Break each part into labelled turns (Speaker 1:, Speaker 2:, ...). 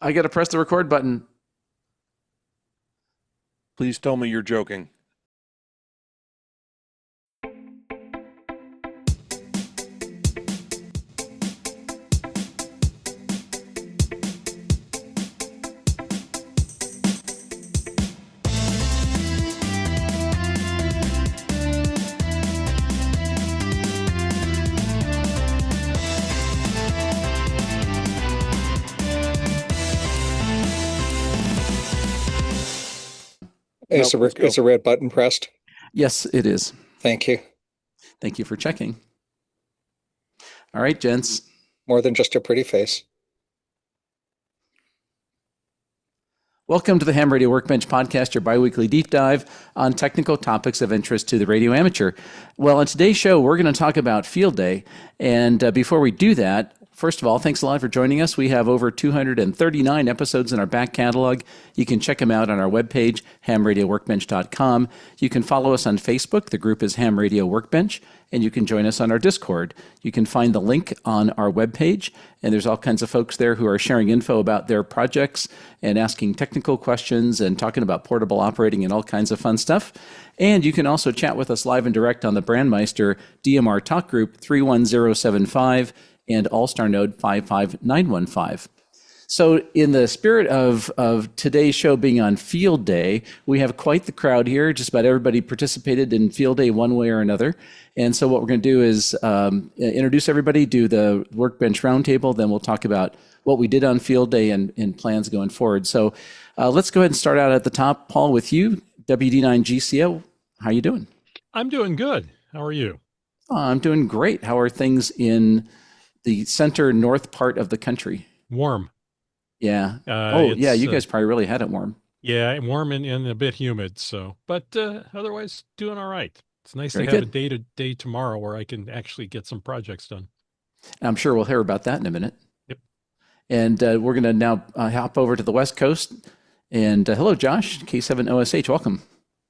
Speaker 1: I got to press the record button.
Speaker 2: Please tell me you're joking.
Speaker 3: Is a red button pressed?
Speaker 1: Yes, it is.
Speaker 3: Thank you.
Speaker 1: Thank you for checking. All right, gents.
Speaker 3: More than just a pretty face.
Speaker 1: Welcome to the Ham Radio Workbench Podcast, your biweekly deep dive on technical topics of interest to the radio amateur. Well, on today's show, we're going to talk about Field Day. And before we do that, first of all, thanks a lot for joining us. We have over 239 episodes in our back catalog. You can check them out on our webpage, hamradioworkbench.com. You can follow us on Facebook. The group is Ham Radio Workbench. And you can join us on our Discord. You can find the link on our webpage, and there's all kinds of folks there who are sharing info about their projects and asking technical questions and talking about portable operating and all kinds of fun stuff. And you can also chat with us live and direct on the Brandmeister DMR Talk Group 31075 and All-Star Node 55915. So in the spirit of today's show being on Field Day, we have quite the crowd here. Just about everybody participated in Field Day one way or another. And so what we're going to do is introduce everybody, do the Workbench Roundtable, then we'll talk about what we did on Field Day and plans going forward. So let's go ahead and start out at the top. Paul, with you, WD9GCO, how are you doing?
Speaker 4: I'm doing good. How are you?
Speaker 1: I'm doing great. How are things in the center north part of the country?
Speaker 4: Warm.
Speaker 1: Yeah. Yeah. You guys probably really had it warm.
Speaker 4: Yeah, warm and a bit humid. So, but otherwise doing all right. It's nice
Speaker 1: Very
Speaker 4: to have
Speaker 1: good.
Speaker 4: a day-to-day tomorrow where I can actually get some projects done.
Speaker 1: I'm sure we'll hear about that in a minute.
Speaker 4: Yep.
Speaker 1: And we're going to now hop over to the West Coast. And hello, Josh, K7OSH. Welcome.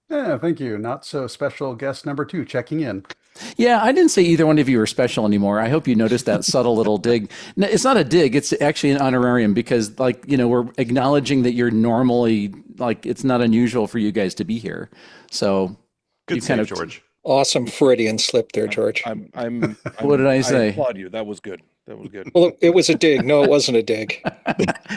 Speaker 5: Yeah, thank you. Not so special guest number 2 checking in.
Speaker 1: Yeah, I didn't say either one of you were special anymore. I hope you noticed that subtle little dig. No, it's not a dig. It's actually an honorarium because, like, you know, we're acknowledging that you're normally, like, it's not unusual for you guys to be here. So
Speaker 6: good save, George.
Speaker 3: Awesome Freudian slip there, George.
Speaker 1: What did I say?
Speaker 2: I applaud you. That was good. That was good.
Speaker 3: Well, it was a dig. No, it wasn't a dig.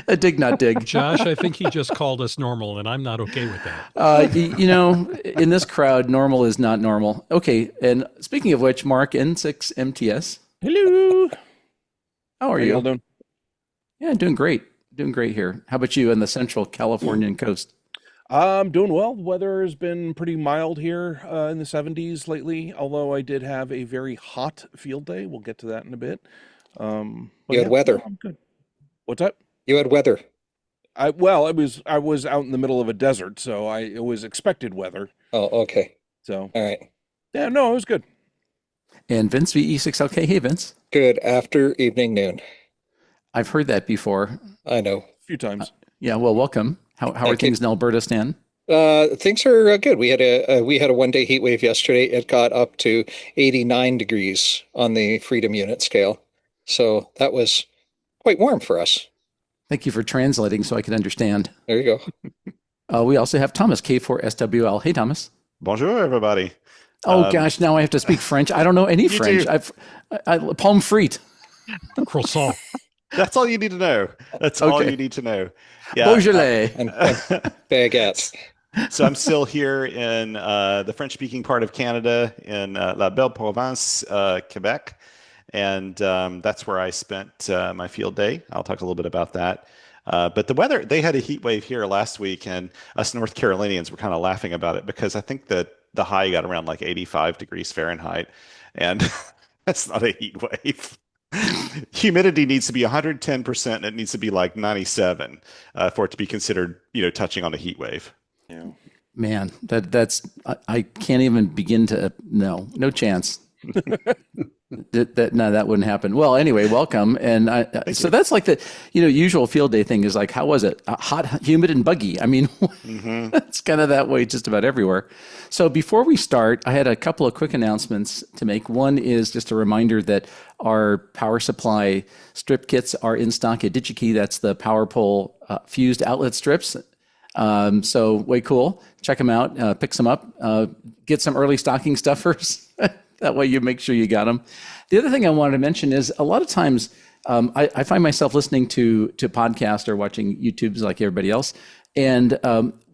Speaker 1: A dig, not dig.
Speaker 4: Josh, I think he just called us normal, and I'm not okay with that.
Speaker 1: You know, in this crowd, normal is not normal. Okay, and speaking of which, Mark N6MTS.
Speaker 2: Hello.
Speaker 1: How are you?
Speaker 2: All doing?
Speaker 1: Yeah, doing great. Doing great here. How about you on the central Californian coast?
Speaker 2: I'm doing well. The weather has been pretty mild here in the 70s lately, although I did have a very hot field day. We'll get to that in a bit.
Speaker 3: You had weather.
Speaker 2: I'm good. What's that?
Speaker 3: You had weather.
Speaker 2: I was out in the middle of a desert, so it was expected weather.
Speaker 3: Oh, okay.
Speaker 2: So
Speaker 3: all right.
Speaker 2: Yeah, no, it was good.
Speaker 1: And Vince VE6LK. Hey, Vince.
Speaker 3: Good after evening noon.
Speaker 1: I've heard that before.
Speaker 3: I know.
Speaker 2: A few times.
Speaker 1: Yeah, well, welcome. How are things in Alberta, Stan?
Speaker 3: Things are good. We had a 1-day heat wave yesterday. It got up to 89 degrees on the Freedom Unit scale. So that was quite warm for us.
Speaker 1: Thank you for translating so I can understand.
Speaker 3: There you
Speaker 1: go. We also have Thomas, K4SWL. Hey, Thomas.
Speaker 6: Bonjour, everybody.
Speaker 1: Oh, gosh, now I have to speak French. I don't know any French. Pomme frite.
Speaker 4: Croissant.
Speaker 6: That's all you need to know. That's all you need to know.
Speaker 1: Yeah. Beaujolais.
Speaker 3: And baguettes.
Speaker 6: So I'm still here in the French-speaking part of Canada in La Belle Province, Quebec. And that's where I spent my field day. I'll talk a little bit about that. But the weather, they had a heat wave here last week, and us North Carolinians were kind of laughing about it because I think that the high got around like 85 degrees Fahrenheit. And that's not a heat wave. Humidity needs to be 110%, and it needs to be like 97 for it to be considered, touching on a heat wave.
Speaker 2: Yeah.
Speaker 1: Man, that's I can't even begin to no chance. No, that wouldn't happen. Well, anyway, welcome. And so that's like the usual field day thing is like, how was it? Hot, humid, and buggy. I mean, it's kind of that way just about everywhere. So before we start, I had a couple of quick announcements to make. One is just a reminder that our power supply strip kits are in stock at DigiKey. That's the power pole fused outlet strips. So way cool. Check them out. Pick some up. Get some early stocking stuffers. That way you make sure you got them. The other thing I wanted to mention is a lot of times I find myself listening to podcasts or watching YouTubes like everybody else, and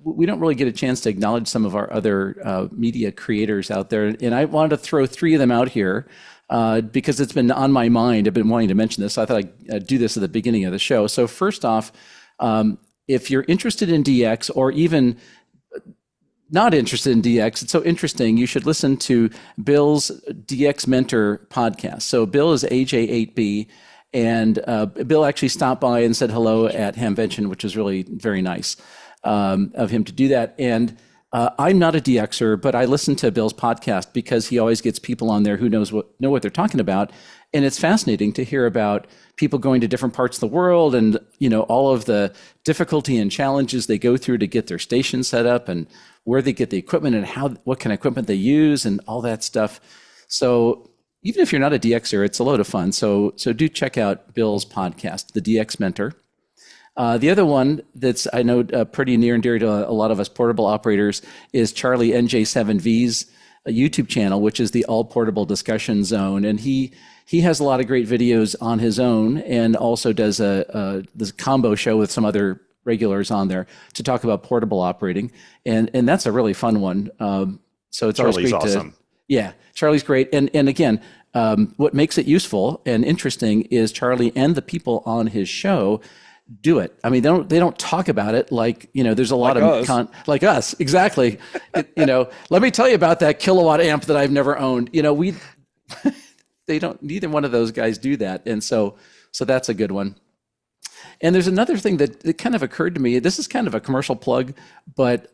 Speaker 1: we don't really get a chance to acknowledge some of our other media creators out there. And I wanted to throw three of them out here because it's been on my mind. I've been wanting to mention this. So I thought I'd do this at the beginning of the show. So first off, if you're interested in DX or even not interested in DX, it's so interesting, you should listen to Bill's DX Mentor podcast. So Bill is AJ8B, and Bill actually stopped by and said hello at Hamvention, which was really very nice of him to do that. And I'm not a DXer, but I listen to Bill's podcast because he always gets people on there who know what they're talking about. And it's fascinating to hear about people going to different parts of the world and, all of the difficulty and challenges they go through to get their station set up and where they get the equipment and what kind of equipment they use and all that stuff. So even if you're not a DXer, it's a load of fun. So do check out Bill's podcast, The DX Mentor. The other one that's I know pretty near and dear to a lot of us portable operators is Charlie NJ7V's YouTube channel, which is the All Portable Discussion Zone. And he has a lot of great videos on his own and also does this combo show with some other regulars on there to talk about portable operating. And that's a really fun one. So it's
Speaker 6: Charlie's
Speaker 1: always great
Speaker 6: awesome.
Speaker 1: Yeah, Charlie's great. And again, what makes it useful and interesting is Charlie and the people on his show do it. I mean, they don't talk about it like, there's a lot of like us. Exactly. Let me tell you about that kilowatt amp that I've never owned. Neither one of those guys do that. And so that's a good one. And there's another thing that kind of occurred to me. This is kind of a commercial plug, but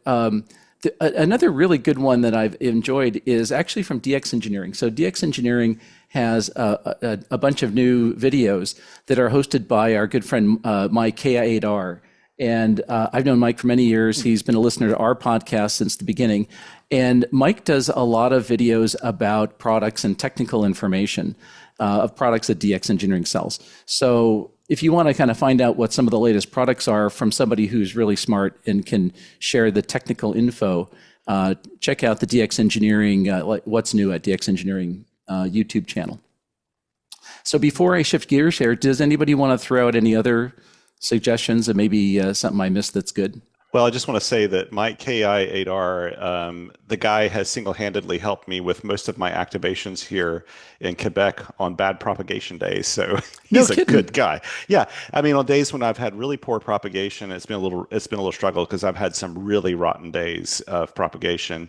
Speaker 1: another really good one that I've enjoyed is actually from DX Engineering. So DX Engineering has a bunch of new videos that are hosted by our good friend Mike KI8R. And I've known Mike for many years. He's been a listener to our podcast since the beginning. And Mike does a lot of videos about products and technical information of products that DX Engineering sells. So if you want to kind of find out what some of the latest products are from somebody who's really smart and can share the technical info, check out the DX Engineering, what's new at DX Engineering YouTube channel. So before I shift gears here, does anybody want to throw out any other suggestions and maybe something I missed that's good?
Speaker 6: Well, I just want to say that Mike KI8R, the guy has single-handedly helped me with most of my activations here in Quebec on bad propagation days. So he's a good guy. Yeah, I mean, on days when I've had really poor propagation, it's been a little struggle because I've had some really rotten days of propagation.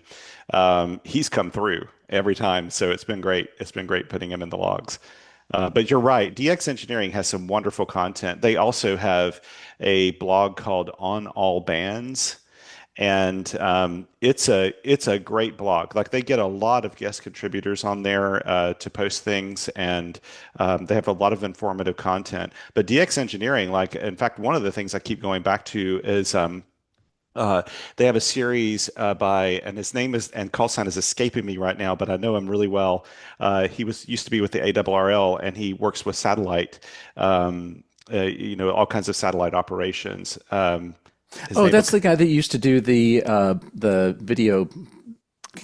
Speaker 6: He's come through every time, so it's been great. It's been great putting him in the logs. But you're right. DX Engineering has some wonderful content. They also have a blog called On All Bands, and it's a great blog. Like they get a lot of guest contributors on there to post things, and they have a lot of informative content. But DX Engineering, like in fact, one of the things I keep going back to is they have a series by, and his name is, and call sign is escaping me right now, but I know him really well. He used to be with the ARRL, and he works with satellite, all kinds of satellite operations.
Speaker 1: That's the guy that used to do the video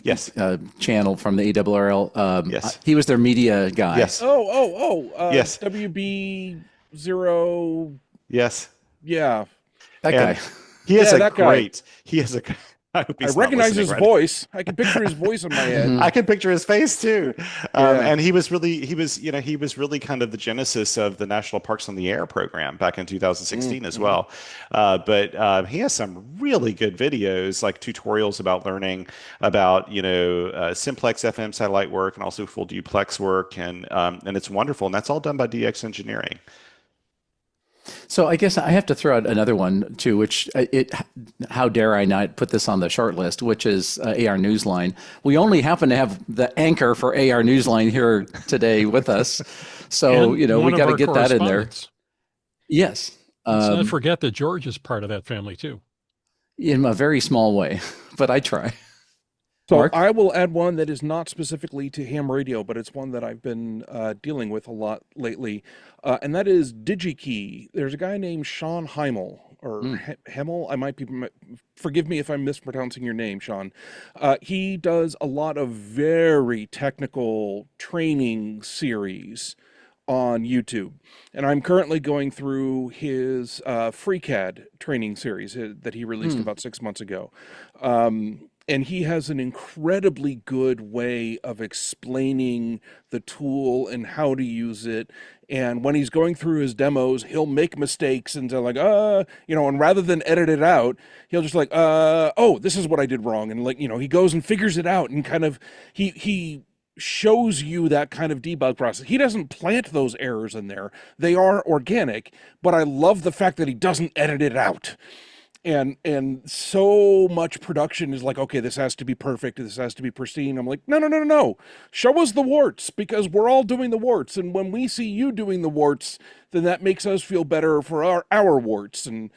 Speaker 6: yes
Speaker 1: channel from the ARRL.
Speaker 6: Yes.
Speaker 1: He was their media guy.
Speaker 6: Yes.
Speaker 2: Yes. WB0.
Speaker 6: Yes.
Speaker 2: Yeah.
Speaker 1: That guy.
Speaker 6: He has
Speaker 2: I recognize his voice. I can picture his voice in my head.
Speaker 6: I can picture his face too. And he was really kind of the genesis of the National Parks on the Air program back in 2016 as well. But he has some really good videos, like tutorials about learning about, simplex FM satellite work and also full duplex work. And it's wonderful. And that's all done by DX Engineering.
Speaker 1: So I guess I have to throw out another one too, which how dare I not put this on the short list, which is AR Newsline. We only happen to have the anchor for AR Newsline here today with us, so
Speaker 4: And
Speaker 1: we
Speaker 4: one of
Speaker 1: got to
Speaker 4: our
Speaker 1: get that in there.
Speaker 4: correspondents.
Speaker 1: Yes,
Speaker 4: Let's not forget that George is part of that family too.
Speaker 1: in a very small way, but I try.
Speaker 2: So
Speaker 1: Mark?
Speaker 2: I will add one that is not specifically to ham radio, but it's one that I've been dealing with a lot lately, and that is DigiKey. There's a guy named Sean Heimel, or Hemel. I might be, forgive me if I'm mispronouncing your name, Sean. He does a lot of very technical training series on YouTube. And I'm currently going through his FreeCAD training series that he released about 6 months ago. And he has an incredibly good way of explaining the tool and how to use it. And when he's going through his demos, he'll make mistakes and they're like, and rather than edit it out, he'll just like, oh, this is what I did wrong. And like, he goes and figures it out and kind of, he shows you that kind of debug process. He doesn't plant those errors in there. They are organic, but I love the fact that he doesn't edit it out. And so much production is like, okay, this has to be perfect. This has to be pristine. I'm like, no. Show us the warts, because we're all doing the warts. And when we see you doing the warts, then that makes us feel better for our warts. And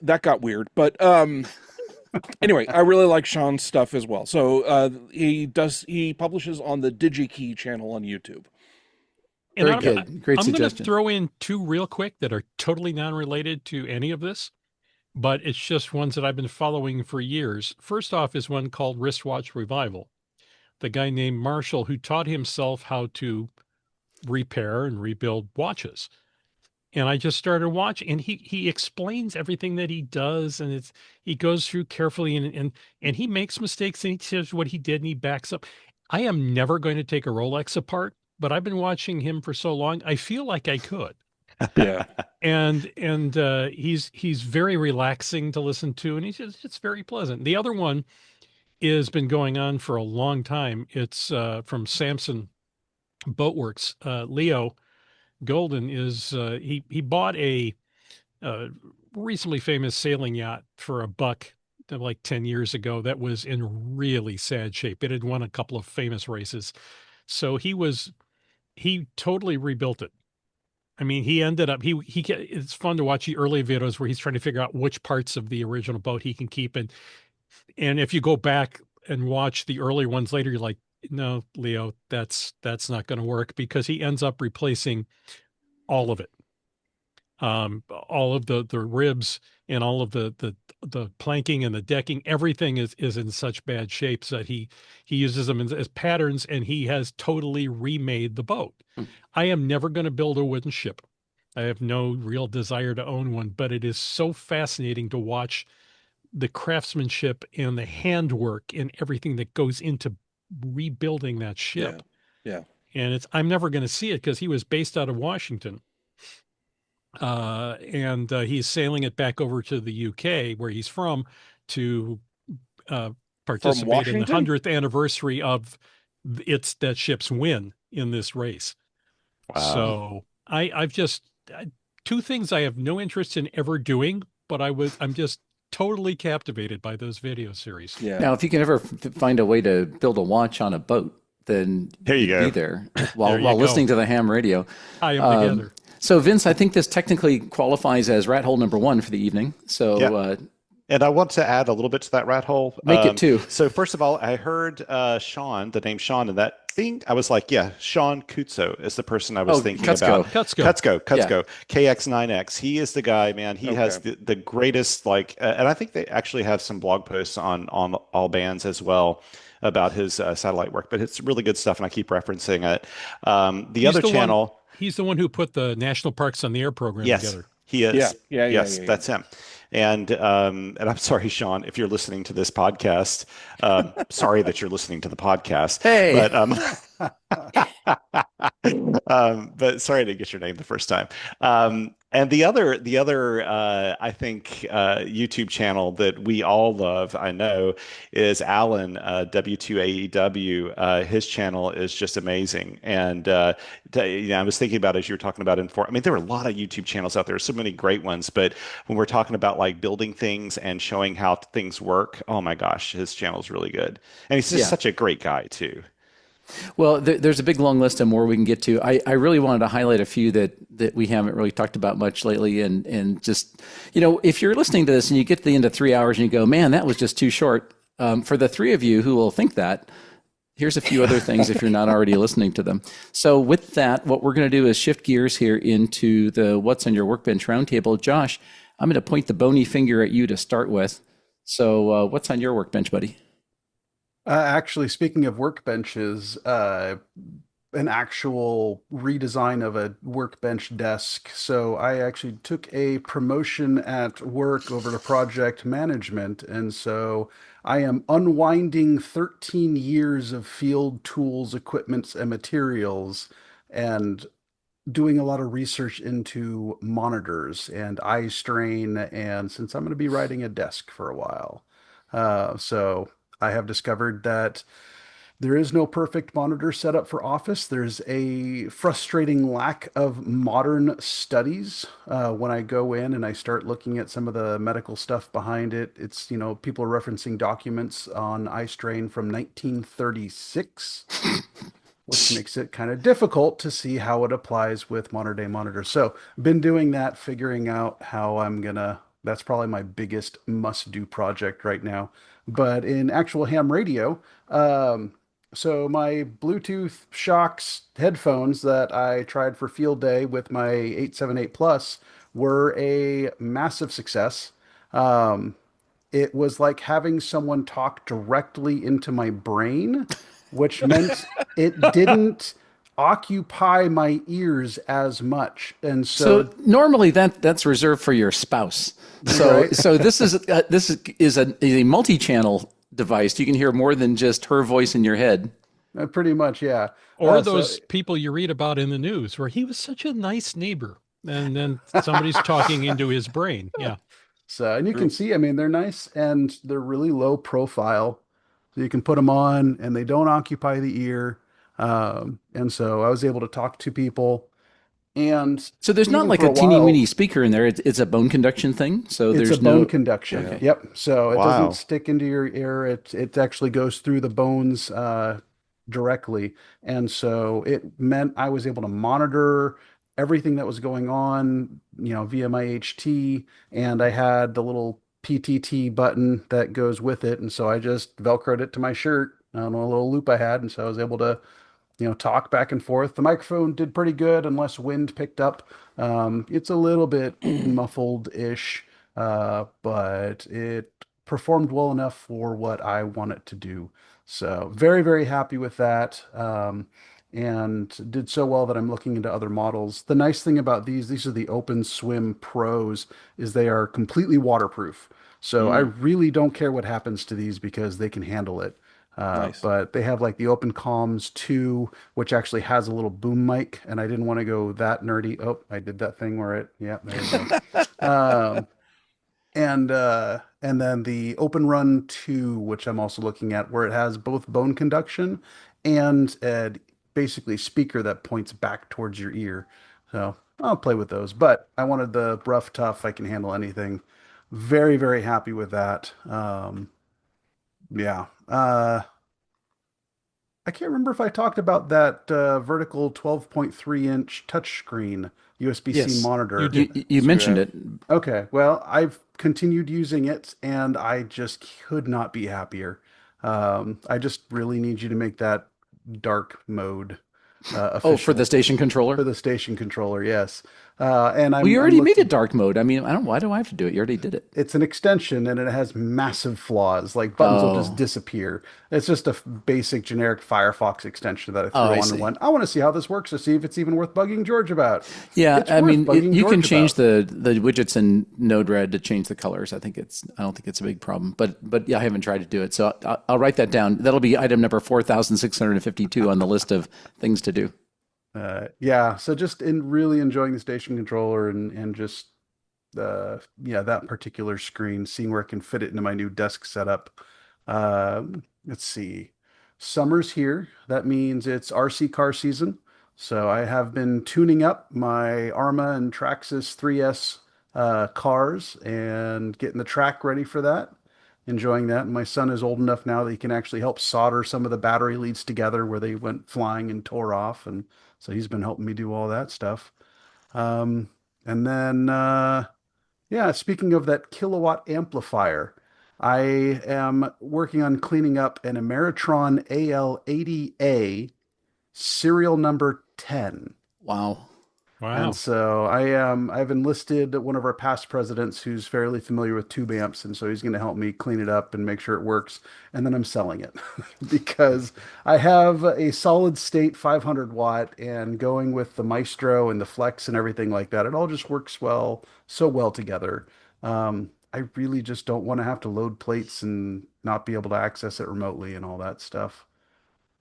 Speaker 2: that got weird. But anyway, I really like Sean's stuff as well. So he publishes on the DigiKey channel on YouTube.
Speaker 4: And
Speaker 1: Very good. Great
Speaker 4: I'm going to
Speaker 1: suggestion.
Speaker 4: throw in two real quick that are totally non-related to any of this, but it's just ones that I've been following for years. First off is one called Wristwatch Revival. The guy named Marshall, who taught himself how to repair and rebuild watches. And I just started watching, and he explains everything that he does, and he goes through carefully, and he makes mistakes, and he says what he did, and he backs up. I am never going to take a Rolex apart, but I've been watching him for so long, I feel like I could.
Speaker 2: Yeah.
Speaker 4: And he's very relaxing to listen to, and it's very pleasant. The other one has been going on for a long time. It's from Samson Boatworks. Leo Golden is he bought a reasonably famous sailing yacht for $1 like 10 years ago that was in really sad shape. It had won a couple of famous races. So he totally rebuilt it. I mean, he ended up, it's fun to watch the early videos where he's trying to figure out which parts of the original boat he can keep. And if you go back and watch the early ones later, you're like, no, Leo, that's not going to work, because he ends up replacing all of it. All of the ribs and all of the planking and the decking, everything is in such bad shapes that he uses them as patterns, and he has totally remade the boat. I am never going to build a wooden ship. I have no real desire to own one, but it is so fascinating to watch the craftsmanship and the handwork and everything that goes into rebuilding that ship.
Speaker 2: Yeah.
Speaker 4: And I'm never going to see it, because he was based out of Washington. And he's sailing it back over to the UK, where he's from, to participate in the 100th anniversary of that ship's win in this race.
Speaker 6: Wow.
Speaker 4: So I've just two things I have no interest in ever doing, but I'm just totally captivated by those video series.
Speaker 2: Yeah.
Speaker 1: Now, if you can ever find a way to build a watch on a boat, then
Speaker 6: Here you go.
Speaker 1: be there while
Speaker 4: There you go.
Speaker 1: listening to the ham radio.
Speaker 4: Tie them together.
Speaker 1: So, Vince, I think this technically qualifies as rat hole number 1 for the evening. So,
Speaker 6: Yeah. And I want to add a little bit to that rat hole.
Speaker 1: Make it 2.
Speaker 6: So first of all, I heard the name Sean, and that thing, I was like, yeah, Sean Kutzo is the person I was thinking
Speaker 1: Kutzko.
Speaker 6: about.
Speaker 4: Kutzko.
Speaker 6: KX9X. He is the guy, man. He has the greatest, and I think they actually have some blog posts on all bands as well about his satellite work, but it's really good stuff, and I keep referencing it. The other channel.
Speaker 4: He's the one who put the National Parks on the Air program together.
Speaker 6: He is.
Speaker 2: Yeah.
Speaker 6: That's him. And I'm sorry, Sean, if you're listening to this podcast. Sorry that you're listening to the podcast.
Speaker 1: Hey.
Speaker 6: But But sorry to get your name the first time. And the other, I think, YouTube channel that we all love, I know, is Alan, W2AEW. His channel is just amazing. And I was thinking about as you were talking about I mean, there are a lot of YouTube channels out there, so many great ones. But when we're talking about like building things and showing how things work, oh my gosh, his channel is really good. And he's just
Speaker 1: Yeah.
Speaker 6: such a great guy too.
Speaker 1: Well, there's a big long list of more we can get to. I really wanted to highlight a few that we haven't really talked about much lately. And just, if you're listening to this and you get to the end of 3 hours and you go, man, that was just too short. For the three of you who will think that, here's a few other things if you're not already listening to them. So with that, what we're going to do is shift gears here into the What's on Your Workbench Roundtable. Josh, I'm going to point the bony finger at you to start with. So what's on your workbench, buddy?
Speaker 5: Actually, speaking of workbenches, an actual redesign of a workbench desk. So I actually took a promotion at work over to project management. And so I am unwinding 13 years of field tools, equipments, and materials, and doing a lot of research into monitors and eye strain. And since I'm going to be riding a desk for a while, so I have discovered that there is no perfect monitor setup for Office. There's a frustrating lack of modern studies. When I go in and I start looking at some of the medical stuff behind it, it's, people are referencing documents on eye strain from 1936, which makes it kind of difficult to see how it applies with modern day monitors. So, been doing that, figuring out how that's probably my biggest must do project right now. But in actual ham radio, so my Bluetooth Shocks headphones that I tried for field day with my 878 Plus were a massive success. It was like having someone talk directly into my brain, which meant it didn't occupy my ears as much. And
Speaker 1: So
Speaker 5: so,
Speaker 1: normally that's reserved for your spouse. So
Speaker 5: right,
Speaker 1: so this is a multi-channel device. You can hear more than just her voice in your head.
Speaker 5: pretty much, yeah.
Speaker 4: Or
Speaker 5: So
Speaker 4: those people you read about in the news where he was such a nice neighbor. And then somebody's talking into his brain. Yeah.
Speaker 5: and you can see, I mean, they're nice and they're really low profile. So you can put them on and they don't occupy the ear. And so I was able to talk to people. And
Speaker 1: So there's not
Speaker 5: even
Speaker 1: like
Speaker 5: for
Speaker 1: a
Speaker 5: a
Speaker 1: teeny
Speaker 5: while,
Speaker 1: weeny speaker in there. It's a bone conduction thing. So
Speaker 5: it's a
Speaker 1: there's
Speaker 5: bone
Speaker 1: no.
Speaker 5: conduction.
Speaker 1: Okay.
Speaker 5: Yep. So it doesn't
Speaker 6: Wow.
Speaker 5: stick into your ear. It actually goes through the bones directly. And so it meant I was able to monitor everything that was going on, via my HT. And I had the little PTT button that goes with it. And so I just Velcroed it to my shirt on a little loop I had. And so I was able to talk back and forth. The microphone did pretty good unless wind picked up. It's a little bit muffled-ish, but it performed well enough for what I want it to do. So very, very happy with that. And did so well that I'm looking into other models. The nice thing about these are the Open Swim Pros, is they are completely waterproof. So I
Speaker 6: Mm.
Speaker 5: really don't care what happens to these because they can handle it.
Speaker 2: Nice.
Speaker 5: But they have like the Open Comms 2, which actually has a little boom mic, and I didn't want to go that nerdy. Oh, I did that thing where yeah, there we go. Um, and then the Open Run 2, which I'm also looking at, where it has both bone conduction and basically speaker that points back towards your ear. So I'll play with those. But I wanted the rough, tough, I can handle anything. Very, very happy with that. Yeah. I can't remember if I talked about that vertical 12.3-inch touchscreen USB-C
Speaker 1: Yes,
Speaker 4: You
Speaker 5: monitor.
Speaker 1: you
Speaker 4: did.
Speaker 1: you mentioned it.
Speaker 5: Okay, well, I've continued using it and I just could not be happier. I just really need you to make that dark mode
Speaker 1: Oh, for the
Speaker 5: official
Speaker 1: station
Speaker 5: for
Speaker 1: controller.
Speaker 5: the station controller, yes. And
Speaker 1: Well, you
Speaker 5: I'm
Speaker 1: already made
Speaker 5: looking.
Speaker 1: it dark mode. I mean, I don't. Why do I have to do it? You already did it.
Speaker 5: It's an extension and it has massive flaws. Like buttons will just
Speaker 1: Oh,
Speaker 5: disappear. It's just a basic generic Firefox extension that I
Speaker 1: oh,
Speaker 5: threw
Speaker 1: I
Speaker 5: on and
Speaker 1: see.
Speaker 5: went, I want to see how this works to see if it's even worth bugging George about.
Speaker 1: Yeah,
Speaker 5: It's
Speaker 1: I
Speaker 5: worth
Speaker 1: mean,
Speaker 5: bugging
Speaker 1: you can
Speaker 5: George
Speaker 1: change
Speaker 5: about.
Speaker 1: the widgets in Node-RED to change the colors. I don't think it's a big problem. But yeah, I haven't tried to do it, so I'll write that down. That'll be item number 4,652 on the list of things to do.
Speaker 5: Yeah, so just in really enjoying the station controller and just yeah, that particular screen, seeing where I can fit it into my new desk setup. Let's see. Summer's here. That means it's RC car season. So I have been tuning up my Arma and Traxxas 3S cars and getting the track ready for that. Enjoying that. And my son is old enough now that he can actually help solder some of the battery leads together where they went flying and tore off. And so he's been helping me do all that stuff. Um, and then yeah, speaking of that kilowatt amplifier, I am working on cleaning up an Ameritron AL80A serial number 10.
Speaker 1: Wow.
Speaker 5: And
Speaker 4: Wow.
Speaker 5: so I've enlisted one of our past presidents who's fairly familiar with tube amps, and so he's going to help me clean it up and make sure it works. And then I'm selling it because I have a solid state 500 watt and going with the Maestro and the Flex and everything like that. It all just works so well together. I really just don't want to have to load plates and not be able to access it remotely and all that stuff.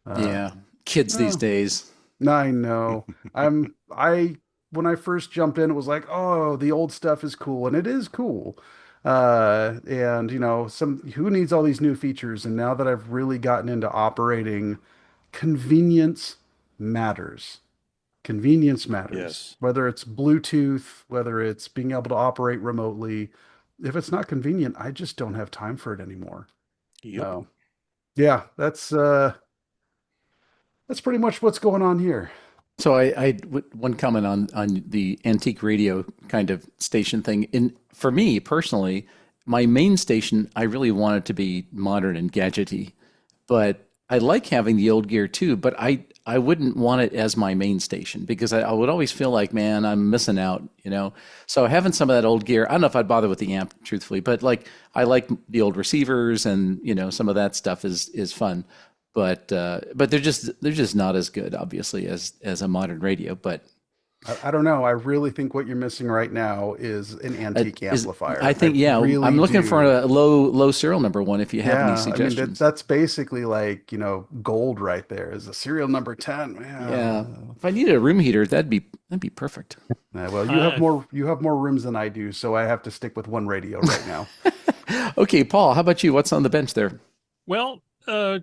Speaker 5: Uh,
Speaker 1: Yeah, kids these
Speaker 5: well,
Speaker 1: days.
Speaker 5: I know. I when I first jumped in, it was like, oh, the old stuff is cool, and it is cool. And some who needs all these new features? And now that I've really gotten into operating, convenience matters. Convenience matters.
Speaker 2: Yes.
Speaker 5: Whether it's Bluetooth, whether it's being able to operate remotely. If it's not convenient, I just don't have time for it anymore.
Speaker 2: Yep.
Speaker 5: So, yeah, that's pretty much what's going on here.
Speaker 1: So one comment on the antique radio kind of station thing. For me personally, my main station, I really want it to be modern and gadgety, but I like having the old gear too. But I wouldn't want it as my main station because I would always feel like, man, I'm missing out. So having some of that old gear, I don't know if I'd bother with the amp, truthfully, but like I like the old receivers and some of that stuff is fun. But they're just not as good, obviously, as a modern radio. But
Speaker 5: I don't know. I really think what you're missing right now is an antique
Speaker 1: is
Speaker 5: amplifier.
Speaker 1: I
Speaker 5: I
Speaker 1: think, yeah, I'm
Speaker 5: really
Speaker 1: looking for
Speaker 5: do.
Speaker 1: a low serial number one. If you have any
Speaker 5: Yeah, I mean
Speaker 1: suggestions,
Speaker 5: that's basically like, gold right there is a serial number 10.
Speaker 1: yeah.
Speaker 5: Yeah.
Speaker 1: If I needed a room heater, that'd be perfect.
Speaker 5: Well,
Speaker 4: Uh,
Speaker 5: you have more rooms than I do, so I have to stick with one radio right now.
Speaker 1: Okay, Paul, how about you? What's on the bench there?
Speaker 4: well,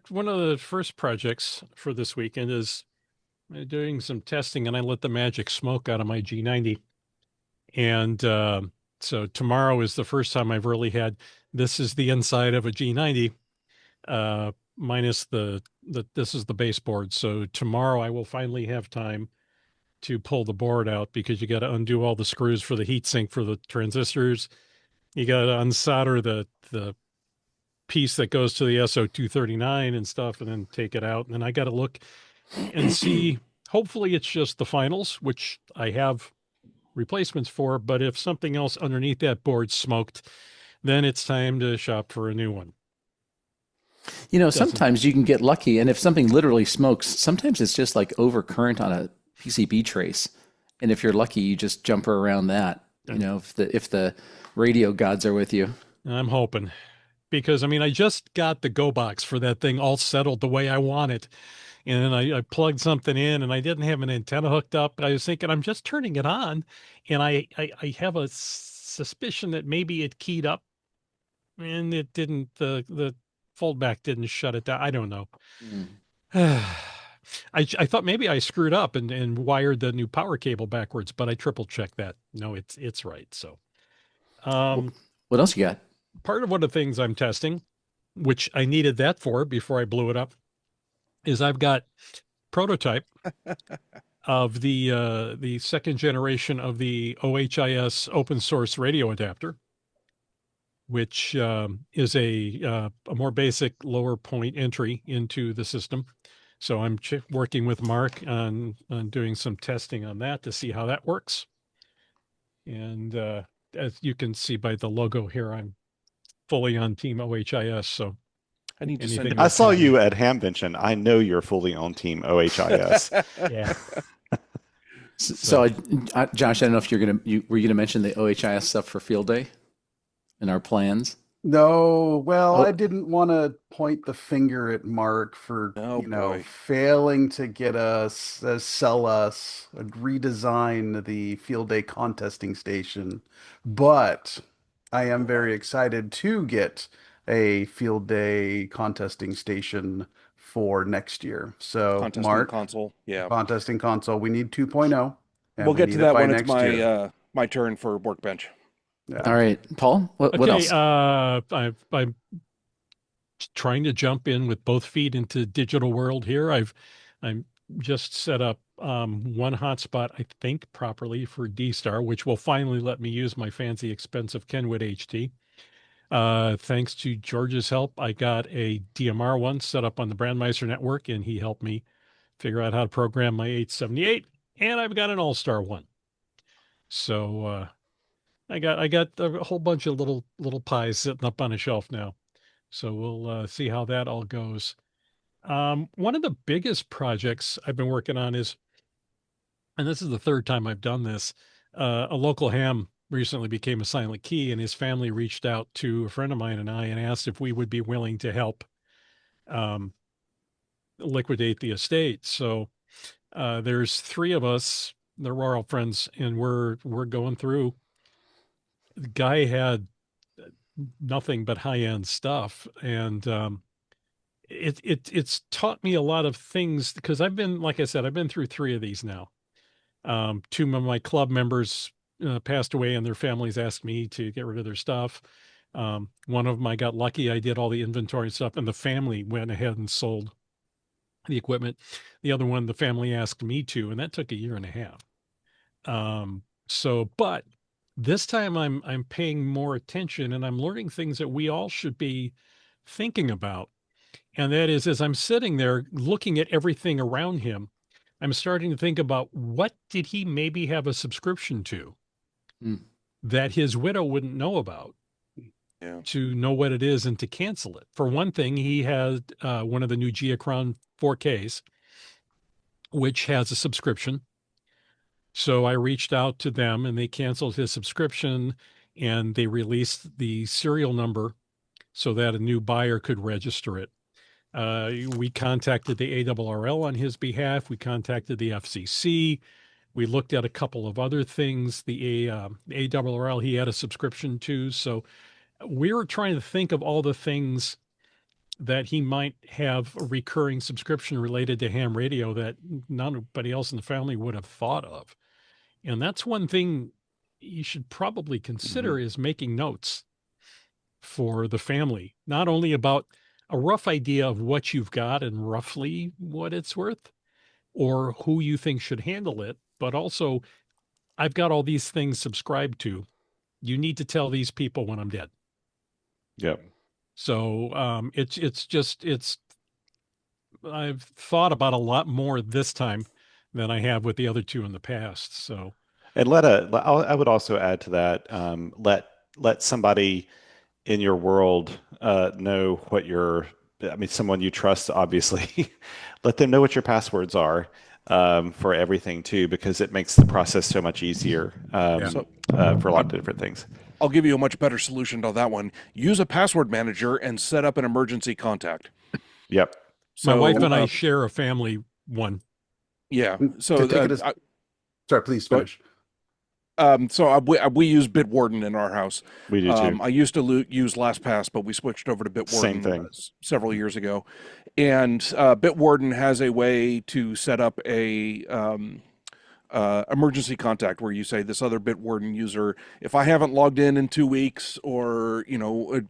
Speaker 4: one of the first projects for this weekend is doing some testing, and I let the magic smoke out of my G90. And so tomorrow is the first time I've really had this is the inside of a G90, minus this is the baseboard. So tomorrow I will finally have time to pull the board out because you got to undo all the screws for the heatsink for the transistors. You got to unsolder the piece that goes to the SO239 and stuff, and then take it out. And then I got to look and see. Hopefully, it's just the finals, which I have replacements for. But if something else underneath that board smoked, then it's time to shop for a new one. Doesn't
Speaker 1: Sometimes you can get lucky, and if something literally smokes, sometimes it's just like overcurrent on a PCB trace, and if you're lucky, you just jumper around that. If the radio gods are with you.
Speaker 4: I'm hoping because I just got the go box for that thing all settled the way I want it. And then I plugged something in and I didn't have an antenna hooked up. I was thinking I'm just turning it on. And I have a suspicion that maybe it keyed up and it didn't, the foldback didn't shut it down. I don't know. I thought maybe I screwed up and wired the new power cable backwards, but I triple checked that. No, it's right. So,
Speaker 1: What else you got?
Speaker 4: part of one of the things I'm testing, which I needed that for before I blew it up, is I've got prototype of the second generation of the OHIS open source radio adapter, which is a more basic lower point entry into the system. So I'm working with Mark on doing some testing on that to see how that works. And as you can see by the logo here, I'm fully on Team OHIS. So
Speaker 2: I need to send
Speaker 4: anything
Speaker 2: him
Speaker 6: I
Speaker 2: a
Speaker 4: else
Speaker 6: saw
Speaker 4: you need.
Speaker 6: you at Hamvention. I know you're fully on Team OHIS.
Speaker 4: Yeah.
Speaker 1: So, Josh, I don't know if were you gonna mention the OHIS stuff for Field Day in our plans?
Speaker 5: No, well, I
Speaker 1: Oh,
Speaker 5: didn't want to point the finger at Mark for,
Speaker 2: Oh boy.
Speaker 5: failing to get us, sell us, redesign the field day contesting station. But I am very excited to get a field day contesting station for next year. So,
Speaker 2: Contesting
Speaker 5: Mark,
Speaker 2: console. Yeah.
Speaker 5: contesting console, we need 2.0, and
Speaker 2: We'll
Speaker 5: we
Speaker 2: get to
Speaker 5: need it
Speaker 2: that
Speaker 5: by
Speaker 2: when it's
Speaker 5: next
Speaker 2: my
Speaker 5: year.
Speaker 2: my turn for Workbench.
Speaker 1: all
Speaker 5: Yeah.
Speaker 1: right, Paul. What
Speaker 4: Okay.
Speaker 1: else?
Speaker 4: I'm trying to jump in with both feet into digital world here. I'm just set up one hotspot, I think, properly for D-Star, which will finally let me use my fancy, expensive Kenwood HT. Thanks to George's help, I got a DMR one set up on the Brandmeister network, and he helped me figure out how to program my 878. And I've got an All-Star one. So I got a whole bunch of little pies sitting up on a shelf now. So we'll see how that all goes. One of the biggest projects I've been working on is, and this is the third time I've done this, a local ham recently became a silent key, and his family reached out to a friend of mine and I and asked if we would be willing to help um, liquidate the estate. So there's three of us, they're all friends, and we're going through. The guy had nothing but high-end stuff, and it's taught me a lot of things because I've been, like I said, I've been through three of these now. Two of my club members passed away, and their families asked me to get rid of their stuff. One of them, I got lucky. I did all the inventory stuff, and the family went ahead and sold the equipment. The other one, the family asked me to, and that took a year and a half. But this time I'm paying more attention, and I'm learning things that we all should be thinking about. And that is, as I'm sitting there looking at everything around him, I'm starting to think about what did he maybe have a subscription to
Speaker 1: Hmm.
Speaker 4: that his widow wouldn't know about,
Speaker 2: Yeah.
Speaker 4: to know what it is and to cancel it. For one thing, he had one of the new Geocron 4Ks, which has a subscription. So I reached out to them, and they canceled his subscription, and they released the serial number so that a new buyer could register it. We contacted the ARRL on his behalf. We contacted the FCC. We looked at a couple of other things. The ARRL, he had a subscription to. So we were trying to think of all the things that he might have a recurring subscription related to ham radio that nobody else in the family would have thought of. And that's one thing you should probably consider is making notes for the family, not only about a rough idea of what you've got and roughly what it's worth or who you think should handle it, but also I've got all these things subscribed to. You need to tell these people when I'm dead.
Speaker 6: Yep.
Speaker 4: So it's I've thought about a lot more this time than I have with the other two in the past. So
Speaker 6: And I would also add to that, let somebody in your world know what someone you trust, obviously, let them know what your passwords are for everything too, because it makes the process so much easier
Speaker 2: So
Speaker 6: for a lot of different things.
Speaker 2: I'll give you a much better solution to that one. Use a password manager and set up an emergency contact.
Speaker 6: Yep.
Speaker 4: my
Speaker 2: So
Speaker 4: wife and I share a family one.
Speaker 2: yeah.
Speaker 5: To
Speaker 2: So
Speaker 5: take it as, sorry, please
Speaker 2: go ahead.
Speaker 5: finish.
Speaker 2: We use Bitwarden in our house.
Speaker 6: We do too.
Speaker 2: I used to use LastPass, but we switched over to Bitwarden
Speaker 6: Same thing.
Speaker 2: Several years ago. And Bitwarden has a way to set up a emergency contact where you say, this other Bitwarden user, if I haven't logged in 2 weeks or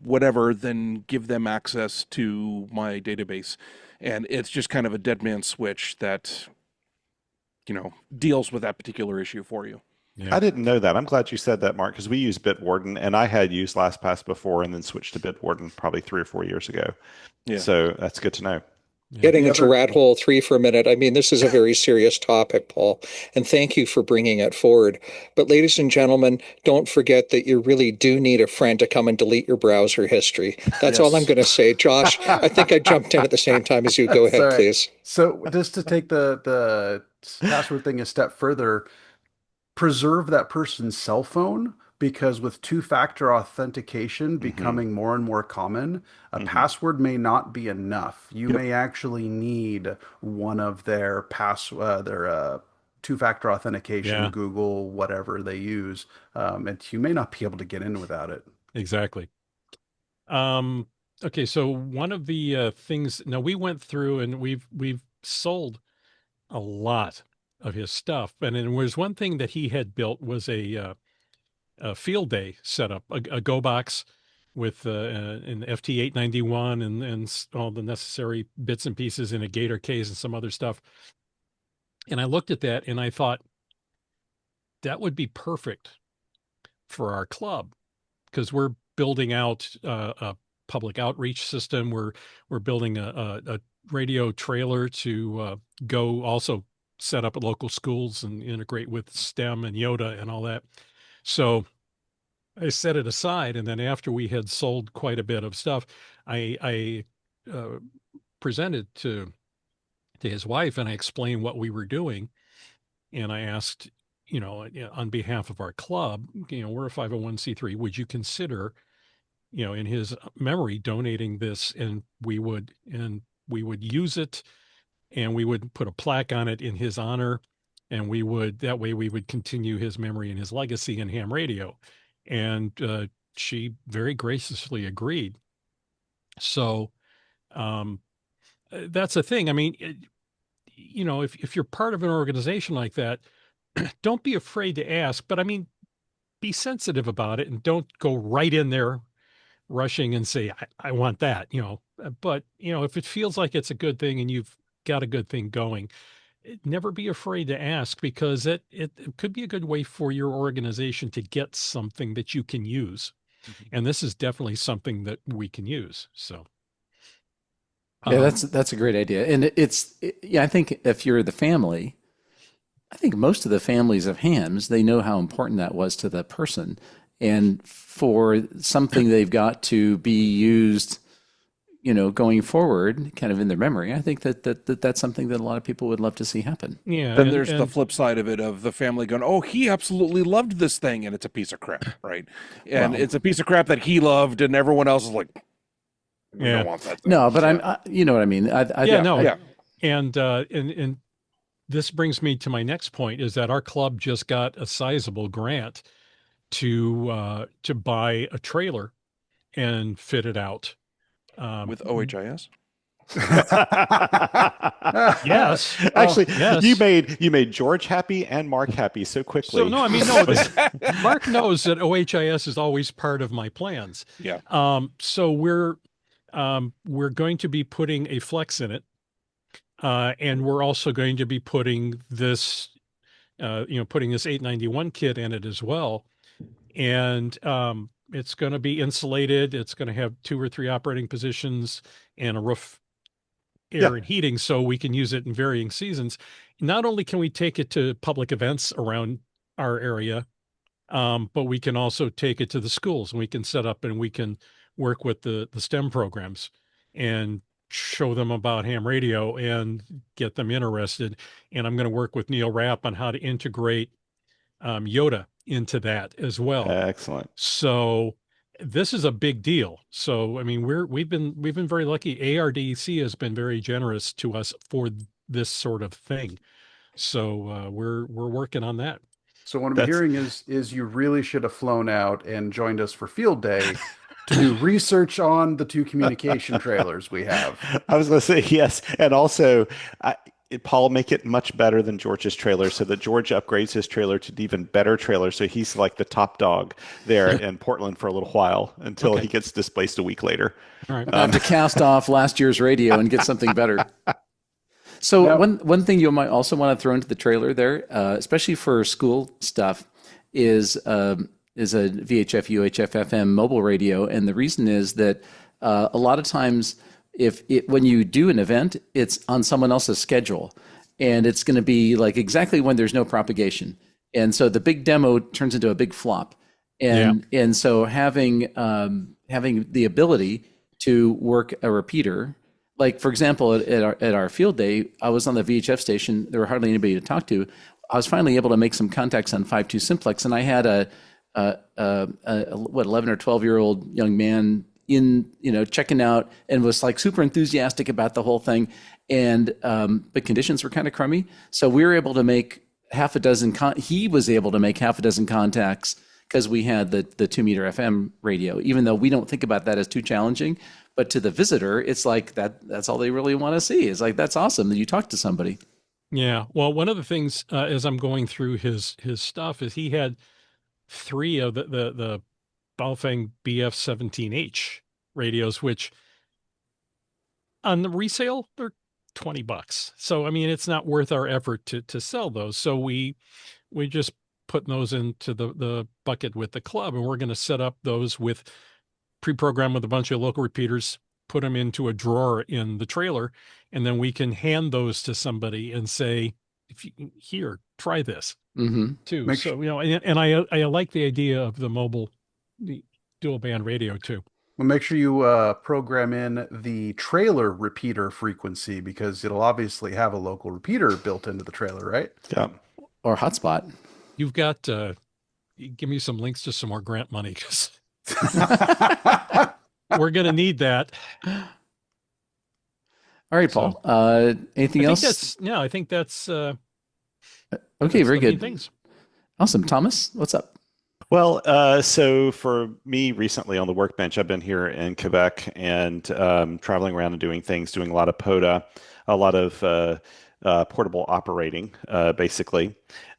Speaker 2: whatever, then give them access to my database. And it's just kind of a dead man switch that deals with that particular issue for you.
Speaker 4: Yeah.
Speaker 6: I didn't know that. I'm glad you said that, Mark, because we use Bitwarden, and I had used LastPass before and then switched to Bitwarden probably 3 or 4 years ago.
Speaker 2: Yeah.
Speaker 6: So that's good to know.
Speaker 3: Getting into rat hole 3 for a minute. I mean, this is a very serious topic, Paul, and thank you for bringing it forward. But ladies and gentlemen, don't forget that you really do need a friend to come and delete your browser history. That's all I'm going to say. Josh, I think I jumped in at the same time as you. Go ahead, please.
Speaker 5: So just to take the password thing a step further, preserve that person's cell phone, because with two-factor authentication becoming more and more common, a password may not be enough. You may actually need one of their two-factor authentication, Google, whatever they use, and you may not be able to get in without it.
Speaker 4: Exactly. Okay, so one of the things, now we went through and we've sold a lot of his stuff, and there was one thing that he had built was a field day setup, a Go box with an FT891 and all the necessary bits and pieces in a Gator case and some other stuff. And I looked at that and I thought that would be perfect for our club, because we're building out a public outreach system. We're building a radio trailer to go also set up at local schools and integrate with STEM and Yoda and all that. So I set it aside, and then after we had sold quite a bit of stuff, I presented to his wife, and I explained what we were doing, and I asked, on behalf of our club, we're a 501c3, would you consider, in his memory, donating this, and we would use it, and we would put a plaque on it in his honor, and we would continue his memory and his legacy in ham radio. And she very graciously agreed. So that's a thing. I mean, if you're part of an organization like that, don't be afraid to ask, but I mean, be sensitive about it and don't go right in there rushing and say, I want that, but if it feels like it's a good thing and you've got a good thing going, never be afraid to ask, because it could be a good way for your organization to get something that you can use. And this is definitely something that we can use. So.
Speaker 1: Yeah, that's a great idea. And I think if you're the family, I think most of the families of hams, they know how important that was to the person. And for something they've got to be used, going forward, kind of in their memory, I think that's something that a lot of people would love to see happen.
Speaker 2: Yeah. Then there's the flip side of it, of the family going, oh, he absolutely loved this thing, and it's a piece of crap, right? And it's a piece of crap that he loved, and everyone else is like, we don't want that thing.
Speaker 1: No, but you know what I mean?
Speaker 4: And this brings me to my next point, is that our club just got a sizable grant to buy a trailer and fit it out.
Speaker 2: With OHIS?
Speaker 4: Yes.
Speaker 6: Actually,
Speaker 4: yes.
Speaker 6: you made George happy and Mark happy so quickly.
Speaker 4: So no, Mark knows that OHIS is always part of my plans.
Speaker 2: Yeah.
Speaker 4: So we're going to be putting a flex in it, and we're also going to be putting this, putting this 891 kit in it as well, and it's going to be insulated. It's going to have 2 or 3 operating positions and a roof, air and heating, so we can use it in varying seasons. Not only can we take it to public events around our area, but we can also take it to the schools, and we can set up and we can work with the STEM programs and show them about ham radio and get them interested. And I'm going to work with Neil Rapp on how to integrate Yoda into that as well.
Speaker 6: Excellent.
Speaker 4: So this is a big deal. So I mean, we've been very lucky. ARDC has been very generous to us for this sort of thing. So we're working on that.
Speaker 5: So what I'm hearing is you really should have flown out and joined us for field day to do research on the 2 communication trailers we have.
Speaker 6: I was going to say yes, and also Paul, make it much better than George's trailer, so that George upgrades his trailer to an even better trailer, so he's like the top dog there in Portland for a little while until he gets displaced a week later.
Speaker 4: All right.
Speaker 1: I have to cast off last year's radio and get something better. So one thing you might also want to throw into the trailer there, especially for school stuff, is a VHF, UHF, FM mobile radio, and the reason is that a lot of times when you do an event, it's on someone else's schedule, and it's going to be like exactly when there's no propagation, and so the big demo turns into a big flop, and so having the ability to work a repeater, like for example at our field day, I was on the VHF station. There were hardly anybody to talk to. I was finally able to make some contacts on 5.2 simplex, and I had a 11 or 12-year-old young man checking out, and was like super enthusiastic about the whole thing. And the conditions were kind of crummy, so we were able to make half a dozen. He was able to make half a dozen contacts because we had the 2-meter FM radio. Even though we don't think about that as too challenging, but to the visitor, it's like that's all they really want to see. It's like, that's awesome that you talked to somebody.
Speaker 4: Yeah. Well, one of the things as I'm going through his stuff is he had 3 of the Baofeng BF-17H radios, which on the resale, they're $20. So, I mean, it's not worth our effort to sell those. So we just put those into the bucket with the club, and we're going to set up those with pre-programmed with a bunch of local repeaters, put them into a drawer in the trailer, and then we can hand those to somebody and say, here, try this too. And I like the idea of the dual band radio too.
Speaker 5: Well, make sure you program in the trailer repeater frequency, because it'll obviously have a local repeater built into the trailer, right?
Speaker 6: Yeah.
Speaker 1: Or hotspot.
Speaker 4: You've got give me some links to some more grant money, because we're going to need that.
Speaker 1: All right, Paul. Anything else?
Speaker 4: I think that's
Speaker 1: okay.
Speaker 4: That's
Speaker 1: very good.
Speaker 4: Things.
Speaker 1: Awesome. Thomas, what's up?
Speaker 6: Well, so for me recently on the workbench, I've been here in Quebec and traveling around and doing things, doing a lot of POTA, a lot of portable operating, basically.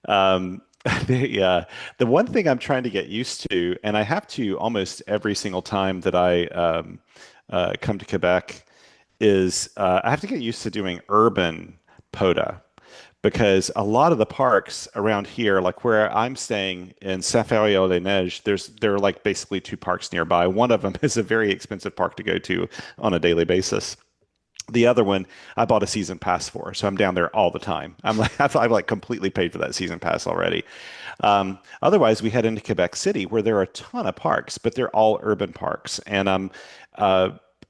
Speaker 6: The one thing I'm trying to get used to, and I have to almost every single time that I come to Quebec, is I have to get used to doing urban POTA. Because a lot of the parks around here, like where I'm staying in Saint-Féréol-les-Neiges, there are like basically 2 parks nearby. One of them is a very expensive park to go to on a daily basis. The other one, I bought a season pass for, so I'm down there all the time. I've like completely paid for that season pass already. Otherwise, we head into Quebec City, where there are a ton of parks, but they're all urban parks, and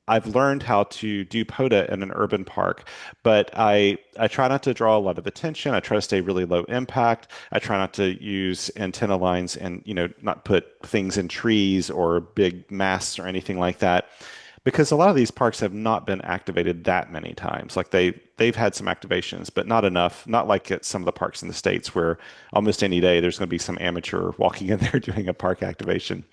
Speaker 6: I've learned how to do POTA in an urban park, but I try not to draw a lot of attention. I try to stay really low impact. I try not to use antenna lines and, not put things in trees or big masts or anything like that, because a lot of these parks have not been activated that many times. Like they've had some activations, but not enough. Not like at some of the parks in the States, where almost any day there's going to be some amateur walking in there doing a park activation.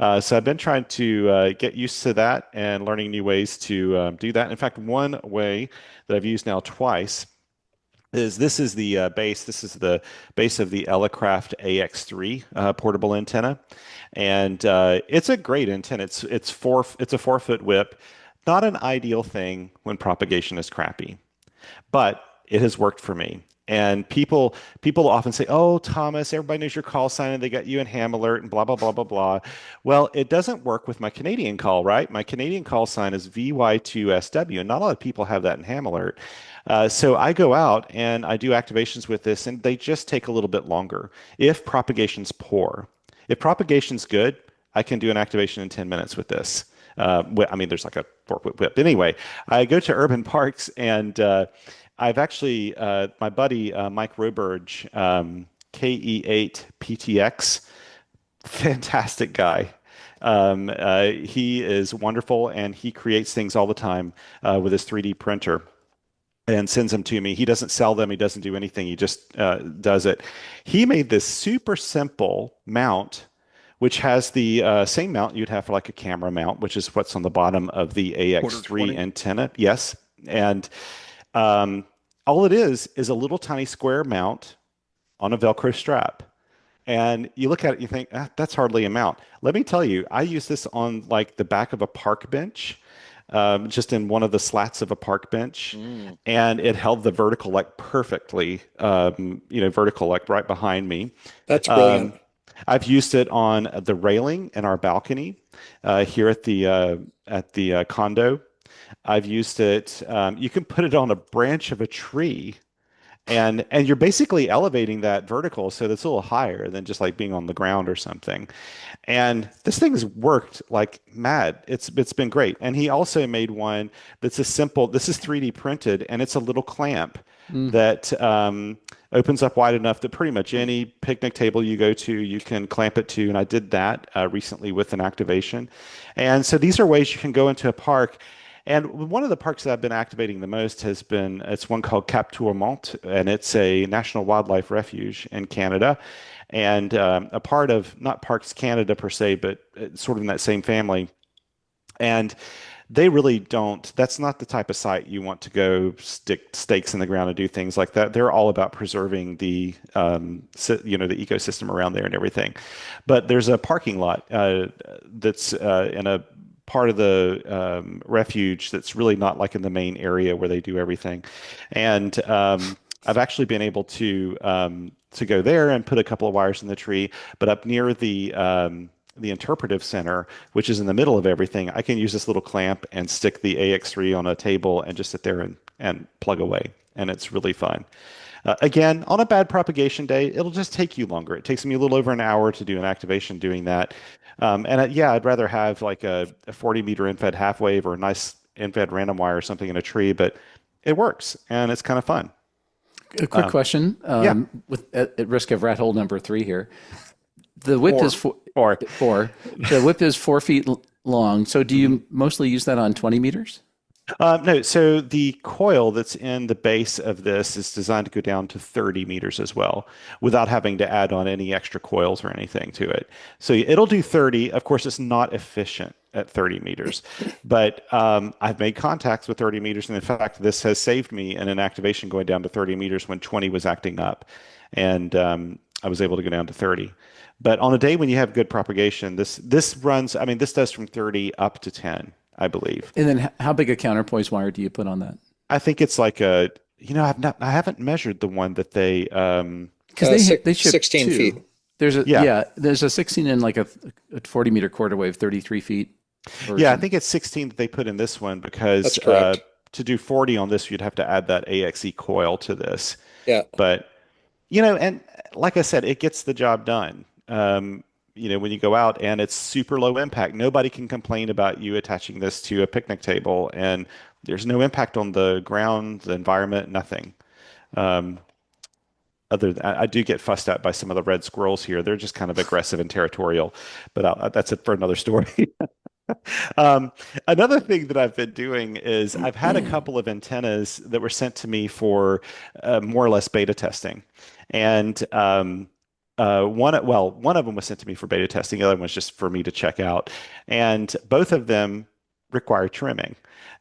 Speaker 6: So I've been trying to get used to that and learning new ways to do that. In fact, one way that I've used now twice is this is the base. This is the base of the Elecraft AX3 portable antenna, and it's a great antenna. It's a 4-foot whip. Not an ideal thing when propagation is crappy, but it has worked for me. And people often say, "Oh, Thomas, everybody knows your call sign, and they got you in ham alert and blah blah blah blah blah." Well, it doesn't work with my Canadian call, right? My Canadian call sign is VY2SW, and not a lot of people have that in ham alert. So I go out and I do activations with this, and they just take a little bit longer if propagation's poor. If propagation's good, I can do an activation in 10 minutes with this. I mean, there's like a 4-foot whip. Anyway, I go to urban parks, and I've actually, my buddy Mike Roberge, KE8 PTX, fantastic guy. He is wonderful, and he creates things all the time with his 3D printer and sends them to me. He doesn't sell them. He doesn't do anything. He just does it. He made this super simple mount, which has the same mount you'd have for like a camera mount, which is what's on the bottom of the AX3 antenna. Yes. And all it is a little tiny square mount on a Velcro strap. And you look at it, you think, that's hardly a mount. Let me tell you, I use this on like the back of a park bench, just in one of the slats of a park bench. And it held the vertical like perfectly, vertical like right behind me.
Speaker 3: That's brilliant.
Speaker 6: I've used it on the railing in our balcony here at the condo. I've used it. You can put it on a branch of a tree, and you're basically elevating that vertical so that's a little higher than just like being on the ground or something. And this thing has worked like mad. It's been great. And he also made one that's a simple. This is 3D printed, and it's a little clamp that opens up wide enough that pretty much any picnic table you go to, you can clamp it to. And I did that recently with an activation. And so these are ways you can go into a park. And one of the parks that I've been activating the most has been, it's one called Cap Tourmente, and it's a national wildlife refuge in Canada, and a part of, not Parks Canada per se, but sort of in that same family. And they really don't, that's not the type of site you want to go stick stakes in the ground and do things like that. They're all about preserving the, the ecosystem around there and everything. But there's a parking lot that's in a part of the refuge that's really not like in the main area where they do everything. And I've actually been able to go there and put a couple of wires in the tree, but up near the interpretive center, which is in the middle of everything, I can use this little clamp and stick the AX3 on a table and just sit there and plug away. And it's really fun. Again, on a bad propagation day, it'll just take you longer. It takes me a little over an hour to do an activation doing that. I'd rather have like a 40-meter infed half wave or a nice infed random wire or something in a tree, but it works and it's kind of fun.
Speaker 1: A quick question, at risk of rat hole number 3 here. The whip is four. The whip is 4 feet long. So do you mostly use that on 20 meters?
Speaker 6: No, so the coil that's in the base of this is designed to go down to 30 meters as well, without having to add on any extra coils or anything to it. So it'll do 30. Of course, it's not efficient at 30 meters, but I've made contacts with 30 meters. And in fact, this has saved me in an activation going down to 30 meters when 20 was acting up. And I was able to go down to 30. But on a day when you have good propagation, this runs, I mean, this does from 30 up to 10, I believe.
Speaker 1: And then how big a counterpoise wire do you put on that?
Speaker 6: I think it's like I haven't measured the one that they,
Speaker 1: because they ship
Speaker 3: 16
Speaker 1: two.
Speaker 3: feet.
Speaker 1: There's a 16 and like a 40 meter quarter wave, 33 feet. Version.
Speaker 6: Yeah, I think it's 16 that they put in this one because to do 40 on this, you'd have to add that AXE coil to this.
Speaker 3: Yeah.
Speaker 6: But, and like I said, it gets the job done. When you go out and it's super low impact, nobody can complain about you attaching this to a picnic table, and there's no impact on the ground, the environment, nothing. Other than I do get fussed at by some of the red squirrels here. They're just kind of aggressive and territorial, but that's it for another story. Another thing that I've been doing is I've had a couple of antennas that were sent to me for more or less beta testing, and one of them was sent to me for beta testing. The other one was just for me to check out, and both of them require trimming.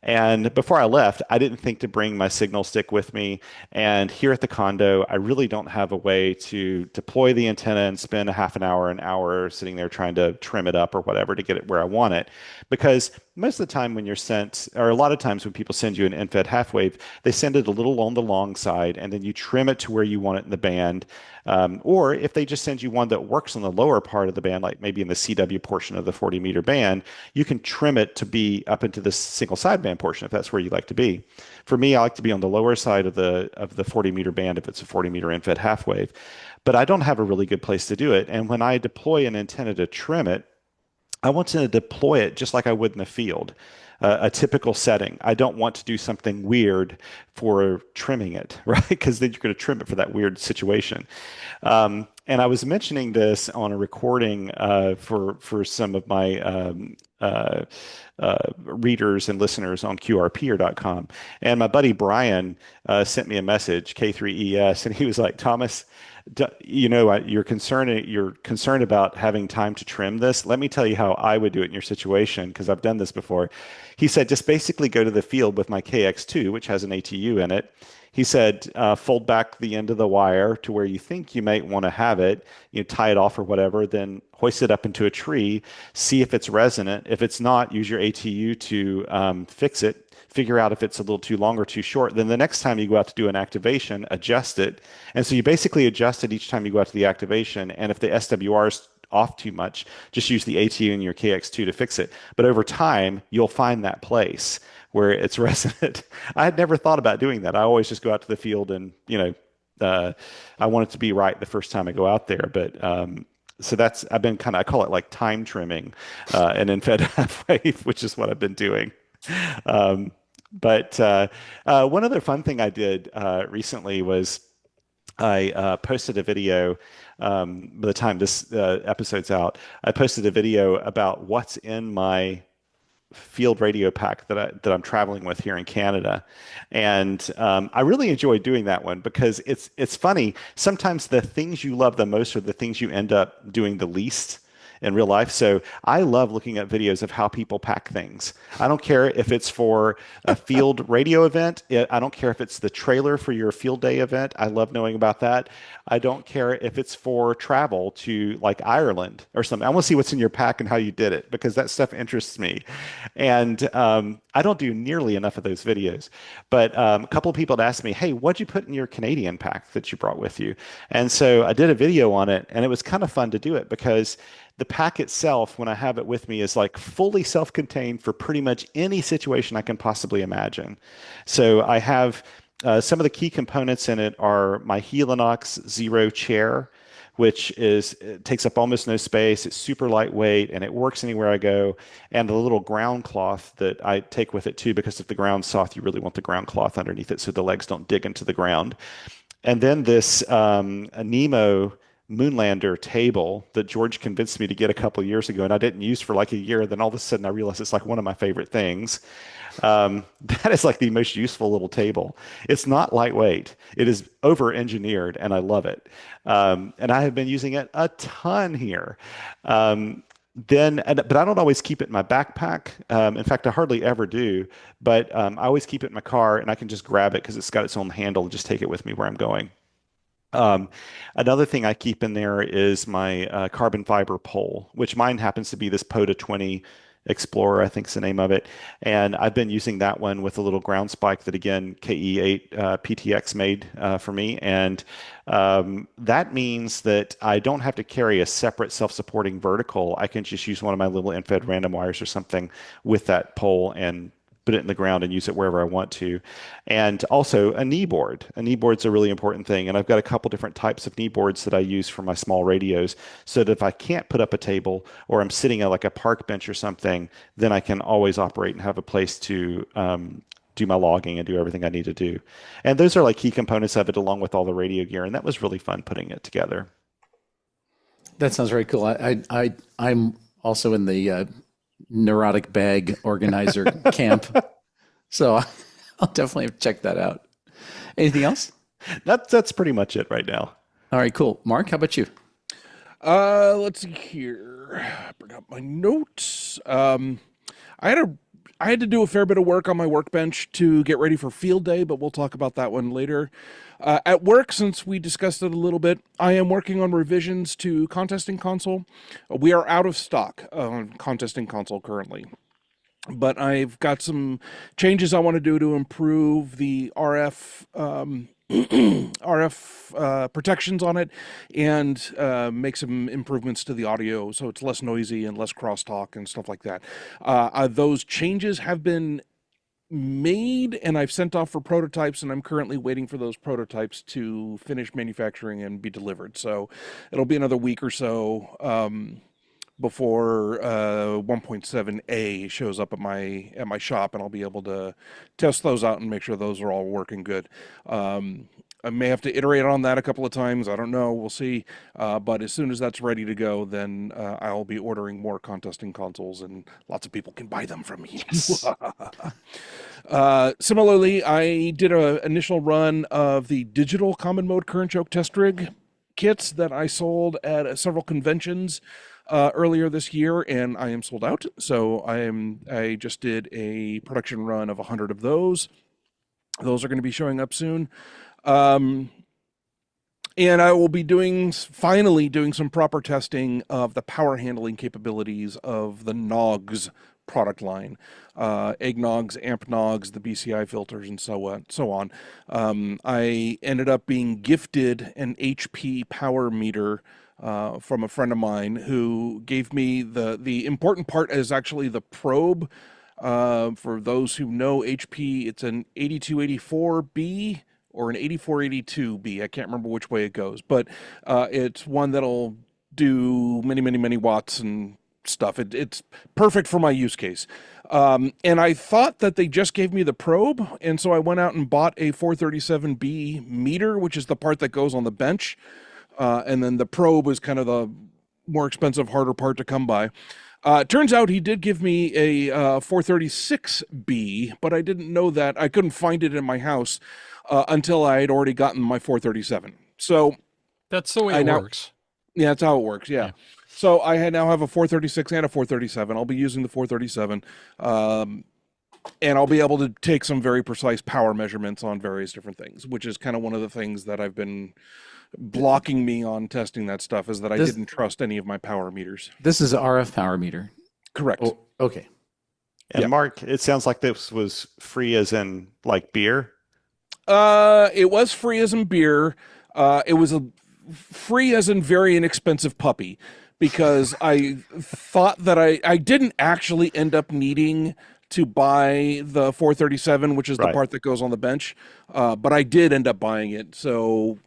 Speaker 6: And before I left, I didn't think to bring my signal stick with me. And here at the condo, I really don't have a way to deploy the antenna and spend an hour sitting there trying to trim it up or whatever to get it where I want it. Because most of the time when you're sent, or a lot of times when people send you an infed half wave, they send it a little on the long side and then you trim it to where you want it in the band. Or if they just send you one that works on the lower part of the band, like maybe in the CW portion of the 40-meter band, you can trim it to be up into the single sideband portion if that's where you like to be. For me, I like to be on the lower side of the 40-meter band if it's a 40-meter infed half wave. But I don't have a really good place to do it. And when I deploy an antenna to trim it, I want to deploy it just like I would in the field. A typical setting. I don't want to do something weird for trimming it, right? Because then you're going to trim it for that weird situation. And I was mentioning this on a recording for some of my readers and listeners on QRPer.com. And my buddy Brian sent me a message, K3ES, and he was like, Thomas, you're concerned about having time to trim this. Let me tell you how I would do it in your situation, because I've done this before. He said, just basically go to the field with my KX2, which has an ATU in it. He said, fold back the end of the wire to where you think you might want to have it, tie it off or whatever, then hoist it up into a tree, see if it's resonant. If it's not, use your ATU to fix it. Figure out if it's a little too long or too short. Then the next time you go out to do an activation, adjust it. And so you basically adjust it each time you go out to the activation. And if the SWRs off too much, just use the ATU and your KX2 to fix it. But over time, you'll find that place where it's resonant. I had never thought about doing that. I always just go out to the field and, I want it to be right the first time I go out there. But so I've been I call it like time trimming, and then fed halfway, which is what I've been doing. But one other fun thing I did recently was I posted a video. By the time this episode's out, I posted a video about what's in my field radio pack that I'm traveling with here in Canada, and I really enjoy doing that one because it's funny. Sometimes the things you love the most are the things you end up doing the least in real life. So I love looking at videos of how people pack things. I don't care if it's for a field radio event. I don't care if it's the trailer for your field day event. I love knowing about that. I don't care if it's for travel to like Ireland or something. I want to see what's in your pack and how you did it because that stuff interests me. And I don't do nearly enough of those videos. But a couple of people had asked me, hey, what'd you put in your Canadian pack that you brought with you? And so I did a video on it, and it was kind of fun to do it because the pack itself, when I have it with me, is like fully self-contained for pretty much any situation I can possibly imagine. So I have some of the key components in it are my Helinox Zero chair, which takes up almost no space. It's super lightweight and it works anywhere I go. And the little ground cloth that I take with it too, because if the ground's soft, you really want the ground cloth underneath it so the legs don't dig into the ground. And then this Nemo Moonlander table that George convinced me to get a couple of years ago, and I didn't use for like a year. Then all of a sudden I realized it's like one of my favorite things. That is like the most useful little table. It's not lightweight. It is over-engineered, and I love it. And I have been using it a ton here. But I don't always keep it in my backpack. In fact, I hardly ever do. But I always keep it in my car, and I can just grab it because it's got its own handle and just take it with me where I'm going. Another thing I keep in there is my carbon fiber pole, which mine happens to be this POTA 20 Explorer, I think is the name of it. And I've been using that one with a little ground spike that, again, KE8 PTX made for me. And that means that I don't have to carry a separate self-supporting vertical. I can just use one of my little end-fed random wires or something with that pole and put it in the ground and use it wherever I want to. And also a knee board. A knee board's a really important thing. And I've got a couple different types of knee boards that I use for my small radios so that if I can't put up a table or I'm sitting at like a park bench or something, then I can always operate and have a place to do my logging and do everything I need to do. And those are like key components of it along with all the radio gear. And that was really fun putting it together.
Speaker 1: That sounds very cool. I'm also in the neurotic bag organizer camp. So I'll definitely check that out. Anything else?
Speaker 6: That's pretty much it right now.
Speaker 1: All right, cool. Mark, how about you?
Speaker 2: Let's see here. Bring up my notes. I had to do a fair bit of work on my workbench to get ready for field day, but we'll talk about that one later. At work, since we discussed it a little bit, I am working on revisions to Contesting Console. We are out of stock on Contesting Console currently, but I've got some changes I want to do to improve the RF protections on it and make some improvements to the audio so it's less noisy and less crosstalk and stuff like that. Those changes have been made and I've sent off for prototypes, and I'm currently waiting for those prototypes to finish manufacturing and be delivered. So it'll be another week or so before 1.7A shows up at my shop, and I'll be able to test those out and make sure those are all working good. I may have to iterate on that a couple of times. I don't know. We'll see. But as soon as that's ready to go, then I'll be ordering more Contesting Consoles, and lots of people can buy them from me. Yes. Similarly, I did an initial run of the digital common mode current choke test rig kits that I sold at several conventions earlier this year, and I am sold out. So I just did a production run of 100 of those. Those are going to be showing up soon. And I will be finally doing some proper testing of the power handling capabilities of the NOGS product line, eggnogs, ampnogs, the BCI filters, and so on. I ended up being gifted an HP power meter from a friend of mine who gave me the important part is actually the probe. For those who know HP, it's an 8284B or an 8482B. I can't remember which way it goes, but it's one that'll do many watts and stuff. It's perfect for my use case. And I thought that they just gave me the probe, and so I went out and bought a 437B meter, which is the part that goes on the bench. And then the probe is kind of the more expensive, harder part to come by. Turns out he did give me a 436B, but I didn't know that. I couldn't find it in my house until I had already gotten my 437. So
Speaker 4: that's the way it works.
Speaker 2: Yeah, that's how it works. Yeah. So I now have a 436 and a 437. I'll be using the 437, and I'll be able to take some very precise power measurements on various different things, which is kind of one of the things that I've been blocking me on testing that stuff, is that I didn't trust any of my power meters.
Speaker 1: This is an RF power meter.
Speaker 2: Correct.
Speaker 1: Oh, okay.
Speaker 6: And Mark, it sounds like this was free as in like beer.
Speaker 2: It was free as in beer. It was free as in very inexpensive puppy, because I thought that I didn't actually end up needing to buy the 437, which is the part that goes on the bench. But I did end up buying it. So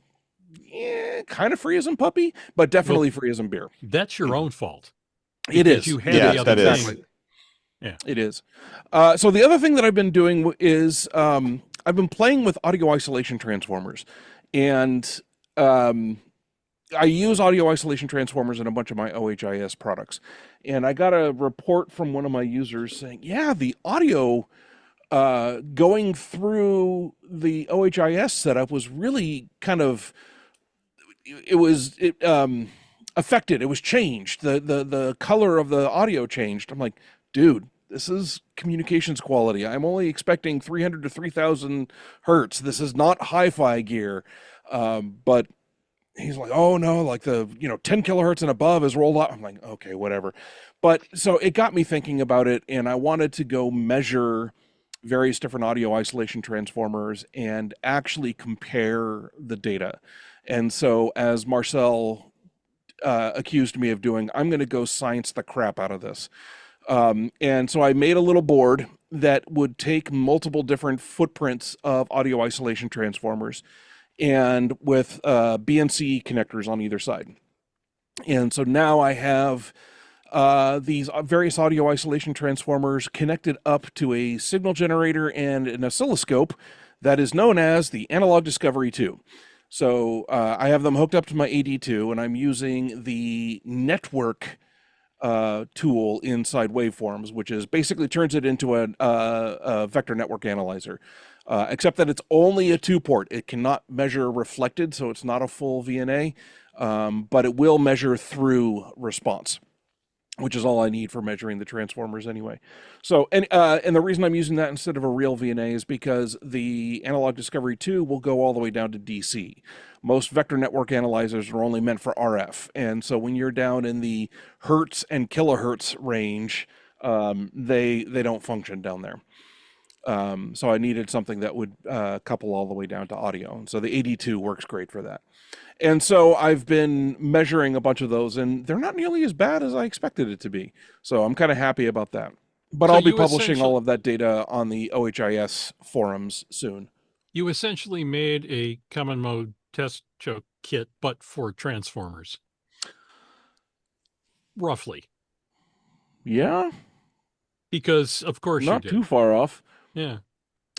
Speaker 2: kind of free as in puppy, but definitely free as in beer.
Speaker 4: That's your own fault.
Speaker 2: It is.
Speaker 4: You had the other thing.
Speaker 2: Exactly. Yeah, it is. So the other thing that I've been doing is I've been playing with audio isolation transformers, and I use audio isolation transformers in a bunch of my OHIS products. And I got a report from one of my users saying, yeah, the audio going through the OHIS setup was really kind of, affected. It was changed. The color of the audio changed. I'm like, dude, this is communications quality. I'm only expecting 300 to 3,000 hertz. This is not hi-fi gear. But he's like, oh no, like the 10 kilohertz and above is rolled out. I'm like, okay, whatever. But so it got me thinking about it, and I wanted to go measure various different audio isolation transformers and actually compare the data. And so, as Marcel accused me of doing, I'm going to go science the crap out of this. And so I made a little board that would take multiple different footprints of audio isolation transformers, and with BNC connectors on either side. And so now I have these various audio isolation transformers connected up to a signal generator and an oscilloscope that is known as the Analog Discovery 2. So I have them hooked up to my AD2, and I'm using the network tool inside waveforms, which is basically turns it into a vector network analyzer. Except that it's only a 2-port. It cannot measure reflected, so it's not a full VNA, but it will measure through response, which is all I need for measuring the transformers anyway. So, and the reason I'm using that instead of a real VNA is because the Analog Discovery 2 will go all the way down to DC. Most vector network analyzers are only meant for RF, and so when you're down in the hertz and kilohertz range, they don't function down there. So I needed something that would couple all the way down to audio. And so the AD2 works great for that. And so I've been measuring a bunch of those, and they're not nearly as bad as I expected it to be. So I'm kind of happy about that. But so I'll be publishing all of that data on the OHIS forums soon.
Speaker 4: You essentially made a common mode test choke kit, but for transformers. Roughly.
Speaker 2: Yeah.
Speaker 4: Because, of course,
Speaker 2: not too far off.
Speaker 4: Yeah.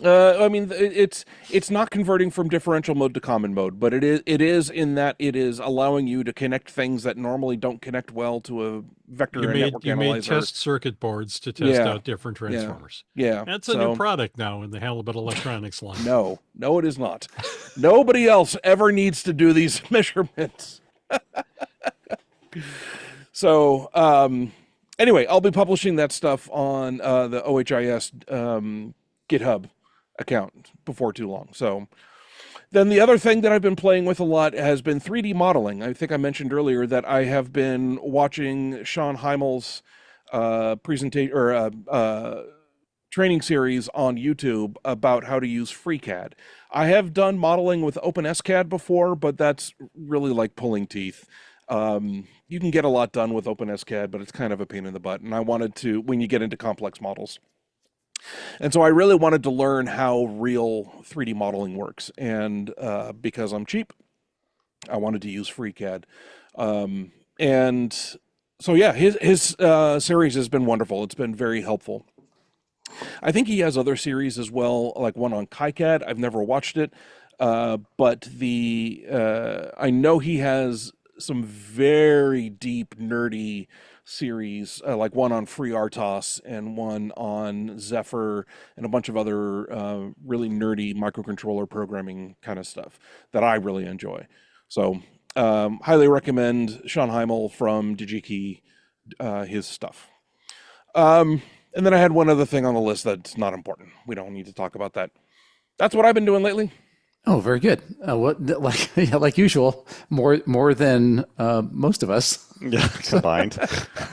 Speaker 2: I mean, it's not converting from differential mode to common mode, but it is in that it is allowing you to connect things that normally don't connect well to a vector network analyzer.
Speaker 4: You made test circuit boards to test out different transformers.
Speaker 2: Yeah.
Speaker 4: That's a new product now in the Halibut Electronics line.
Speaker 2: No, it is not. Nobody else ever needs to do these measurements. So, anyway, I'll be publishing that stuff on the OHIS GitHub account before too long. So then the other thing that I've been playing with a lot has been 3D modeling. I think I mentioned earlier that I have been watching Sean Heimel's presentation or training series on YouTube about how to use FreeCAD. I have done modeling with OpenSCAD before, but that's really like pulling teeth. You can get a lot done with OpenSCAD, but it's kind of a pain in the butt. And I wanted to, when you get into complex models. And so I really wanted to learn how real 3D modeling works. And because I'm cheap, I wanted to use FreeCAD. And so, yeah, his series has been wonderful. It's been very helpful. I think he has other series as well, like one on KiCad. I've never watched it, but I know he has some very deep, nerdy series, like one on FreeRTOS and one on Zephyr and a bunch of other really nerdy microcontroller programming kind of stuff that I really enjoy. So highly recommend Sean Heimel from DigiKey, his stuff. And then I had one other thing on the list that's not important. We don't need to talk about that. That's what I've been doing lately.
Speaker 1: Oh, very good. Like usual, more than most of us.
Speaker 6: Yeah, combined.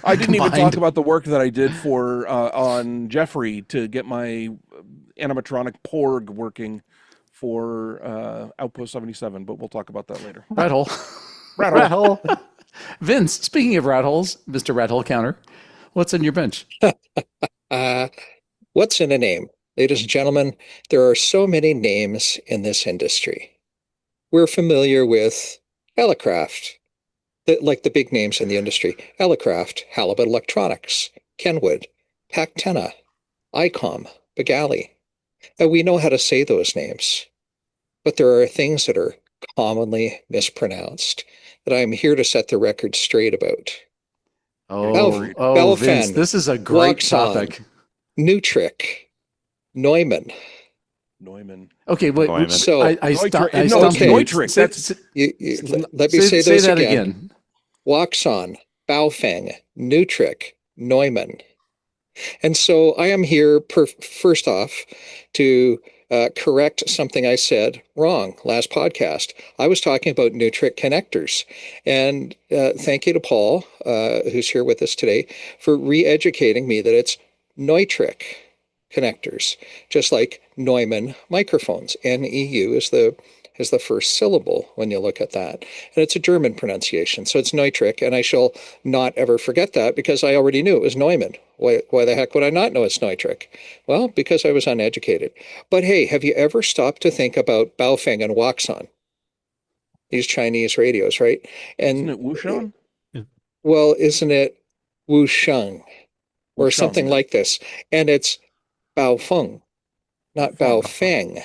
Speaker 2: I didn't even talk about the work that I did for on Jeffrey to get my animatronic Porg working for Outpost 77, but we'll talk about that later.
Speaker 1: Rat hole.
Speaker 2: Rat hole.
Speaker 1: Vince, speaking of rat holes, Mr. Rat Hole Counter, what's in your bench?
Speaker 3: What's in a name? Ladies and gentlemen, there are so many names in this industry. We're familiar with Elecraft, like the big names in the industry. Elecraft, Halibut Electronics, Kenwood, Pactena, ICOM, Begali. We know how to say those names, but there are things that are commonly mispronounced that I'm here to set the record straight about.
Speaker 1: Oh, Vince, this is a great
Speaker 3: Wouxun,
Speaker 1: topic.
Speaker 3: Nutric, Neumann.
Speaker 1: Okay, wait.
Speaker 6: Neumann.
Speaker 3: So
Speaker 1: I stumped you.
Speaker 2: Neutric.
Speaker 3: Let me say those
Speaker 1: that
Speaker 3: again. Wouxun, Baofeng, Nutric, Neumann. And so I am here, first off, to correct something I said wrong last podcast. I was talking about Nutric connectors. And thank you to Paul, who's here with us today, for re-educating me that it's Neutric connectors, just like Neumann microphones. NEU is the first syllable when you look at that. And it's a German pronunciation, so it's Neutric, and I shall not ever forget that because I already knew it was Neumann. Why the heck would I not know it's Neutric? Well, because I was uneducated. But hey, have you ever stopped to think about Baofeng and Wouxun? These Chinese radios, right? And
Speaker 2: isn't it Wouxun?
Speaker 3: Well, isn't it Wouxun? Or something like this. And it's Baofeng, not Baofeng.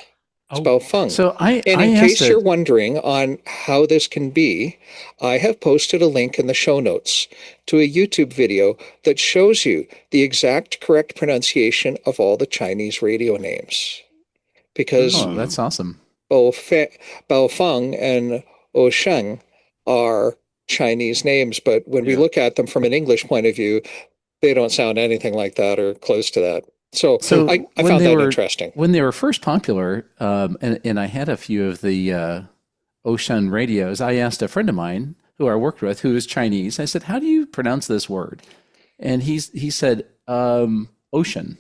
Speaker 3: It's Baofeng.
Speaker 1: So
Speaker 3: in case you're wondering on how this can be, I have posted a link in the show notes to a YouTube video that shows you the exact correct pronunciation of all the Chinese radio names. Because
Speaker 1: that's awesome.
Speaker 3: Baofeng and Osheng are Chinese names, but when we look at them from an English point of view, they don't sound anything like that or close to that. So I found that interesting.
Speaker 1: When they were first popular, and I had a few of the Ocean radios, I asked a friend of mine who I worked with, who is Chinese. I said, "How do you pronounce this word?" And he said, "Ocean."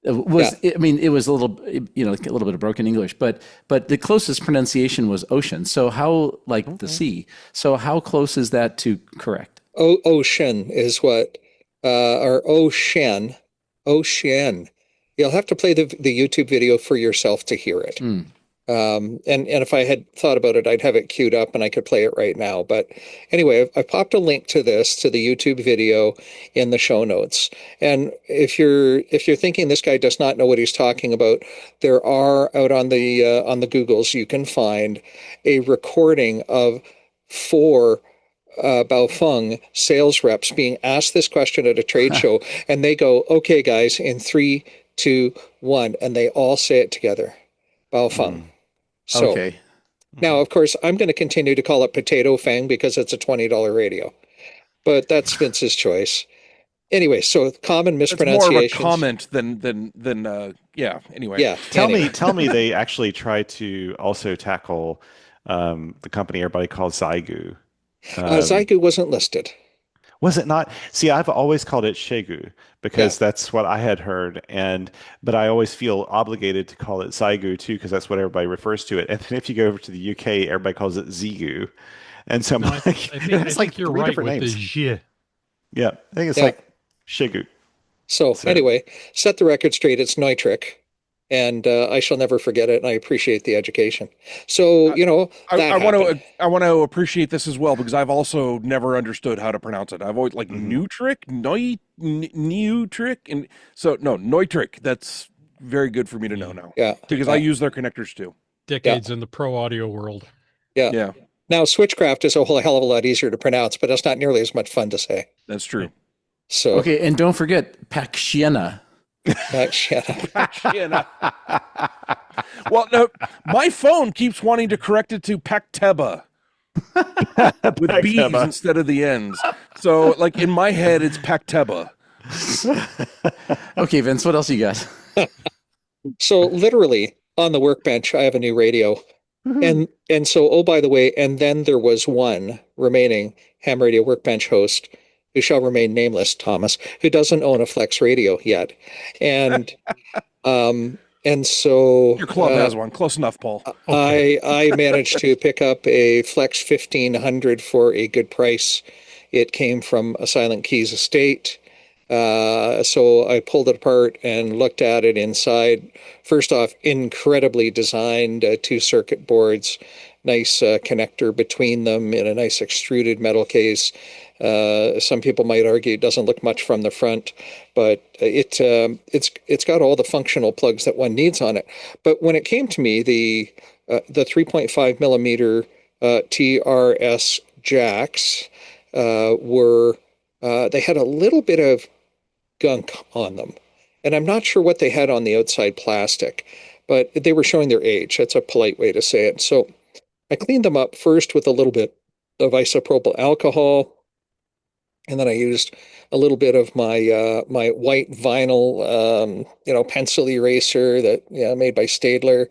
Speaker 1: It was a little bit of broken English, but the closest pronunciation was ocean. So how, like the sea. So how close is that to correct?
Speaker 3: Ocean is what. Or Ocean. You'll have to play the YouTube video for yourself to hear it. And if I had thought about it, I'd have it queued up and I could play it right now. But anyway, I popped a link to the YouTube video in the show notes. And if you're thinking this guy does not know what he's talking about, there are out on the Googles, you can find a recording of 4 Baofeng sales reps being asked this question at a trade show, and they go, "Okay, guys, in 3, 2, 1," and they all say it together, Baofeng. So
Speaker 1: okay.
Speaker 3: Now, of course, I'm going to continue to call it Potato Fang because it's a $20 radio, but that's Vince's choice. Anyway, so common mispronunciations.
Speaker 2: It's more of a comment than Anyway,
Speaker 3: yeah.
Speaker 6: Tell me, they actually try to also tackle the company everybody calls Zygu.
Speaker 3: Zygu wasn't listed.
Speaker 6: Was it not? See, I've always called it Shegu because that's what I had heard, but I always feel obligated to call it Zygu too because that's what everybody refers to it. And then if you go over to the UK, everybody calls it Zigu. And so
Speaker 4: No, I think, I think, I
Speaker 6: it's
Speaker 4: think
Speaker 6: like
Speaker 4: you're
Speaker 6: three
Speaker 4: right
Speaker 6: different
Speaker 4: with
Speaker 6: names.
Speaker 4: the J.
Speaker 6: Yeah, I think it's
Speaker 3: Yeah.
Speaker 6: like Shigu.
Speaker 3: So
Speaker 6: So-
Speaker 3: anyway, set the record straight. It's Neutrik, and I shall never forget it. And I appreciate the education. So that
Speaker 2: I want
Speaker 3: happened.
Speaker 2: to appreciate this as well because I've also never understood how to pronounce it. I've always like Neutrik, Neutrik, and so no Neutrik. That's very good for me to know now.
Speaker 3: Yeah,
Speaker 2: Because I use their connectors too.
Speaker 4: Decades in the pro audio world.
Speaker 3: yeah.
Speaker 2: Yeah,
Speaker 3: Now Switchcraft is a whole hell of a lot easier to pronounce, but it's not nearly as much fun to say.
Speaker 2: that's true.
Speaker 3: So
Speaker 1: Okay, and don't forget Paxiena.
Speaker 3: shut up.
Speaker 2: Paxiena. Well, no, my phone keeps wanting to correct it to Pacteba with B's
Speaker 6: Pacteba.
Speaker 2: instead of the N's. So, like in my head, it's Pacteba.
Speaker 1: Okay, Vince, what else you got?
Speaker 3: So literally on the workbench, I have a new radio. And so, oh, by the way, and then there was one remaining ham radio workbench host who shall remain nameless, Thomas, who doesn't own a Flex radio yet. And so
Speaker 2: Your club has one. Close enough, Paul.
Speaker 3: I managed to pick up a Flex 1500 for a good price. It came from a Silent Keys estate. So I pulled it apart and looked at it inside. First off, incredibly designed 2 circuit boards, nice connector between them in a nice extruded metal case. Some people might argue it doesn't look much from the front, but it's got all the functional plugs that one needs on it. But when it came to me, the 3.5 millimeter TRS jacks were they had a little bit of gunk on them. And I'm not sure what they had on the outside plastic, but they were showing their age. That's a polite way to say it. So I cleaned them up first with a little bit of isopropyl alcohol. And then I used a little bit of my my white vinyl, pencil eraser that made by Staedtler,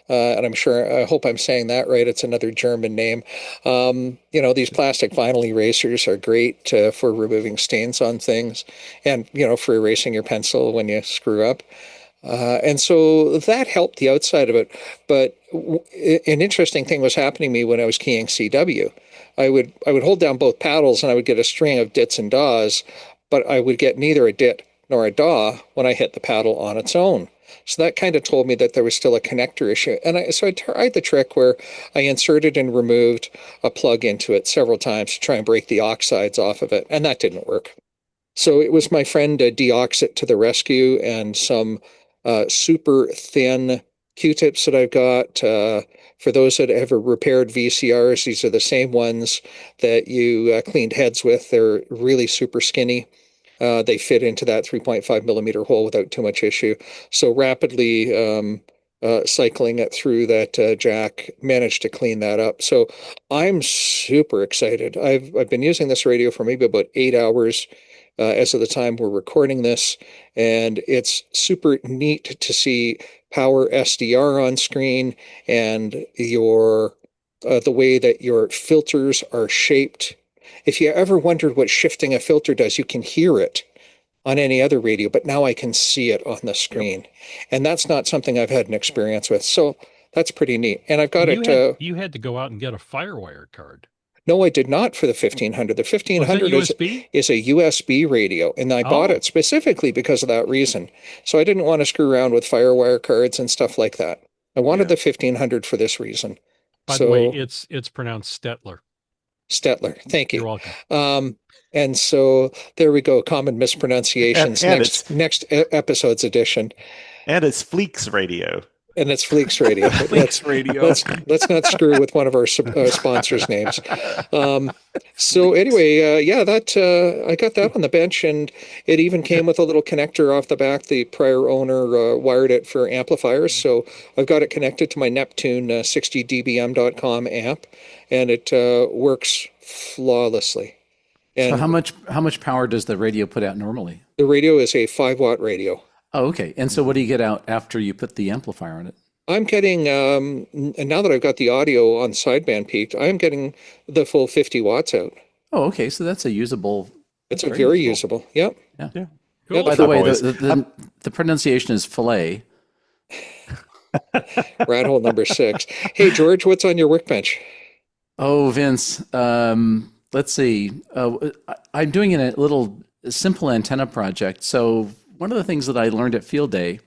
Speaker 3: and I hope I'm saying that right. It's another German name. These plastic vinyl erasers are great for removing stains on things, and for erasing your pencil when you screw up. And so that helped the outside of it. But an interesting thing was happening to me when I was keying CW. I would hold down both paddles and I would get a string of dits and daws, but I would get neither a dit nor a daw when I hit the paddle on its own. So that kind of told me that there was still a connector issue. And so I tried the trick where I inserted and removed a plug into it several times to try and break the oxides off of it. And that didn't work. So it was my friend Deoxit to the rescue, and some super thin Q-tips that I've got. For those that have repaired VCRs, these are the same ones that you cleaned heads with. They're really super skinny. They fit into that 3.5 millimeter hole without too much issue. So rapidly cycling it through that jack managed to clean that up. So I'm super excited. I've been using this radio for maybe about 8 hours as of the time we're recording this, and it's super neat to see power SDR on screen and your the way that your filters are shaped. If you ever wondered what shifting a filter does, you can hear it on any other radio, but now I can see it on the screen. And that's not something I've had an experience with. So that's pretty neat. And I've got
Speaker 4: You had to go out and get a Firewire card.
Speaker 3: No, I did not for the 1500. The 1500 is a USB radio, and I bought it specifically because of that reason. So I didn't want to screw around with Firewire cards and stuff like that. I wanted the 1500 for this reason.
Speaker 4: By the way, it's pronounced Stettler.
Speaker 3: Stettler, thank you.
Speaker 4: You're welcome.
Speaker 3: And so there we go, common mispronunciations. Next episode's edition.
Speaker 6: And it's Fleeks Radio.
Speaker 3: And it's Fleeks Radio.
Speaker 2: Fleeks Radio.
Speaker 3: Let's not screw with one of our sponsors' names. So anyway, I got that on the bench, and it even came with a little connector off the back. The prior owner wired it for amplifiers, so I've got it connected to my Neptune 60dbm.com amp, and it works flawlessly. And
Speaker 1: So how much power does the radio put out normally?
Speaker 3: the radio is a 5-watt radio.
Speaker 1: Oh, okay. And so what do you get out after you put the amplifier on it?
Speaker 3: I'm getting, and now that I've got the audio on sideband peaked, I'm getting the full 50 watts out.
Speaker 1: Oh, okay. So that's a usable.
Speaker 3: It's a very usable. Yep.
Speaker 1: Yeah.
Speaker 2: Yeah.
Speaker 3: Cool.
Speaker 1: By the way,
Speaker 6: boys.
Speaker 1: the pronunciation is fillet.
Speaker 3: Rat hole number 6. Hey, George, what's on your workbench?
Speaker 1: Oh, Vince, let's see. I'm doing a little simple antenna project. So one of the things that I learned at Field Day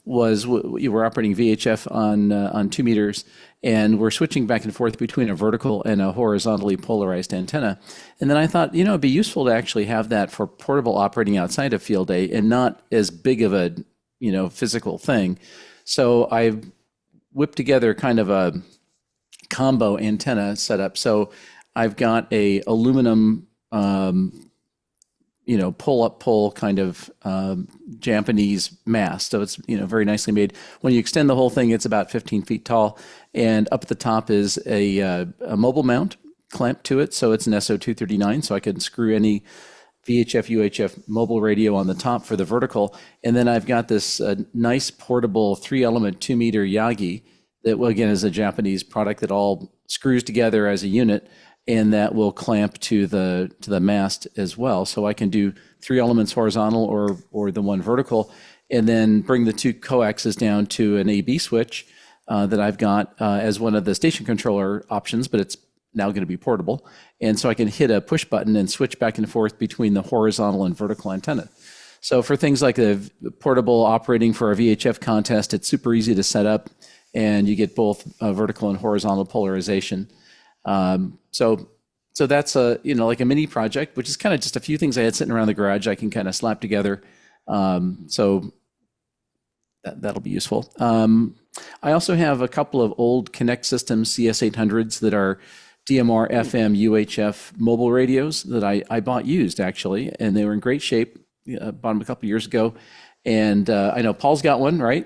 Speaker 1: was you were operating VHF on 2 meters, and we're switching back and forth between a vertical and a horizontally polarized antenna. And then I thought, it'd be useful to actually have that for portable operating outside of Field Day and not as big of a physical thing. So I whipped together kind of a combo antenna setup. So I've got a aluminum pull kind of Japanese mast. So it's very nicely made. When you extend the whole thing, it's about 15 feet tall, and up at the top is a mobile mount clamped to it. So it's an SO239, so I can screw any VHF, UHF mobile radio on the top for the vertical. And then I've got this nice portable 3-element 2-meter Yagi that, well, again, is a Japanese product that all screws together as a unit, and that will clamp to the mast as well. So I can do 3 elements horizontal or the one vertical, and then bring the 2 coaxes down to an AB switch that I've got as one of the station controller options, but it's now going to be portable. And so I can hit a push button and switch back and forth between the horizontal and vertical antenna. So for things like the portable operating for a VHF contest, it's super easy to set up, and you get both vertical and horizontal polarization. So that's like a mini project, which is kind of just a few things I had sitting around the garage I can kind of slap together. So that'll be useful. I also have a couple of old Connect Systems CS800s that are DMR, FM, UHF mobile radios that I bought used, actually, and they were in great shape. Bought them a couple of years ago. And I know Paul's got one, right?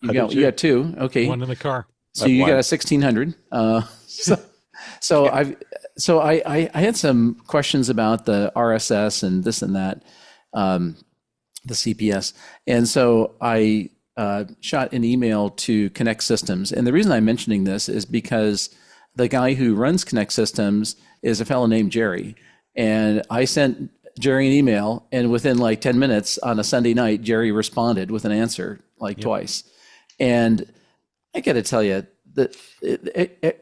Speaker 1: You got 2. Okay.
Speaker 4: One in the car.
Speaker 1: So you got a 1600. So I had some questions about the RSS and this and that, the CPS. And so I shot an email to Connect Systems. And the reason I'm mentioning this is because the guy who runs Connect Systems is a fellow named Jerry. And I sent Jerry an email, and within like 10 minutes on a Sunday night, Jerry responded with an answer twice. And I got to tell you that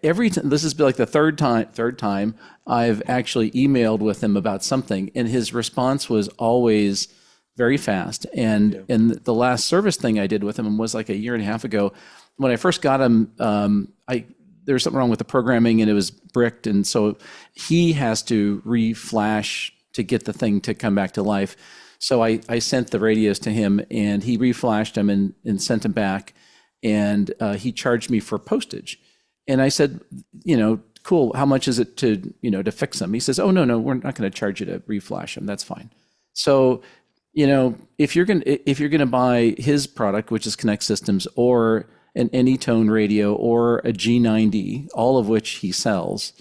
Speaker 1: every time, this has been like the third time I've actually emailed with him about something, and his response was always very fast. And the last service thing I did with him was like a year and a half ago. When I first got him, there was something wrong with the programming, and it was bricked, and so he has to reflash to get the thing to come back to life. So I sent the radios to him, and he reflashed them and sent them back, and he charged me for postage. And I said, cool, how much is it to fix them? He says, oh, no, we're not going to charge you to reflash them. That's fine. So, if you're going to buy his product, which is Connect Systems, or an Anytone radio or a G90, all of which he sells,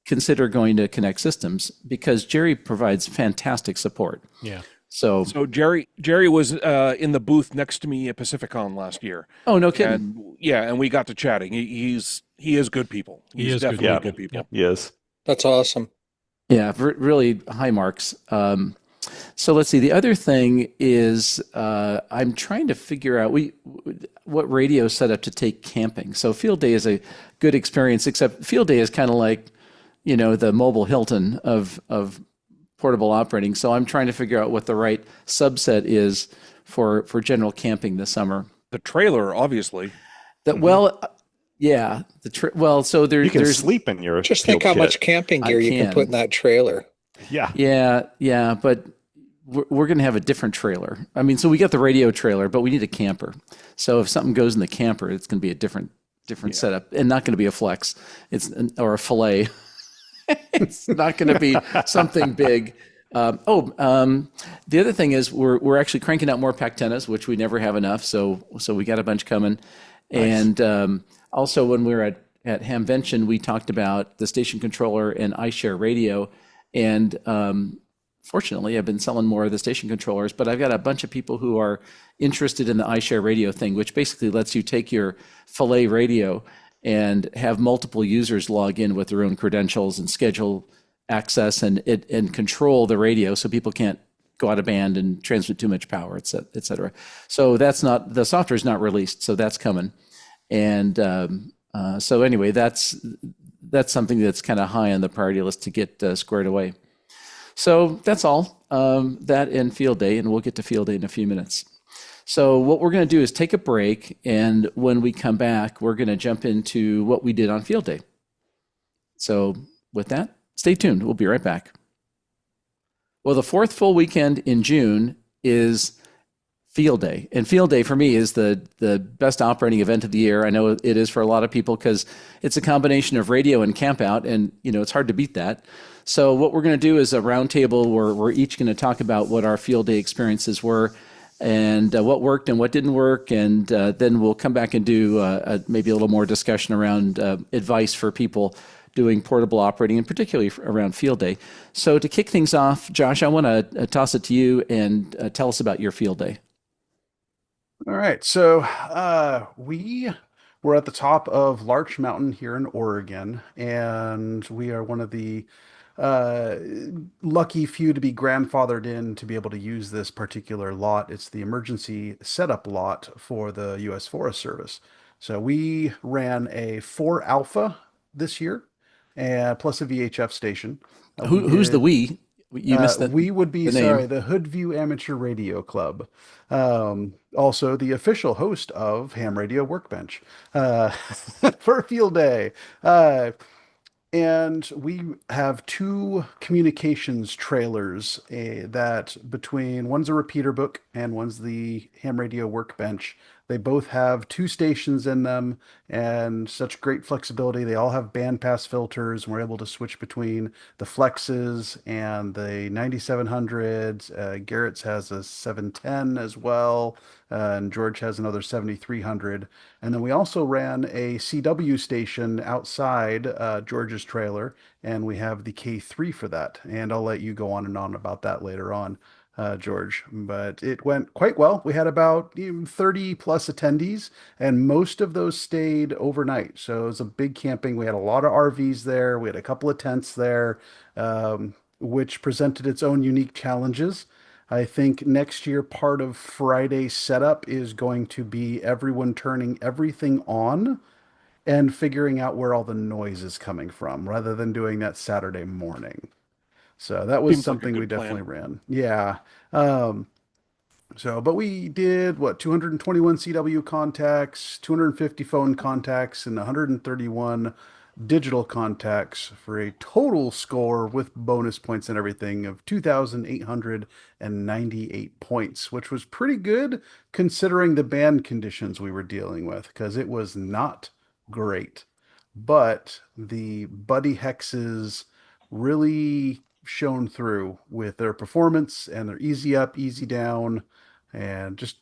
Speaker 1: consider going to Connect Systems, because Jerry provides fantastic support. Yeah. So
Speaker 2: Jerry was in the booth next to me at Pacificon last year.
Speaker 1: Oh, no kidding.
Speaker 2: And we got to chatting. He is good people. He's definitely good people.
Speaker 6: He is.
Speaker 3: That's awesome.
Speaker 1: Yeah, really high marks. So let's see. The other thing is I'm trying to figure out what radio setup to take camping. So Field Day is a good experience, except Field Day is kind of like the mobile Hilton of portable operating. So I'm trying to figure out what the right subset is for general camping this summer.
Speaker 2: The trailer, obviously.
Speaker 1: Yeah. So
Speaker 6: you can sleep in your.
Speaker 3: Just think how much camping gear you can put in that trailer.
Speaker 1: Yeah. But we're going to have a different trailer. I mean, so we got the radio trailer, but we need a camper. So if something goes in the camper, it's going to be a different setup, and not going to be a flex. Or a fillet. It's not going to be something big. The other thing is we're actually cranking out more Pactenas, which we never have enough. So we got a bunch coming. Nice. And also when we were at Hamvention, we talked about the station controller and iShare radio. And fortunately, I've been selling more of the station controllers, but I've got a bunch of people who are interested in the iShare radio thing, which basically lets you take your fillet radio and have multiple users log in with their own credentials and schedule access and control the radio so people can't go out of band and transmit too much power, et cetera. So the software is not released, so that's coming. And so anyway, that's that's something that's kind of high on the priority list to get squared away. So that's all, that and field day, and we'll get to field day in a few minutes. So what we're going to do is take a break, and when we come back, we're going to jump into what we did on field day. So with that, stay tuned. We'll be right back. Well, the fourth full weekend in June is field day. And field day for me is the best operating event of the year. I know it is for a lot of people because it's a combination of radio and camp out, and it's hard to beat that. So what we're going to do is a roundtable where we're each going to talk about what our field day experiences were and what worked and what didn't work. And then we'll come back and do maybe a little more discussion around advice for people doing portable operating, and particularly around field day. So to kick things off, Josh, I want to toss it to you and tell us about your field day.
Speaker 5: All right. So we were at the top of Larch Mountain here in Oregon, and we are one of the lucky few to be grandfathered in to be able to use this particular lot. It's the emergency setup lot for the U.S. Forest Service. So we ran a 4 Alpha this year, plus a VHF station.
Speaker 1: Who's the we? You missed that.
Speaker 5: We would be,
Speaker 1: the name.
Speaker 5: sorry, the Hoodview Amateur Radio Club. Also the official host of Ham Radio Workbench for field day. And we have 2 communications trailers that one's a repeater book and one's the Ham Radio Workbench. They both have 2 stations in them and such great flexibility. They all have bandpass filters, and we're able to switch between the Flexes and the 9700s. Garrett's has a 710 as well, and George has another 7300. And then we also ran a CW station outside George's trailer, and we have the K3 for that. And I'll let you go on and on about that later on, George. But it went quite well. We had about 30 plus attendees, and most of those stayed overnight. So it was a big camping. We had a lot of RVs there. We had a couple of tents there, which presented its own unique challenges. I think next year, part of Friday's setup is going to be everyone turning everything on and figuring out where all the noise is coming from, rather than doing that Saturday morning. So that was
Speaker 2: Seems like a
Speaker 5: something we
Speaker 2: good plan.
Speaker 5: definitely ran. Yeah. But we did 221 CW contacts, 250 phone contacts, and 131 digital contacts for a total score with bonus points and everything of 2,898 points, which was pretty good considering the band conditions we were dealing with, because it was not great. But the buddy hexes really shone through with their performance and their easy up, easy down, and just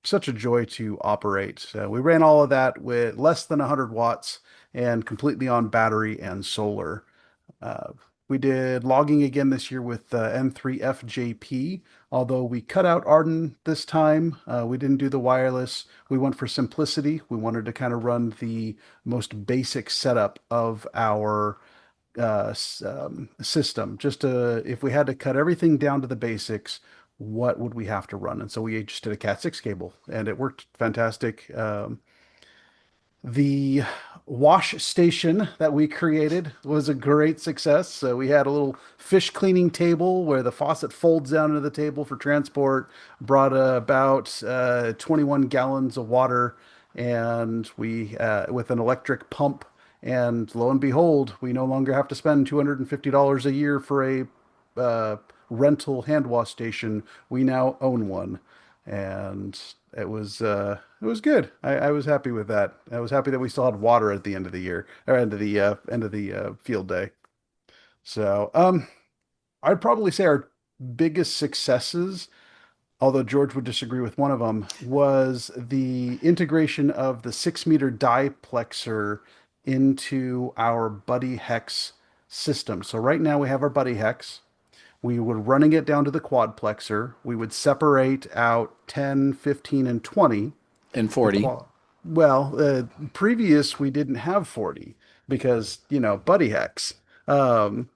Speaker 5: such a joy to operate. So we ran all of that with less than 100 watts and completely on battery and solar. We did logging again this year with N3FJP, although we cut out Arden this time. We didn't do the wireless. We went for simplicity. We wanted to kind of run the most basic setup of our system. Just if we had to cut everything down to the basics, what would we have to run? And so we just did a Cat6 cable, and it worked fantastic. The wash station that we created was a great success. So we had a little fish cleaning table where the faucet folds down into the table for transport, brought about 21 gallons of water, and we with an electric pump. And lo and behold, we no longer have to spend $250 a year for a rental hand wash station. We now own one, and it was good. I was happy with that. I was happy that we still had water at the end of the year, or end of the field day. So I'd probably say our biggest successes, although George would disagree with one of them, was the integration of the 6-meter diplexer into our Buddy Hex system. So right now we have our Buddy Hex. We were running it down to the quadplexer. We would separate out 10, 15, and 20.
Speaker 1: And 40.
Speaker 5: Previous we didn't have 40 because, Buddy Hex. We'll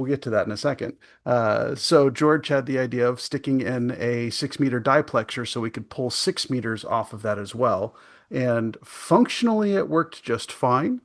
Speaker 5: get to that in a second. So George had the idea of sticking in a 6-meter diplexer so we could pull 6 meters off of that as well. And functionally, it worked just fine.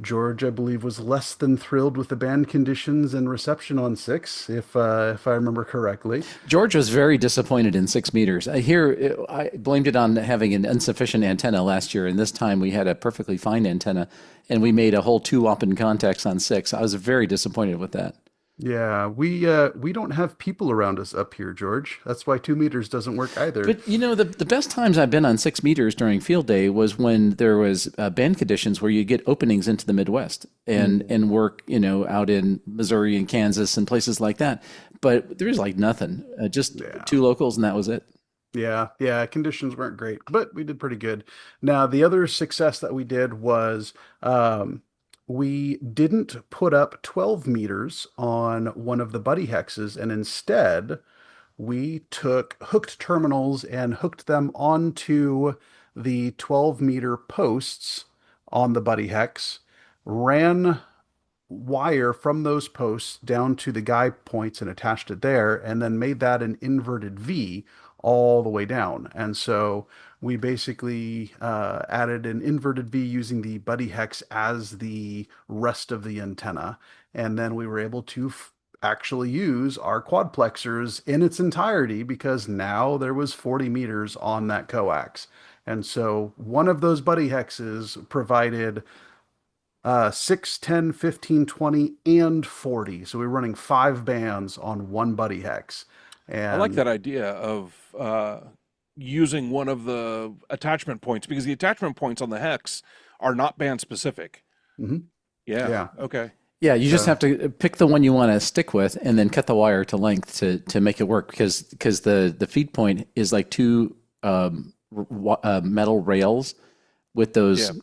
Speaker 5: George, I believe, was less than thrilled with the band conditions and reception on 6, if I remember correctly.
Speaker 1: George was very disappointed in 6 meters. I hear I blamed it on having an insufficient antenna last year, and this time we had a perfectly fine antenna, and we made a whole 2 contacts on 6. I was very disappointed with that.
Speaker 5: Yeah, we don't have people around us up here, George. That's why 2 meters doesn't work either.
Speaker 1: But the best times I've been on 6 meters during field day was when there was band conditions where you get openings into the Midwest and work, out in Missouri and Kansas and places like that. But there was like nothing, just two locals, and that was it.
Speaker 5: Yeah, conditions weren't great, but we did pretty good. Now, the other success that we did was we didn't put up 12 meters on one of the buddy hexes, and instead we took hooked terminals and hooked them onto the 12-meter posts on the buddy hex, ran wire from those posts down to the guy points and attached it there, and then made that an inverted V all the way down. And so we basically added an inverted V using the buddy hex as the rest of the antenna. And then we were able to actually use our quadplexers in its entirety because now there was 40 meters on that coax. And so one of those buddy hexes provided 6, 10, 15, 20, and 40. So we're running 5 bands on one buddy hex. And
Speaker 2: I like that idea of using one of the attachment points, because the attachment points on the hex are not band specific.
Speaker 5: Mm-hmm.
Speaker 2: Yeah. Okay.
Speaker 1: Yeah, you just have to pick the one you want to stick with and then cut the wire to length to make it work, because the feed point is like two metal rails with those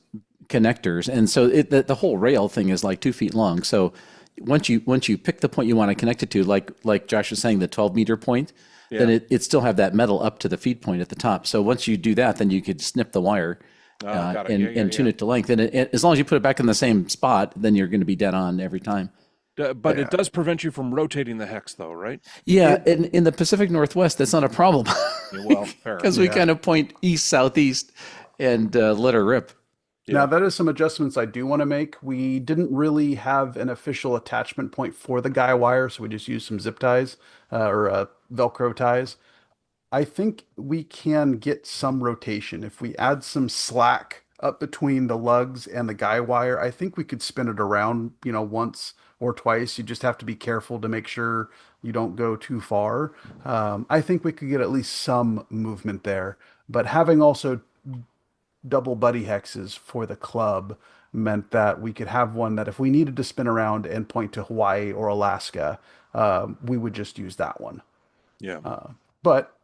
Speaker 1: connectors. And so the whole rail thing is like 2 feet long. So once you pick the point you want to connect it to, like Josh was saying, the 12-meter point, then it still have that metal up to the feed point at the top. So once you do that, then you could snip the wire and tune it to length. And as long as you put it back in the same spot, then you're going to be dead on every time.
Speaker 2: But it does prevent you from rotating the hex, though, right?
Speaker 1: Yeah, in the Pacific Northwest, that's not a problem.
Speaker 2: Well, fair.
Speaker 1: Because we kind of point east, southeast, and let her rip.
Speaker 5: Now, that is some adjustments I do want to make. We didn't really have an official attachment point for the guy wire, so we just used some zip ties or Velcro ties. I think we can get some rotation. If we add some slack up between the lugs and the guy wire, I think we could spin it around, once or twice. You just have to be careful to make sure you don't go too far. I think we could get at least some movement there. But having also double buddy hexes for the club meant that we could have one that if we needed to spin around and point to Hawaii or Alaska, we would just use that one.
Speaker 2: Yeah.
Speaker 5: But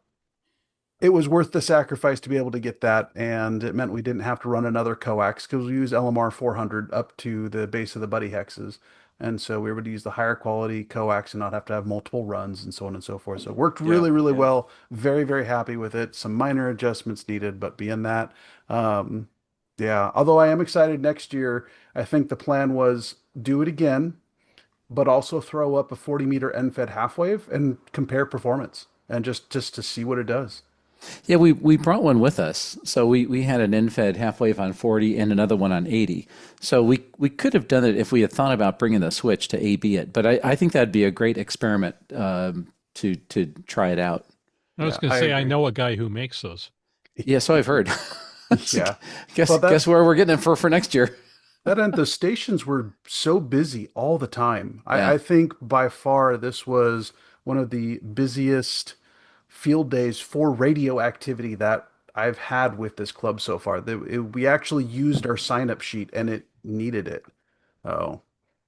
Speaker 5: it was worth the sacrifice to be able to get that, and it meant we didn't have to run another coax because we use LMR 400 up to the base of the buddy hexes. And so we were able to use the higher quality coax and not have to have multiple runs and so on and so forth. So it worked really, really well. Very, very happy with it. Some minor adjustments needed, but beyond that, although I am excited next year, I think the plan was do it again, but also throw up a 40-meter end-fed half wave and compare performance and just to see what it does.
Speaker 1: Yeah, we brought one with us. So we had an end-fed half wave on 40 and another one on 80. So we could have done it if we had thought about bringing the switch to AB it. But I think that'd be a great experiment to try it out.
Speaker 4: I was going to say, I know a guy who makes those.
Speaker 1: Yeah, so I've heard.
Speaker 5: Yeah.
Speaker 1: Guess where we're getting it for next year.
Speaker 5: The stations were so busy all the time. I think by far this was one of the busiest field days for radio activity that I've had with this club so far. We actually used our sign-up sheet and it needed it. Oh,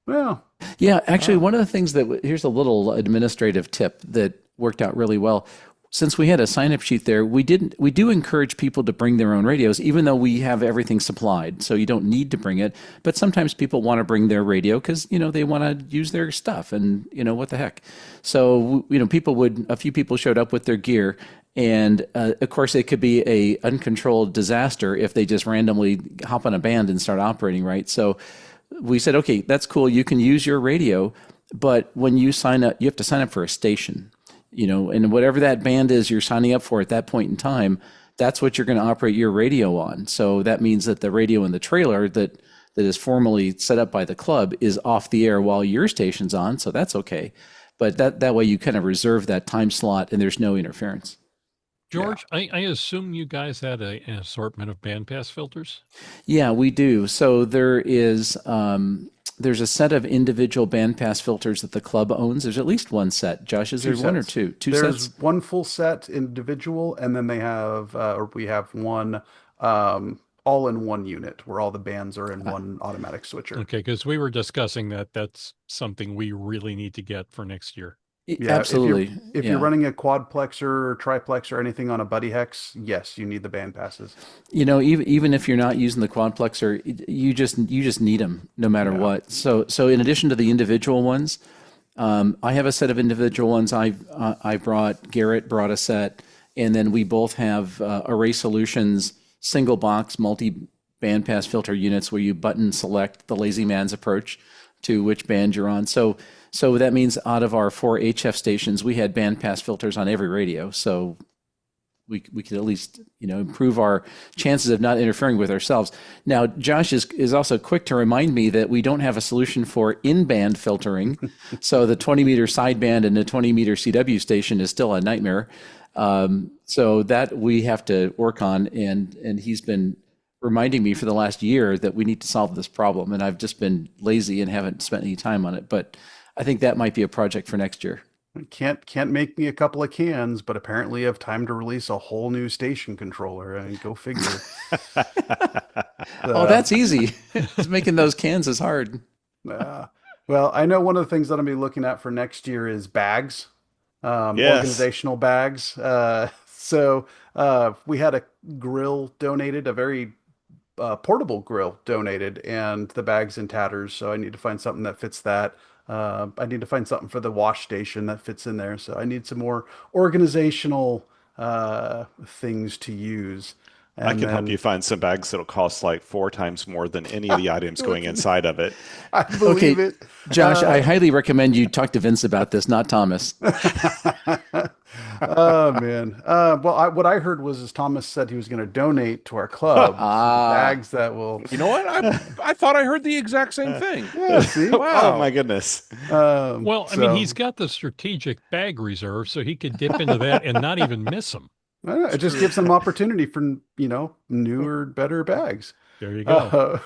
Speaker 5: well.
Speaker 1: Yeah, actually, one of the things here's a little administrative tip that worked out really well. Since we had a sign-up sheet there, we do encourage people to bring their own radios, even though we have everything supplied. So you don't need to bring it. But sometimes people want to bring their radio because, they want to use their stuff and, what the heck. So, a few people showed up with their gear. And, of course, it could be a uncontrolled disaster if they just randomly hop on a band and start operating, right? So we said, okay, that's cool. You can use your radio. But when you sign up, you have to sign up for a station. And whatever that band is you're signing up for at that point in time, that's what you're going to operate your radio on. So that means that the radio in the trailer that that is formally set up by the club is off the air while your station's on, so that's okay. But that way you kind of reserve that time slot and there's no interference.
Speaker 4: George, I assume you guys had an assortment of bandpass filters?
Speaker 1: Yeah, we do. So there's a set of individual bandpass filters that the club owns. There's at least one set. Josh, is there one or two?
Speaker 5: There's
Speaker 1: sets?
Speaker 5: one full set individual, and then they have, or we have one all in one unit where all the bands are in one automatic switcher.
Speaker 4: Okay, because we were discussing that. That's something we really need to get for next year.
Speaker 5: Yeah,
Speaker 1: absolutely.
Speaker 5: If you're running a quadplex or triplex or anything on a buddy hex, yes, you need the band passes.
Speaker 1: Even if you're not using the quadplexer, you just need them no matter what. So in addition to the individual ones, I have a set of individual ones. I brought Garrett brought a set, and then we both have Array Solutions single box multi bandpass filter units where you button select the lazy man's approach to which band you're on. So that means out of our 4 HF stations, we had bandpass filters on every radio. So we could at least improve our chances of not interfering with ourselves. Now, Josh is also quick to remind me that we don't have a solution for in-band filtering. So the 20-meter sideband and the 20-meter CW station is still a nightmare. So that we have to work on, and he's been reminding me for the last year that we need to solve this problem, and I've just been lazy and haven't spent any time on it. But I think that might be a project for next year.
Speaker 5: Can't make me a couple of cans, but apparently have time to release a whole new station controller. I mean, go figure.
Speaker 1: Oh, that's easy. Just making those cans is hard.
Speaker 5: Well, I know one of the things that I'll be looking at for next year is bags, organizational bags. So we had a grill donated, a very portable grill donated, and the bag's in tatters. So I need to find something that fits that. I need to find something for the wash station that fits in there. So I need some more organizational things to use. And
Speaker 6: I can help you find some bags that'll cost like 4 times more than any of the items going inside of it.
Speaker 5: I believe it.
Speaker 1: Josh, I highly recommend you talk to Vince about this, not Thomas.
Speaker 5: Oh man. Well, what I heard was Thomas said he was going to donate to our club some bags that will.
Speaker 2: You know what? I thought I heard the exact same thing.
Speaker 5: Yeah, see?
Speaker 2: Wow.
Speaker 6: Oh my goodness.
Speaker 4: Well, I mean, he's got the strategic bag reserve, so he could dip into that and not even miss them.
Speaker 5: It just gives them opportunity for newer, better bags.
Speaker 4: There you go.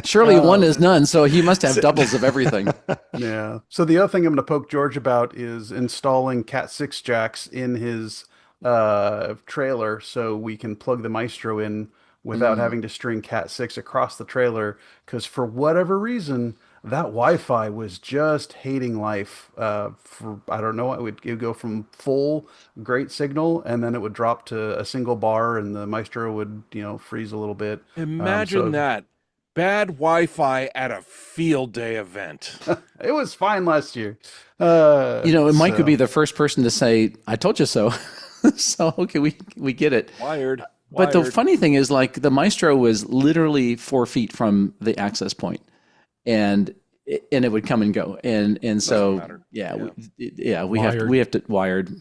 Speaker 1: Surely one is none, so he must have doubles of everything.
Speaker 5: Yeah. So the other thing I'm going to poke George about is installing Cat 6 jacks in his trailer so we can plug the Maestro in without having to string Cat 6 across the trailer. Because for whatever reason, that Wi-Fi was just hating life. For I don't know, it would go from full great signal, and then it would drop to a single bar, and the Maestro would freeze a little bit.
Speaker 2: Imagine that. Bad Wi-Fi at a field day event.
Speaker 5: It was fine last year.
Speaker 1: Mike would be the first person to say, "I told you so." So okay, we get it.
Speaker 2: Wired.
Speaker 1: But the funny thing is, like, the Maestro was literally 4 feet from the access point, and it would come and go, and so we have to wired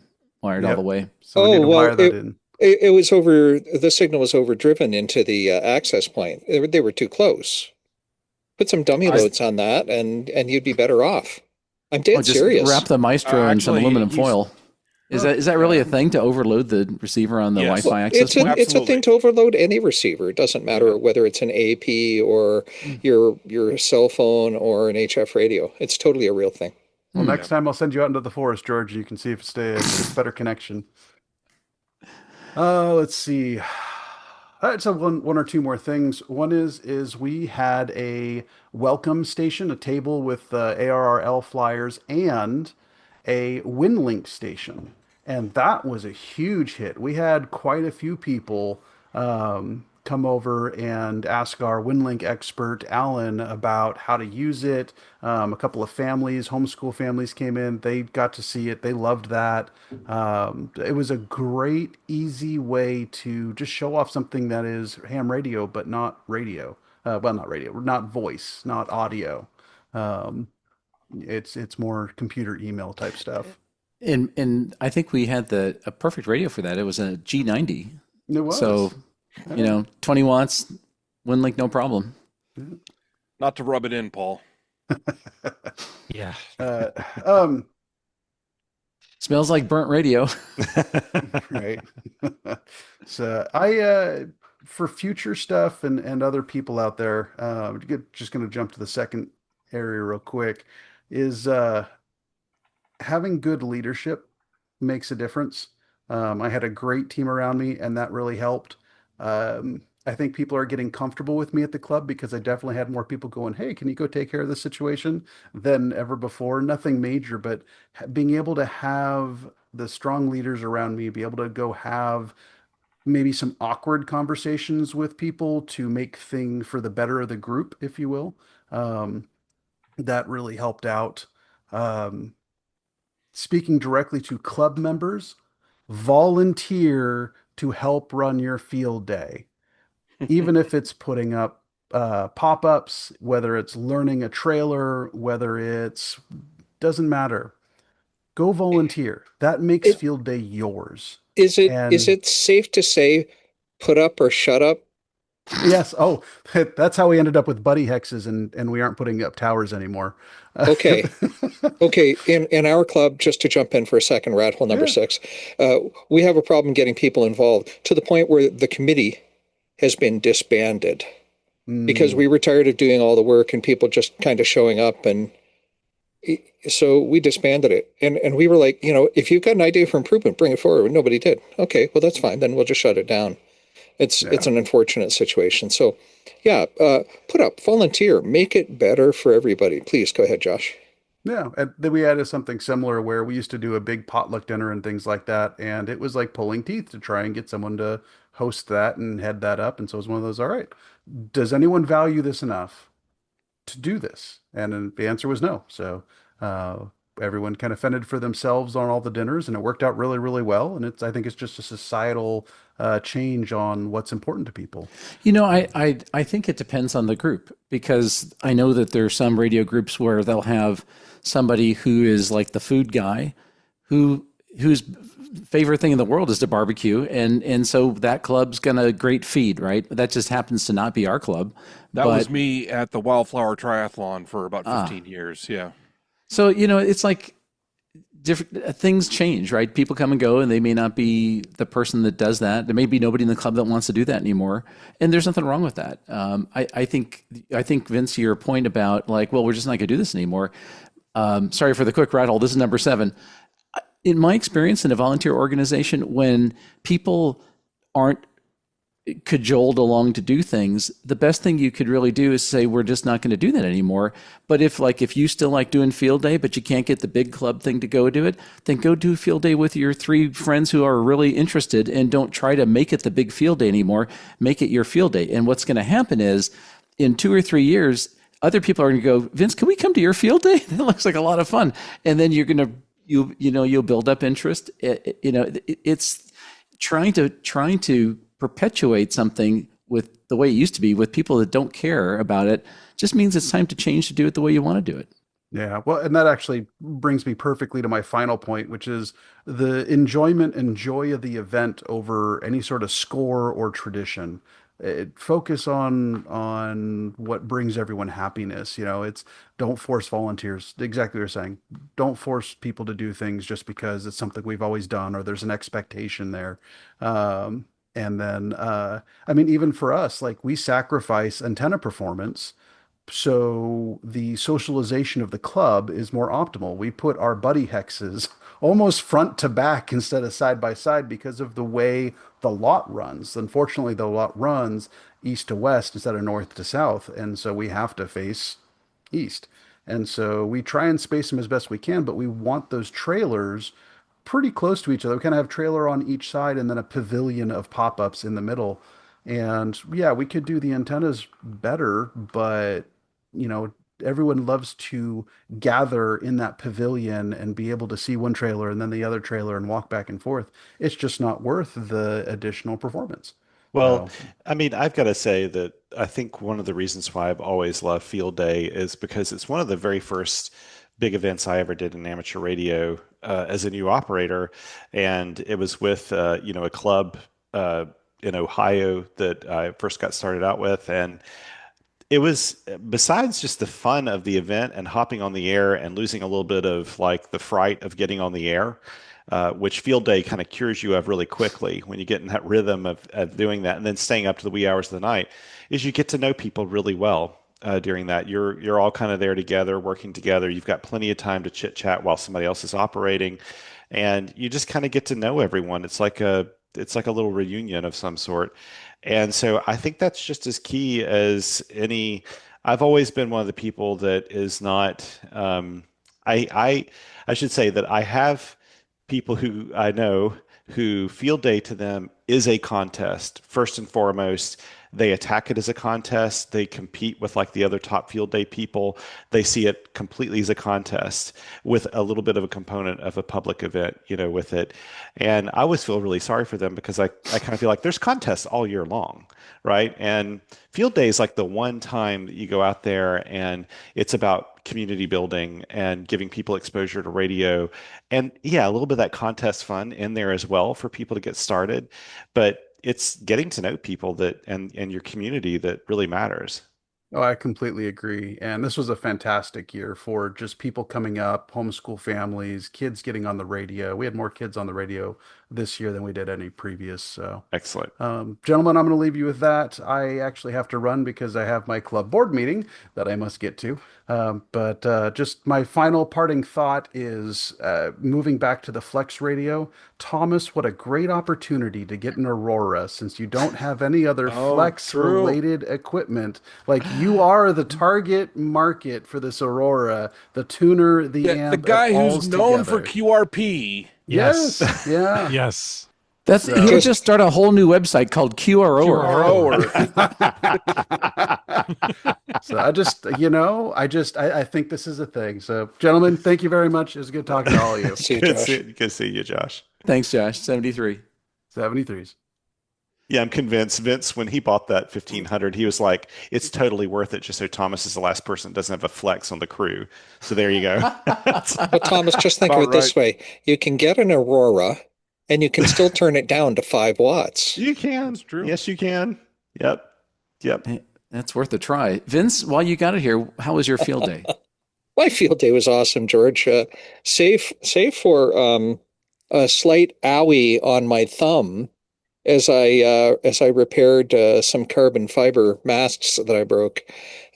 Speaker 1: all the way.
Speaker 5: So we need to wire that in.
Speaker 3: It was the signal was overdriven into the access point. They were too close. Put some dummy loads on that, and you'd be better off. I'm dead serious.
Speaker 1: Wrap the Maestro in some aluminum foil. Is that really a thing, to overload the receiver on the Wi-Fi access point?
Speaker 3: It's a thing to overload any receiver. It doesn't matter whether it's an AP or your cell phone or an HF radio. It's totally a real thing.
Speaker 5: Well, next time I'll send you out into the forest, George. You can see if it's a better connection. Let's see. So one or two more things. One is we had a welcome station, a table with ARRL flyers, and a WinLink station. And that was a huge hit. We had quite a few people come over and ask our WinLink expert, Alan, about how to use it. A couple of families, homeschool families, came in. They got to see it. They loved that. It was a great, easy way to just show off something that is ham radio, but not radio. Not radio, not voice, not audio. It's more computer email type stuff.
Speaker 1: And I think we had a perfect radio for that. It was a G90.
Speaker 5: It was.
Speaker 1: So, 20 watts, WinLink, no problem.
Speaker 2: Not to rub it in, Paul.
Speaker 4: Yeah.
Speaker 1: Smells like burnt radio.
Speaker 5: Right. So for future stuff and other people out there, just going to jump to the second area real quick, is having good leadership makes a difference. I had a great team around me, and that really helped. I think people are getting comfortable with me at the club because I definitely had more people going, "Hey, can you go take care of this situation?" than ever before. Nothing major, but being able to have the strong leaders around me, be able to go have maybe some awkward conversations with people to make things for the better of the group, if you will. Um, that really helped out. Um, Speaking directly to club members, volunteer to help run your field day, even if it's putting up pop-ups, whether it's learning a trailer, whether it's doesn't matter. Go volunteer. That makes
Speaker 3: It,
Speaker 5: field day yours.
Speaker 3: is
Speaker 5: And
Speaker 3: it safe to say put up or shut up?
Speaker 5: yes, oh, that's how we ended up with buddy hexes, and we aren't putting up towers anymore.
Speaker 3: Okay. Okay, in our club, just to jump in for a second, rat hole number
Speaker 5: Yeah.
Speaker 3: 6, we have a problem getting people involved to the point where the committee has been disbanded because
Speaker 5: Mm,
Speaker 3: we were tired of doing all the work and people just kind of showing up, and so we disbanded it. And we were like, if you've got an idea for improvement, bring it forward. Nobody did. Okay, well that's fine. Then we'll just shut it down. It's
Speaker 5: yeah.
Speaker 3: an unfortunate situation. So, yeah, put up, volunteer, make it better for everybody. Please go ahead, Josh.
Speaker 5: Yeah, and then we added something similar where we used to do a big potluck dinner and things like that, and it was like pulling teeth to try and get someone to host that and head that up. And so it was one of those, all right, does anyone value this enough to do this? And then the answer was no. So uh, everyone kind of fended for themselves on all the dinners, and it worked out really, really well. And I think it's just a societal change on what's important to people.
Speaker 1: I think it depends on the group because I know that there are some radio groups where they'll have somebody who is like the food guy whose favorite thing in the world is to barbecue and so that club's gonna great feed, right? That just happens to not be our club.
Speaker 2: That was
Speaker 1: But
Speaker 2: me at the Wildflower Triathlon for about 15 years. Yeah.
Speaker 1: so it's like different things change, right? People come and go, and they may not be the person that does that. There may be nobody in the club that wants to do that anymore, and there's nothing wrong with that. I think Vince, your point about like, well, we're just not going to do this anymore. Sorry for the quick rattle. This is number 7. In my experience in a volunteer organization, when people aren't cajoled along to do things, the best thing you could really do is say, we're just not going to do that anymore. But if you still like doing field day, but you can't get the big club thing to go do it, then go do field day with your 3 friends who are really interested, and don't try to make it the big field day anymore. Make it your field day. And what's going to happen is in 2 or 3 years, other people are going to go, Vince, can we come to your field day? That looks like a lot of fun. And then you'll build up interest. It's trying to perpetuate something with the way it used to be with people that don't care about it just means it's time to change to do it the way you want to do it.
Speaker 5: Yeah, well, and that actually brings me perfectly to my final point, which is the enjoyment and joy of the event over any sort of score or tradition. Focus on what brings everyone happiness. It's don't force volunteers. Exactly what you're saying. Don't force people to do things just because it's something we've always done or there's an expectation there. And then, I mean, even for us, like we sacrifice antenna performance so the socialization of the club is more optimal. We put our buddy hexes almost front to back instead of side by side because of the way the lot runs. Unfortunately, the lot runs east to west instead of north to south, and so we have to face east. And so we try and space them as best we can, but we want those trailers pretty close to each other. We kind of have trailer on each side and then a pavilion of pop-ups in the middle. And yeah, we could do the antennas better, but you know, everyone loves to gather in that pavilion and be able to see one trailer and then the other trailer and walk back and forth. It's just not worth the additional performance.
Speaker 6: Well,
Speaker 5: So,
Speaker 6: I mean, I've got to say that I think one of the reasons why I've always loved Field Day is because it's one of the very first big events I ever did in amateur radio as a new operator, and it was with a club in Ohio that I first got started out with, and it was besides just the fun of the event and hopping on the air and losing a little bit of like the fright of getting on the air, which field day kind of cures you of really quickly when you get in that rhythm of doing that and then staying up to the wee hours of the night, is you get to know people really well. During that, you're all kind of there together, working together. You've got plenty of time to chit chat while somebody else is operating, and you just kind of get to know everyone. It's like a little reunion of some sort. And so I think that's just as key as any. I've always been one of the people that is not. I should say that I have people who I know who field day to them is a contest first and foremost. They attack it as a contest. They compete with like the other top field day people. They see it completely as a contest with a little bit of a component of a public event, with it. And I always feel really sorry for them because I kind of feel like there's contests all year long, right? And field day is like the one time that you go out there and it's about community building and giving people exposure to radio. And yeah, a little bit of that contest fun in there as well for people to get started. But it's getting to know people that and your community that really matters.
Speaker 5: Oh, I completely agree. And this was a fantastic year for just people coming up, homeschool families, kids getting on the radio. We had more kids on the radio this year than we did any previous. So,
Speaker 6: Excellent.
Speaker 5: gentlemen, I'm going to leave you with that. I actually have to run because I have my club board meeting that I must get to. But just my final parting thought is moving back to the Flex radio. Thomas, what a great opportunity to get an Aurora since you don't have any other Flex
Speaker 2: true.
Speaker 5: related equipment. Like you are the target market for this Aurora, the tuner, the
Speaker 2: Yeah,
Speaker 5: amp,
Speaker 2: the
Speaker 5: it
Speaker 2: guy who's
Speaker 5: all's
Speaker 2: known
Speaker 5: together.
Speaker 2: for QRP.
Speaker 5: Yes, yeah.
Speaker 4: Yes.
Speaker 1: That's he would just start a whole new website called QRO.
Speaker 5: So I think this is a thing. So, gentlemen, thank you very much. It was good talking to all of you.
Speaker 3: See you,
Speaker 6: Good
Speaker 3: Josh.
Speaker 6: to see you, Josh.
Speaker 1: Thanks, Josh. 73.
Speaker 5: 73s.
Speaker 6: Yeah, I'm convinced Vince, when he bought that 1500, he was like, it's totally worth it just so Thomas is the last person that doesn't have a Flex on the crew. So there you go.
Speaker 3: But Thomas, just think of
Speaker 2: About
Speaker 3: it this way. You can get an Aurora and you can still turn it down to 5 watts.
Speaker 6: You can.
Speaker 2: That's true.
Speaker 6: Yes, you can. Yep.
Speaker 1: Hey, that's worth a try. Vince, while you got it here, how was your field day?
Speaker 3: My field day was awesome, George. Save for a slight owie on my thumb as I repaired some carbon fiber masts that I broke.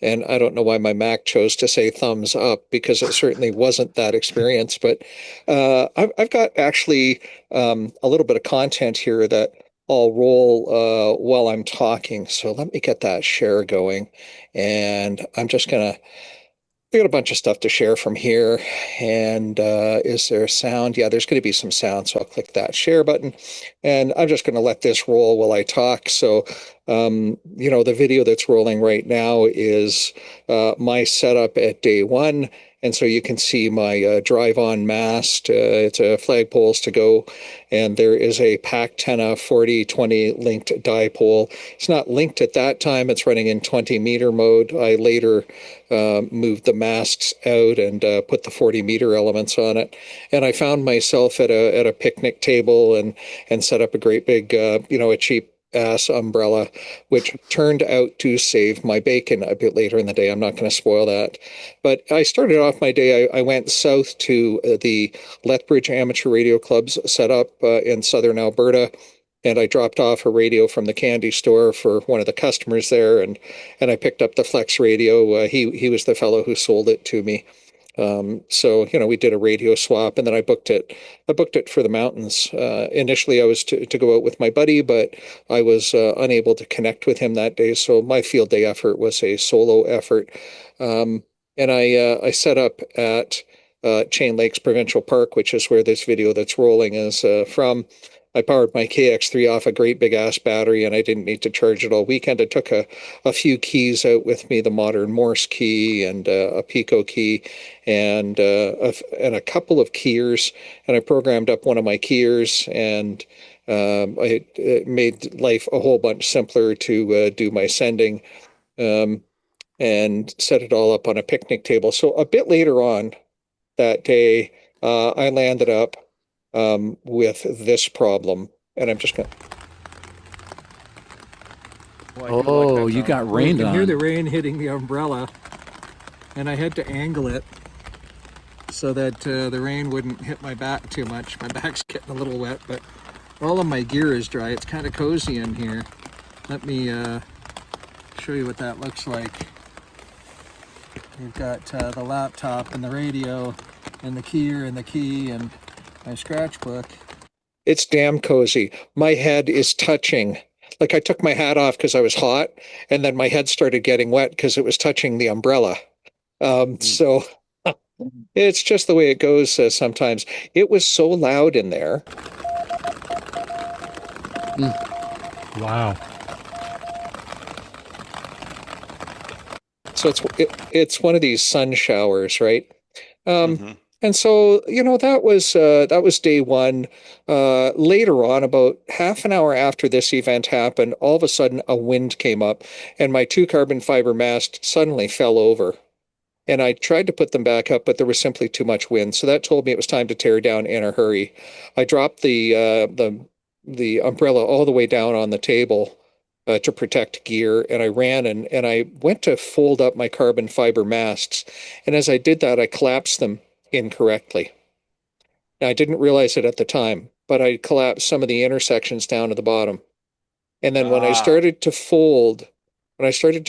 Speaker 3: And I don't know why my Mac chose to say thumbs up because it certainly wasn't that experience. But I've got actually a little bit of content here that I'll roll while I'm talking. So let me get that share going. And I'm just going to I got a bunch of stuff to share from here. And is there sound? Yeah, there's going to be some sound. So I'll click that share button. And I'm just going to let this roll while I talk. So, the video that's rolling right now is my setup at day one. And so you can see my drive-on mast. It's a flagpoles to go. And there is a Pactena 4020 linked dipole. It's not linked at that time. It's running in 20 meter mode. I later moved the masts out and put the 40 meter elements on it. And I found myself at a picnic table and set up a great big, a cheap ass umbrella, which turned out to save my bacon a bit later in the day. I'm not going to spoil that. But I started off my day, I went south to the Lethbridge Amateur Radio Club's set up in southern Alberta. And I dropped off a radio from the candy store for one of the customers there, and I picked up the Flex radio. He was the fellow who sold it to me. So we did a radio swap, and then I booked it. I booked it for the mountains. Initially, I was to go out with my buddy, but I was unable to connect with him that day. So my field day effort was a solo effort, and I set up at Chain Lakes Provincial Park, which is where this video that's rolling is from. I powered my KX3 off a great big ass battery, and I didn't need to charge it all weekend. I took a few keys out with me, the modern Morse key and a Pico key, and a couple of keyers, and I programmed up one of my keyers, and it made life a whole bunch simpler to do my sending, and set it all up on a picnic table. So a bit later on that day, I landed up with this problem, and I'm just going to...
Speaker 7: so I do like that
Speaker 1: you
Speaker 7: sound.
Speaker 1: got
Speaker 7: You
Speaker 1: rained
Speaker 7: can hear
Speaker 1: on.
Speaker 7: the rain hitting the umbrella, and I had to angle it so that the rain wouldn't hit my back too much. My back's getting a little wet, but all of my gear is dry. It's kind of cozy in here. Let me show you what that looks like. We've got the laptop and the radio and the keyer and the key and my scratch book.
Speaker 3: It's damn cozy. My head is touching. Like I took my hat off because I was hot, and then my head started getting wet because it was touching the umbrella. So it's just the way it goes sometimes. It was so loud in there.
Speaker 4: Wow.
Speaker 3: So it's one of these sun showers, right? And so, that was day one. Later on, about half an hour after this event happened, all of a sudden a wind came up and my 2 carbon fiber masts suddenly fell over. And I tried to put them back up, but there was simply too much wind. So that told me it was time to tear down in a hurry. I dropped the umbrella all the way down on the table to protect gear, and I ran and I went to fold up my carbon fiber masts. And as I did that, I collapsed them incorrectly. Now, I didn't realize it at the time, but I collapsed some of the intersections down to the bottom. And then when I started to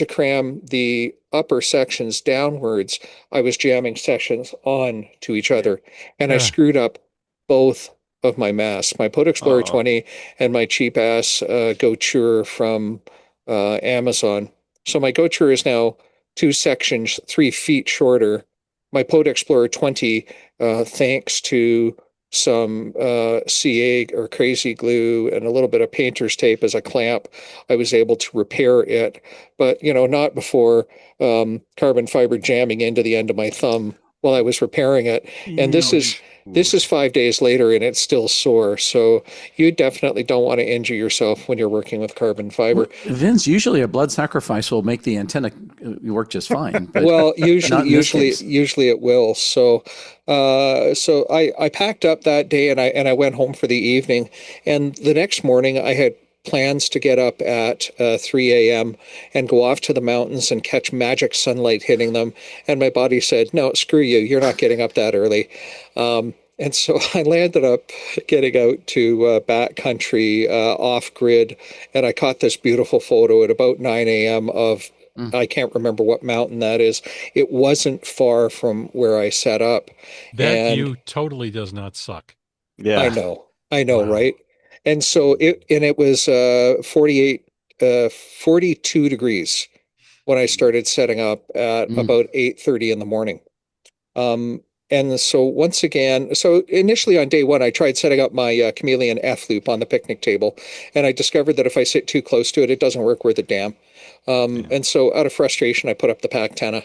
Speaker 3: cram the upper sections downwards, I was jamming sections on to each other, and I screwed up both of my masts, my Pod Explorer 20 and my cheap ass Gouture from Amazon. So my Gouture is now 2 sections, 3 feet shorter. My Pod Explorer 20, thanks to some CA or crazy glue and a little bit of painter's tape as a clamp, I was able to repair it, but not before carbon fiber jamming into the end of my thumb while I was repairing it. And this is 5 days later and it's still sore. So you definitely don't want to injure yourself when you're working with carbon fiber.
Speaker 1: Vince, usually a blood sacrifice will make the antenna work just fine. But
Speaker 3: well,
Speaker 1: not in this case.
Speaker 3: usually it will. So I packed up that day and I went home for the evening. And the next morning I had plans to get up at 3 a.m. and go off to the mountains and catch magic sunlight hitting them. And my body said, no, screw you. You're not getting up that early. And so I landed up getting out to backcountry off grid. And I caught this beautiful photo at about 9 a.m. of, I can't remember what mountain that is. It wasn't far from where I set up.
Speaker 4: That view totally does not suck.
Speaker 6: Yeah.
Speaker 3: I know, wow. Right? And so it was 42 degrees when I started setting up at about 8:30 in the morning. And so once again, so initially on day one, I tried setting up my Chameleon F loop on the picnic table, and I discovered that if I sit too close to it, it doesn't work worth a damn. And so out of frustration, I put up the Pactena,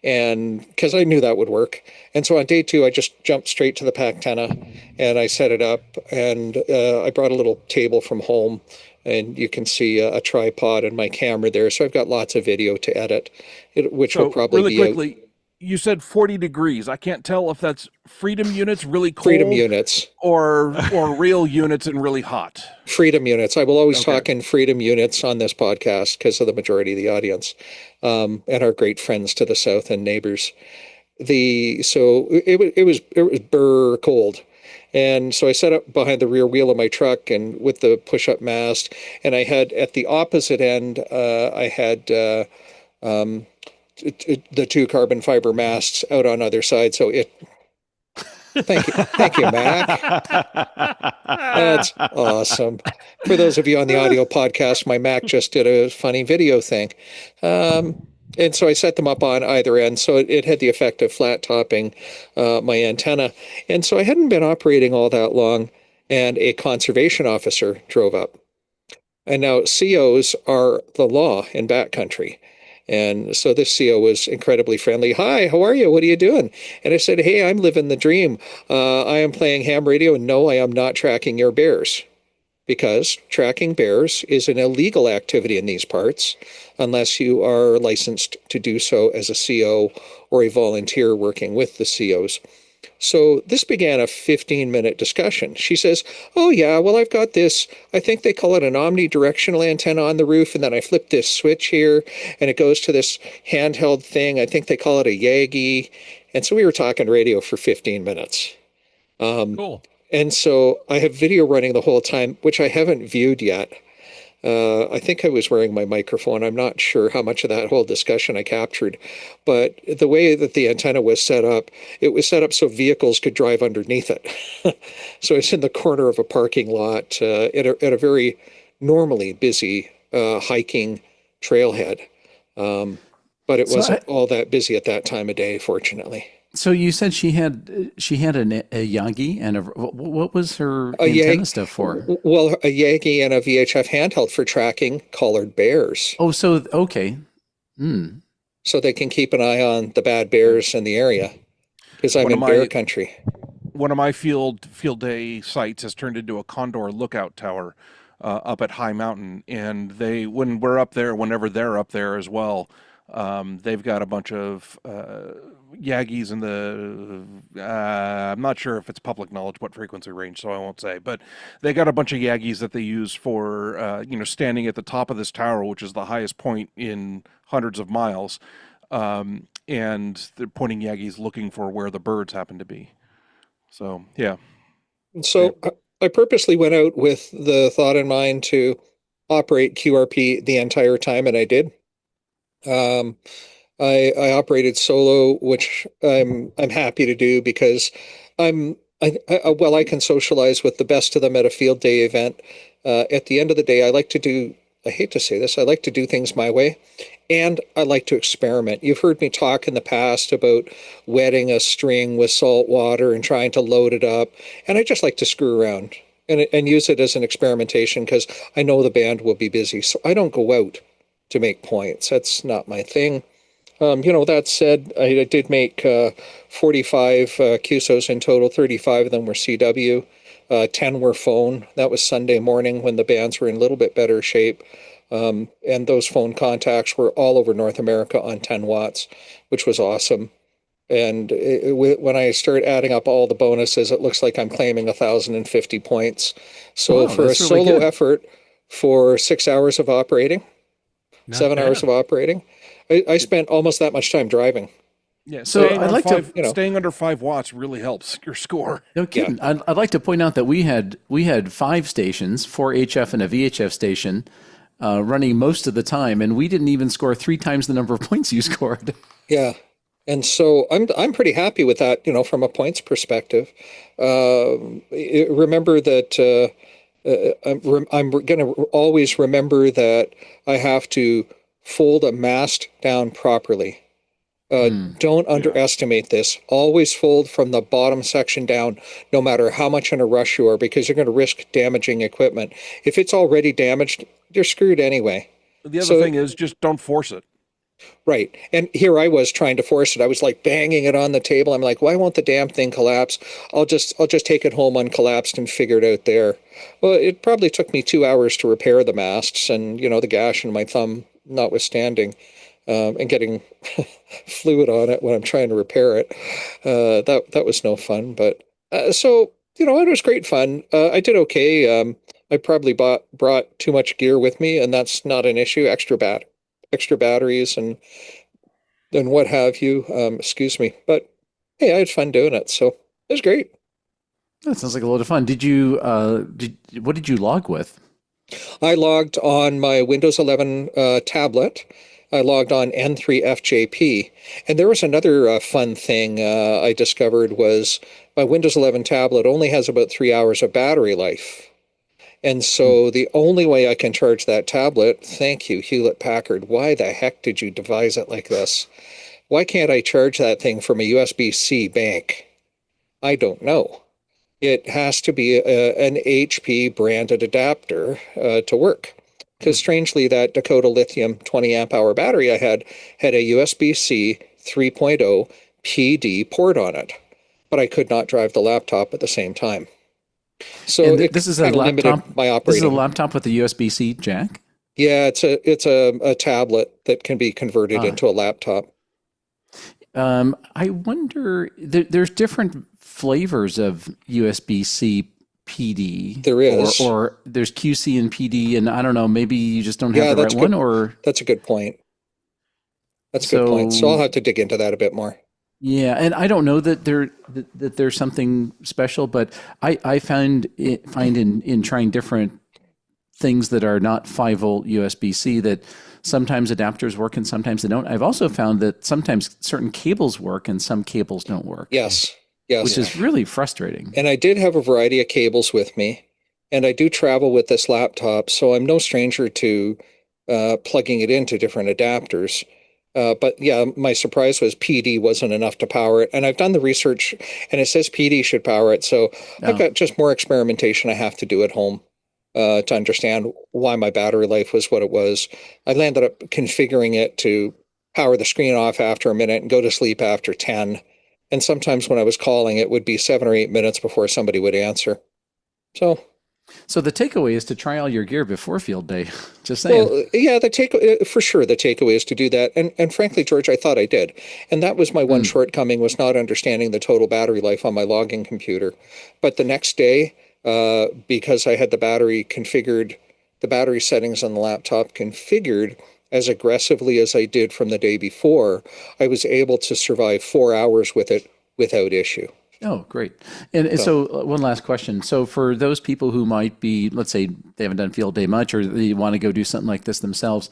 Speaker 3: and because I knew that would work. And so on day two, I just jumped straight to the Pactena and I set it up, and I brought a little table from home, and you can see a tripod and my camera there. So I've got lots of video to edit, which will probably
Speaker 2: really
Speaker 3: be
Speaker 2: quickly. You said 40 degrees. I can't tell if that's Freedom units really cold.
Speaker 3: Freedom units.
Speaker 2: Or real units and really hot.
Speaker 3: Freedom units. I will always talk in Freedom units on this podcast because of the majority of the audience and our great friends to the south and neighbors. So it was burr cold. And so I set up behind the rear wheel of my truck and with the push-up mast, and I had at the opposite end, I had the 2 carbon fiber masts out on either side. So thank you, Mac. That's awesome. For those of you on the audio podcast, my Mac just did a funny video thing. And so I set them up on either end. So it had the effect of flat topping my antenna. And so I hadn't been operating all that long, and a conservation officer drove up. And now COs are the law in backcountry. And so this CO was incredibly friendly. Hi, how are you? What are you doing? And I said, hey, I'm living the dream. I am playing ham radio, and no, I am not tracking your bears, because tracking bears is an illegal activity in these parts unless you are licensed to do so as a CO or a volunteer working with the COs. So this began a 15-minute discussion. She says, oh, yeah, well, I've got this. I think they call it an omnidirectional antenna on the roof. And then I flip this switch here and it goes to this handheld thing. I think they call it a Yagi. And so we were talking radio for 15 minutes.
Speaker 4: Cool.
Speaker 3: And so I have video running the whole time, which I haven't viewed yet. I think I was wearing my microphone. I'm not sure how much of that whole discussion I captured, but the way that the antenna was set up, it was set up so vehicles could drive underneath it. So it's in the corner of a parking lot at a very normally busy hiking trailhead. But it wasn't all that busy at that time of day, fortunately.
Speaker 1: So you said she had a Yagi and what was her antenna stuff for?
Speaker 3: Well, a Yagi and a VHF handheld for tracking collared bears.
Speaker 1: Oh, so okay.
Speaker 3: So they can keep an eye on the bad bears in the area because I'm in bear country.
Speaker 2: One of my field day sites has turned into a condor lookout tower up at High Mountain, and when we're up there, whenever they're up there as well, they've got a bunch of Yagis in the, I'm not sure if it's public knowledge what frequency range, so I won't say, but they got a bunch of Yagis that they use for, standing at the top of this tower, which is the highest point in hundreds of miles, and they're pointing Yagis looking for where the birds happen to be. So, yeah.
Speaker 3: So I purposely went out with the thought in mind to operate QRP the entire time, and I did. I operated solo, which I'm happy to do because I can socialize with the best of them at a field day event. At the end of the day, I hate to say this, I like to do things my way, and I like to experiment. You've heard me talk in the past about wetting a string with salt water and trying to load it up, and I just like to screw around and use it as an experimentation because I know the band will be busy, so I don't go out to make points. That's not my thing. That said, I did make 45 QSOs in total. 35 of them were CW. 10 were phone. That was Sunday morning when the bands were in a little bit better shape. And those phone contacts were all over North America on 10 watts, which was awesome. And when I start adding up all the bonuses, it looks like I'm claiming 1,050 points. So for a solo effort for 6 hours of operating, 7 hours of operating, I spent almost that much time driving.
Speaker 2: Yeah, so staying under 5 watts really helps your score.
Speaker 1: No kidding. Yeah. I'd like to point out that we had 5 stations, 4 HF and a VHF station, running most of the time, and we didn't even score 3 times the number of points you scored.
Speaker 3: Yeah, and so I'm pretty happy with that. From a points perspective. Remember that I'm going to always remember that I have to fold a mast down properly. Don't underestimate this. Always fold from the bottom section down, no matter how much in a rush you are, because you're going to risk damaging equipment. If it's already damaged, you're screwed anyway.
Speaker 2: The other thing is just don't force it.
Speaker 3: Right. And here I was trying to force it. I was like banging it on the table. I'm like, why won't the damn thing collapse? I'll just take it home uncollapsed and figure it out there. Well, it probably took me 2 hours to repair the masts and, the gash in my thumb notwithstanding, and getting fluid on it when I'm trying to repair it. That was no fun. But so, it was great fun. I did okay. I probably brought too much gear with me, and that's not an issue. Extra batteries and what have you. Excuse me. But hey, I had fun doing it. So it was great.
Speaker 1: That sounds like a lot of fun. Did you, what did you log with?
Speaker 3: I logged on my Windows 11 tablet. I logged on N3FJP. And there was another fun thing I discovered was my Windows 11 tablet only has about 3 hours of battery life. And so the only way I can charge that tablet, thank you, Hewlett-Packard, why the heck did you devise it like this? Why can't I charge that thing from a USB-C bank? I don't know. It has to be an HP branded adapter to work. Because strangely, that Dakota Lithium 20 amp hour battery I had a USB-C 3.0 PD port on it. But I could not drive the laptop at the same time. So
Speaker 1: this is a laptop.
Speaker 3: My operating.
Speaker 1: This is a laptop with a USB-C jack?
Speaker 3: Yeah, it's a tablet that can be converted into a laptop.
Speaker 1: I wonder, there's different flavors of USB-C PD.
Speaker 3: There is.
Speaker 1: Or there's QC and PD, and I don't know, maybe you just don't have the right one, or...
Speaker 3: That's a good point. That's a good point. So I'll have to dig into that a bit more.
Speaker 1: Yeah, and I don't know that there's something special, but I find in trying different things that are not 5-volt USB-C that sometimes adapters work and sometimes they don't. I've also found that sometimes certain cables work and some cables don't work.
Speaker 3: Yes.
Speaker 1: Which is really frustrating.
Speaker 3: And I did have a variety of cables with me, and I do travel with this laptop, so I'm no stranger to plugging it into different adapters. But yeah, my surprise was PD wasn't enough to power it. And I've done the research, and it says PD should power it. So I've got just more experimentation I have to do at home to understand why my battery life was what it was. I landed up configuring it to power the screen off after a minute and go to sleep after 10. And sometimes when I was calling, it would be 7 or 8 minutes before somebody would answer. So
Speaker 1: the takeaway is to try all your gear before field day. Just saying.
Speaker 3: Well, yeah, for sure, the takeaway is to do that. And frankly, George, I thought I did. And that was my one shortcoming, was not understanding the total battery life on my logging computer. But the next day, because I had the battery settings on the laptop configured as aggressively as I did from the day before, I was able to survive 4 hours with it without issue.
Speaker 1: Oh, great. And so one last question. So for those people who might be, let's say they haven't done field day much, or they want to go do something like this themselves,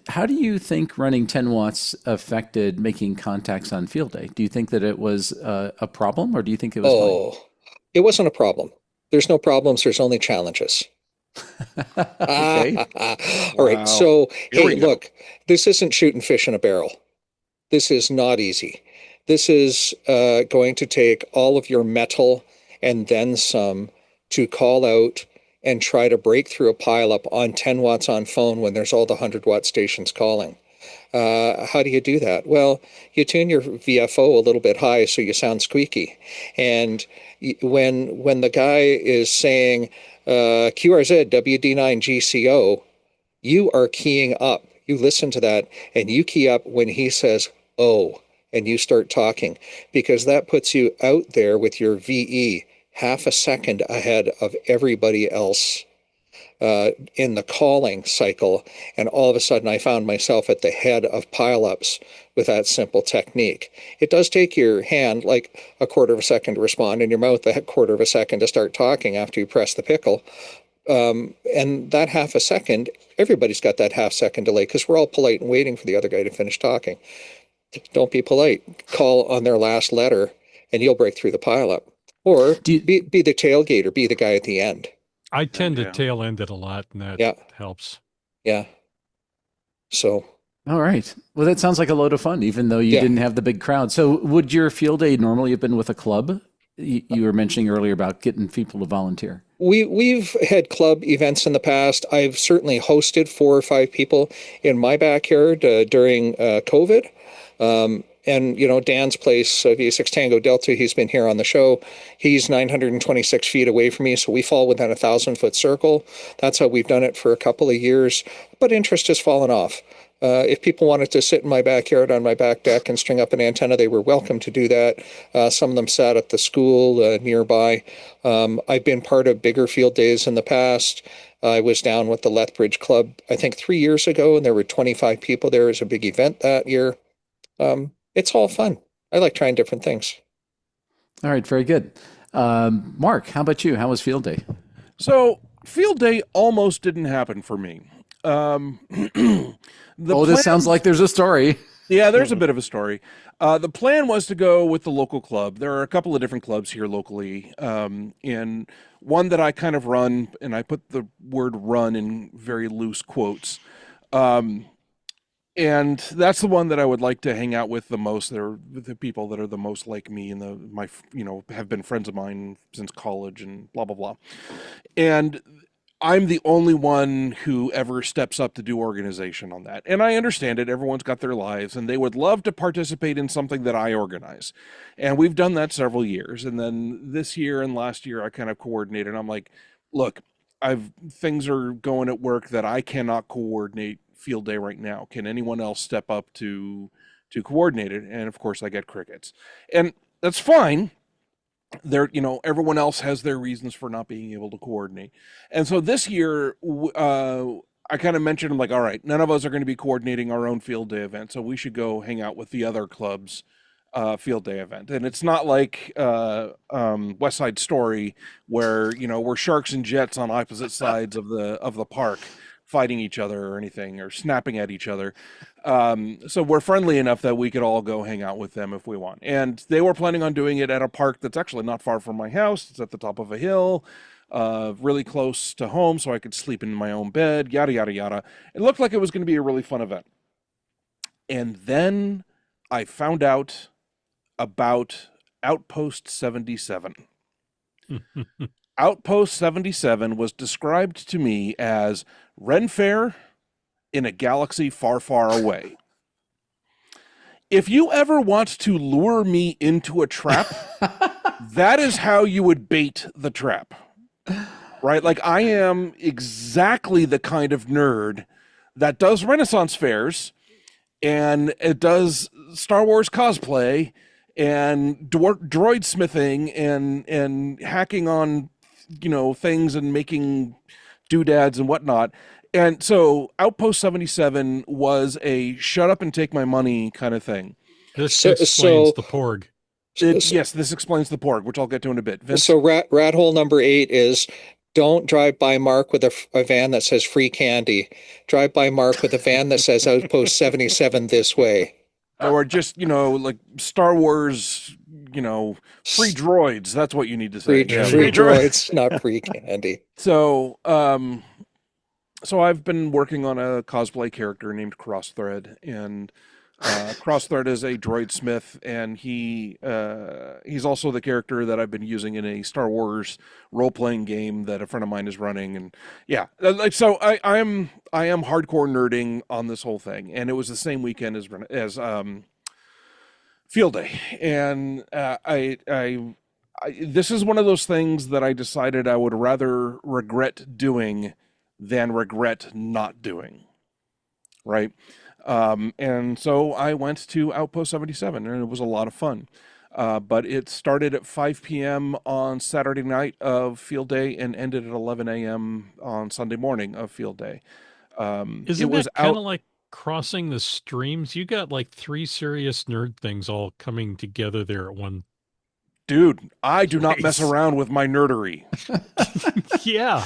Speaker 1: how do you think running 10 watts affected making contacts on field day? Do you think that it was a problem, or do you think it was fine?
Speaker 3: It wasn't a problem. There's no problems. There's only challenges.
Speaker 1: Okay.
Speaker 3: All right. So, hey, look, this isn't shooting fish in a barrel. This is not easy. This is going to take all of your metal and then some to call out and try to break through a pileup on 10 watts on phone when there's all the 100-watt stations calling. How do you do that? Well, you tune your VFO a little bit high so you sound squeaky. And when the guy is saying QRZ WD9 GCO, you are keying up. You listen to that and you key up when he says, oh, and you start talking, because that puts you out there with your VE half a second ahead of everybody else in the calling cycle. And all of a sudden I found myself at the head of pileups with that simple technique. It does take your hand like a quarter of a second to respond, and your mouth a quarter of a second to start talking after you press the pickle. And that half a second, everybody's got that half second delay because we're all polite and waiting for the other guy to finish talking. Don't be polite. Call on their last letter and you'll break through the pileup. Or be the tailgater, be the guy at the end.
Speaker 4: I tend to tail end it a lot, and that helps.
Speaker 3: Yeah. So.
Speaker 1: All right. Well, that sounds like a load of fun, even though you didn't have the big crowd. So would your field day normally have been with a club? You were mentioning earlier about getting people to volunteer.
Speaker 3: We've had club events in the past. I've certainly hosted 4 or 5 people in my backyard during COVID. And, you know, Dan's place, V6 Tango Delta, he's been here on the show. He's 926 feet away from me, so we fall within a 1,000-foot circle. That's how we've done it for a couple of years. But interest has fallen off. If people wanted to sit in my backyard on my back deck and string up an antenna, they were welcome to do that. Some of them sat at the school nearby. I've been part of bigger field days in the past. I was down with the Lethbridge Club, I think 3 years ago, and there were 25 people there. It was a big event that year. It's all fun. I like trying different things.
Speaker 1: All right, very good. Mark, how about you? How was field day?
Speaker 2: So field day almost didn't happen for me.
Speaker 1: This sounds like there's a story.
Speaker 2: Yeah, there's a bit of a story. The plan was to go with the local club. There are a couple of different clubs here locally, and one that I kind of run, and I put the word run in very loose quotes. And that's the one that I would like to hang out with the most. They're the people that are the most like me and have been friends of mine since college and blah, blah, blah. And I'm the only one who ever steps up to do organization on that. And I understand it. Everyone's got their lives and they would love to participate in something that I organize. And we've done that several years. And then this year and last year, I kind of coordinated. I'm like, look, things are going at work that I cannot coordinate field day right now. Can anyone else step up to coordinate it? And of course I get crickets, and that's fine. There, everyone else has their reasons for not being able to coordinate. And so this year, I kind of mentioned, I'm like, all right, none of us are going to be coordinating our own field day event, so we should go hang out with the other club's field day event. And it's not like West Side Story, where we're sharks and jets on opposite sides of the park, fighting each other or anything, or snapping at each other. So we're friendly enough that we could all go hang out with them if we want. And they were planning on doing it at a park that's actually not far from my house. It's at the top of a hill, really close to home, so I could sleep in my own bed, yada, yada, yada. It looked like it was going to be a really fun event. And then I found out about Outpost 77. Outpost 77 was described to me as Ren Fair in a galaxy far, far away. If you ever want to lure me into a trap, that is how you would bait the trap. Right? Like, I am exactly the kind of nerd that does Renaissance fairs, and it does Star Wars cosplay and droid smithing and hacking on things and making doodads and whatnot. And so Outpost 77 was a shut up and take my money kind of thing.
Speaker 4: This explains the Porg.
Speaker 2: Yes, this explains the Porg, which I'll get to in a bit. Vince?
Speaker 3: So rat hole number 8 is, don't drive by Mark with a van that says free candy. Drive by Mark with a van that says Outpost 77 this way.
Speaker 2: Or just, like Star Wars, free droids. That's what you need to say.
Speaker 3: Free droids, not free candy.
Speaker 2: So, so I've been working on a cosplay character named Crossthread, and Crossthread is a droid smith, and he's also the character that I've been using in a Star Wars role-playing game that a friend of mine is running. And yeah, so I am hardcore nerding on this whole thing, and it was the same weekend as field day, and this is one of those things that I decided I would rather regret doing than regret not doing, right? And so I went to Outpost 77, and it was a lot of fun. But it started at 5 p.m. on Saturday night of field day and ended at 11 a.m. on Sunday morning of field day.
Speaker 4: Isn't that kind of like crossing the streams? You got like 3 serious nerd things all coming together there at one.
Speaker 2: Dude, I do not mess around with my nerdery.
Speaker 4: Yeah.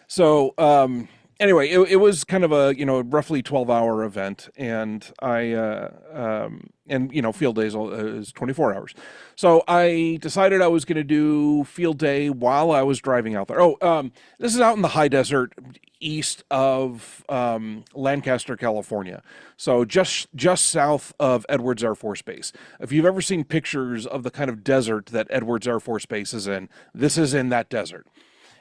Speaker 2: So, anyway, it was kind of a, roughly 12-hour event, and field days is 24 hours. So I decided I was going to do field day while I was driving out there. This is out in the high desert east of Lancaster, California. So just south of Edwards Air Force Base. If you've ever seen pictures of the kind of desert that Edwards Air Force Base is in, this is in that desert.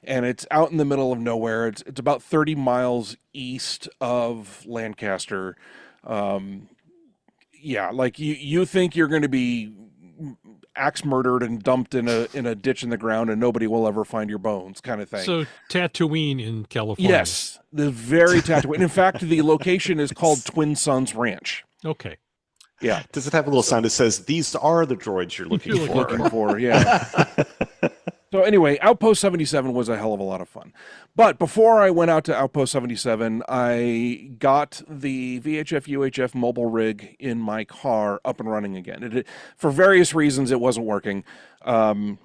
Speaker 2: And it's out in the middle of nowhere. It's about 30 miles east of Lancaster. Yeah, like you think you're going to be axe murdered and dumped in a ditch in the ground, and nobody will ever find your bones, kind of thing.
Speaker 4: So Tatooine in California.
Speaker 2: Yes, the very Tatooine. In fact, the location is called Twin Suns Ranch.
Speaker 4: Okay.
Speaker 2: Yeah.
Speaker 6: Does it have a little sign that says, "These are the droids you're looking for"?
Speaker 2: Yeah. So anyway, Outpost 77 was a hell of a lot of fun. But before I went out to Outpost 77, I got the VHF UHF mobile rig in my car up and running again. For various reasons, it wasn't working. And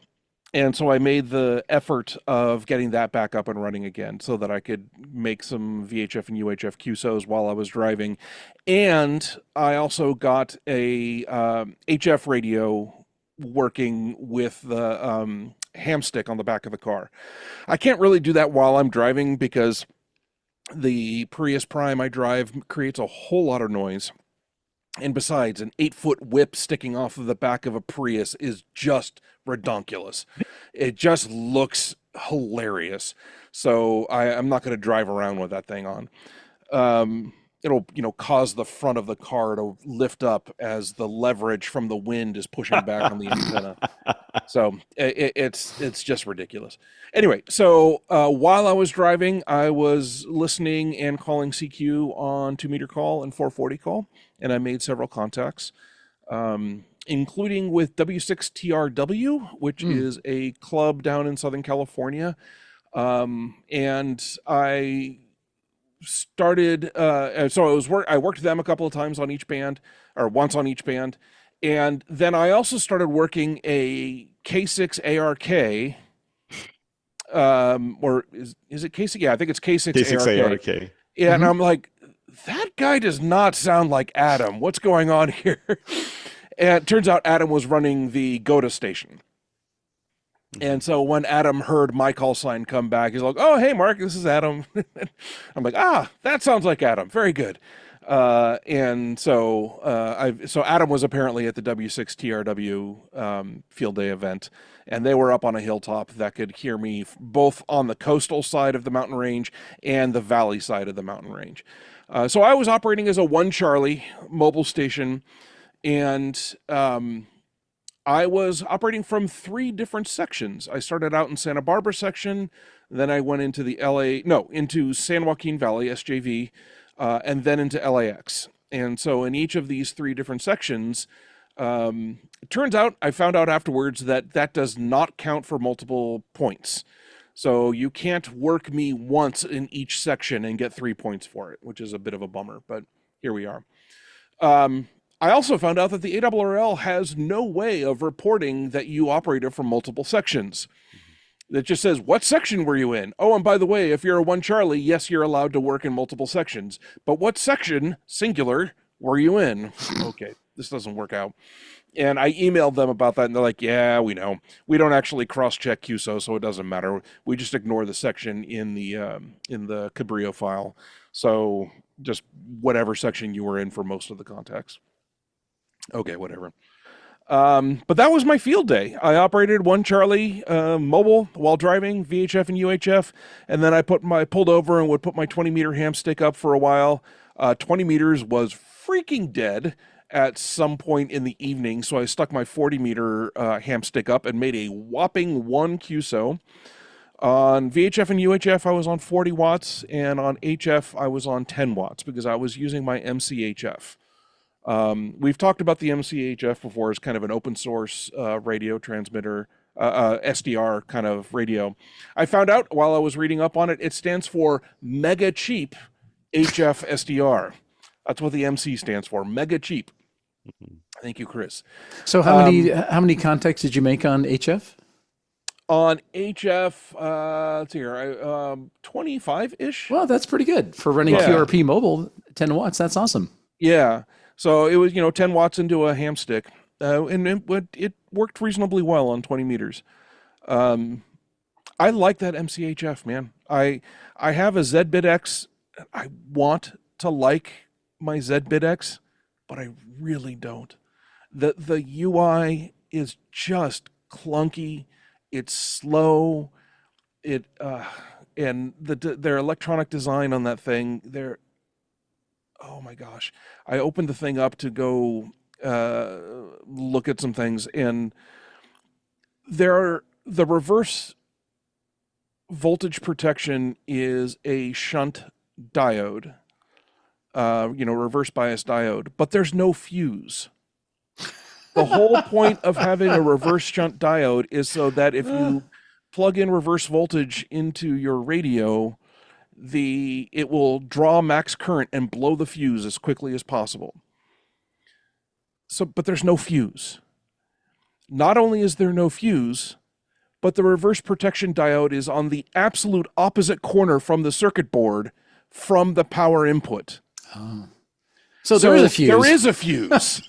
Speaker 2: so I made the effort of getting that back up and running again so that I could make some VHF and UHF QSOs while I was driving. And I also got a HF radio working with the ham stick on the back of the car. I can't really do that while I'm driving because the Prius Prime I drive creates a whole lot of noise. And besides, an 8-foot whip sticking off of the back of a Prius is just redonkulous. It just looks hilarious. So I'm not going to drive around with that thing on. It'll, cause the front of the car to lift up as the leverage from the wind is pushing back on the antenna. So it's just ridiculous. Anyway, so while I was driving, I was listening and calling CQ on 2-meter call and 440 call, and I made several contacts. including with W6TRW, which is a club down in Southern California. And I started, I worked them a couple of times on each band, or once on each band. And then I also started working a K6 ARK, or is it K6? Yeah, I think it's K6 ARK.
Speaker 6: ARK.
Speaker 2: Yeah, and I'm like, that guy does not sound like Adam. What's going on here? And it turns out Adam was running the GOTA station. And so when Adam heard my call sign come back, he's like, "Oh, hey, Mark, this is Adam." I'm like, that sounds like Adam. Very good. And so Adam was apparently at the W6TRW field day event, and they were up on a hilltop that could hear me both on the coastal side of the mountain range and the valley side of the mountain range. So I was operating as a 1 Charlie mobile station, and I was operating from 3 different sections. I started out in Santa Barbara section, then I went into into San Joaquin Valley, SJV, and then into LAX. And so in each of these 3 different sections, it turns out, I found out afterwards that does not count for multiple points. So you can't work me once in each section and get 3 points for it, which is a bit of a bummer, but here we are. I also found out that the ARRL has no way of reporting that you operated from multiple sections. It just says, what section were you in? Oh, and by the way, if you're a 1 Charlie, yes, you're allowed to work in multiple sections. But what section, singular, were you in? Okay, this doesn't work out. And I emailed them about that, and they're like, yeah, we know. We don't actually cross-check QSO, so it doesn't matter. We just ignore the section in the Cabrillo file. So just whatever section you were in for most of the contacts. Okay, whatever. But that was my field day. I operated 1 Charlie mobile while driving VHF and UHF, and then I pulled over and would put my 20-meter ham stick up for a while. 20 meters was freaking dead at some point in the evening, so I stuck my 40-meter ham stick up and made a whopping 1 QSO. On VHF and UHF, I was on 40 watts, and on HF, I was on 10 watts because I was using my MCHF. We've talked about the MCHF before as kind of an open source radio transmitter, SDR kind of radio. I found out while I was reading up on it, it stands for mega cheap HF SDR. That's what the MC stands for, mega cheap. Thank you, Chris.
Speaker 1: So how many contacts did you make on HF?
Speaker 2: On HF, let's see here, 25-ish.
Speaker 1: Well, that's pretty good for running QRP mobile, 10 watts. That's awesome.
Speaker 2: Yeah. So it was, 10 watts into a ham stick, and it worked reasonably well on 20 meters. I like that MCHF, man. I have a ZBitX. I want to like my ZBitX, but I really don't. The UI is just clunky. It's slow. And their electronic design on that thing, oh my gosh. I opened the thing up to go look at some things, and the reverse voltage protection is a shunt diode, reverse bias diode, but there's no fuse. The whole point of having a reverse shunt diode is so that if you plug in reverse voltage into your radio, it will draw max current and blow the fuse as quickly as possible. But there's no fuse. Not only is there no fuse, but the reverse protection diode is on the absolute opposite corner from the circuit board from the power input.
Speaker 1: Oh. So there is a fuse.
Speaker 2: There is a fuse.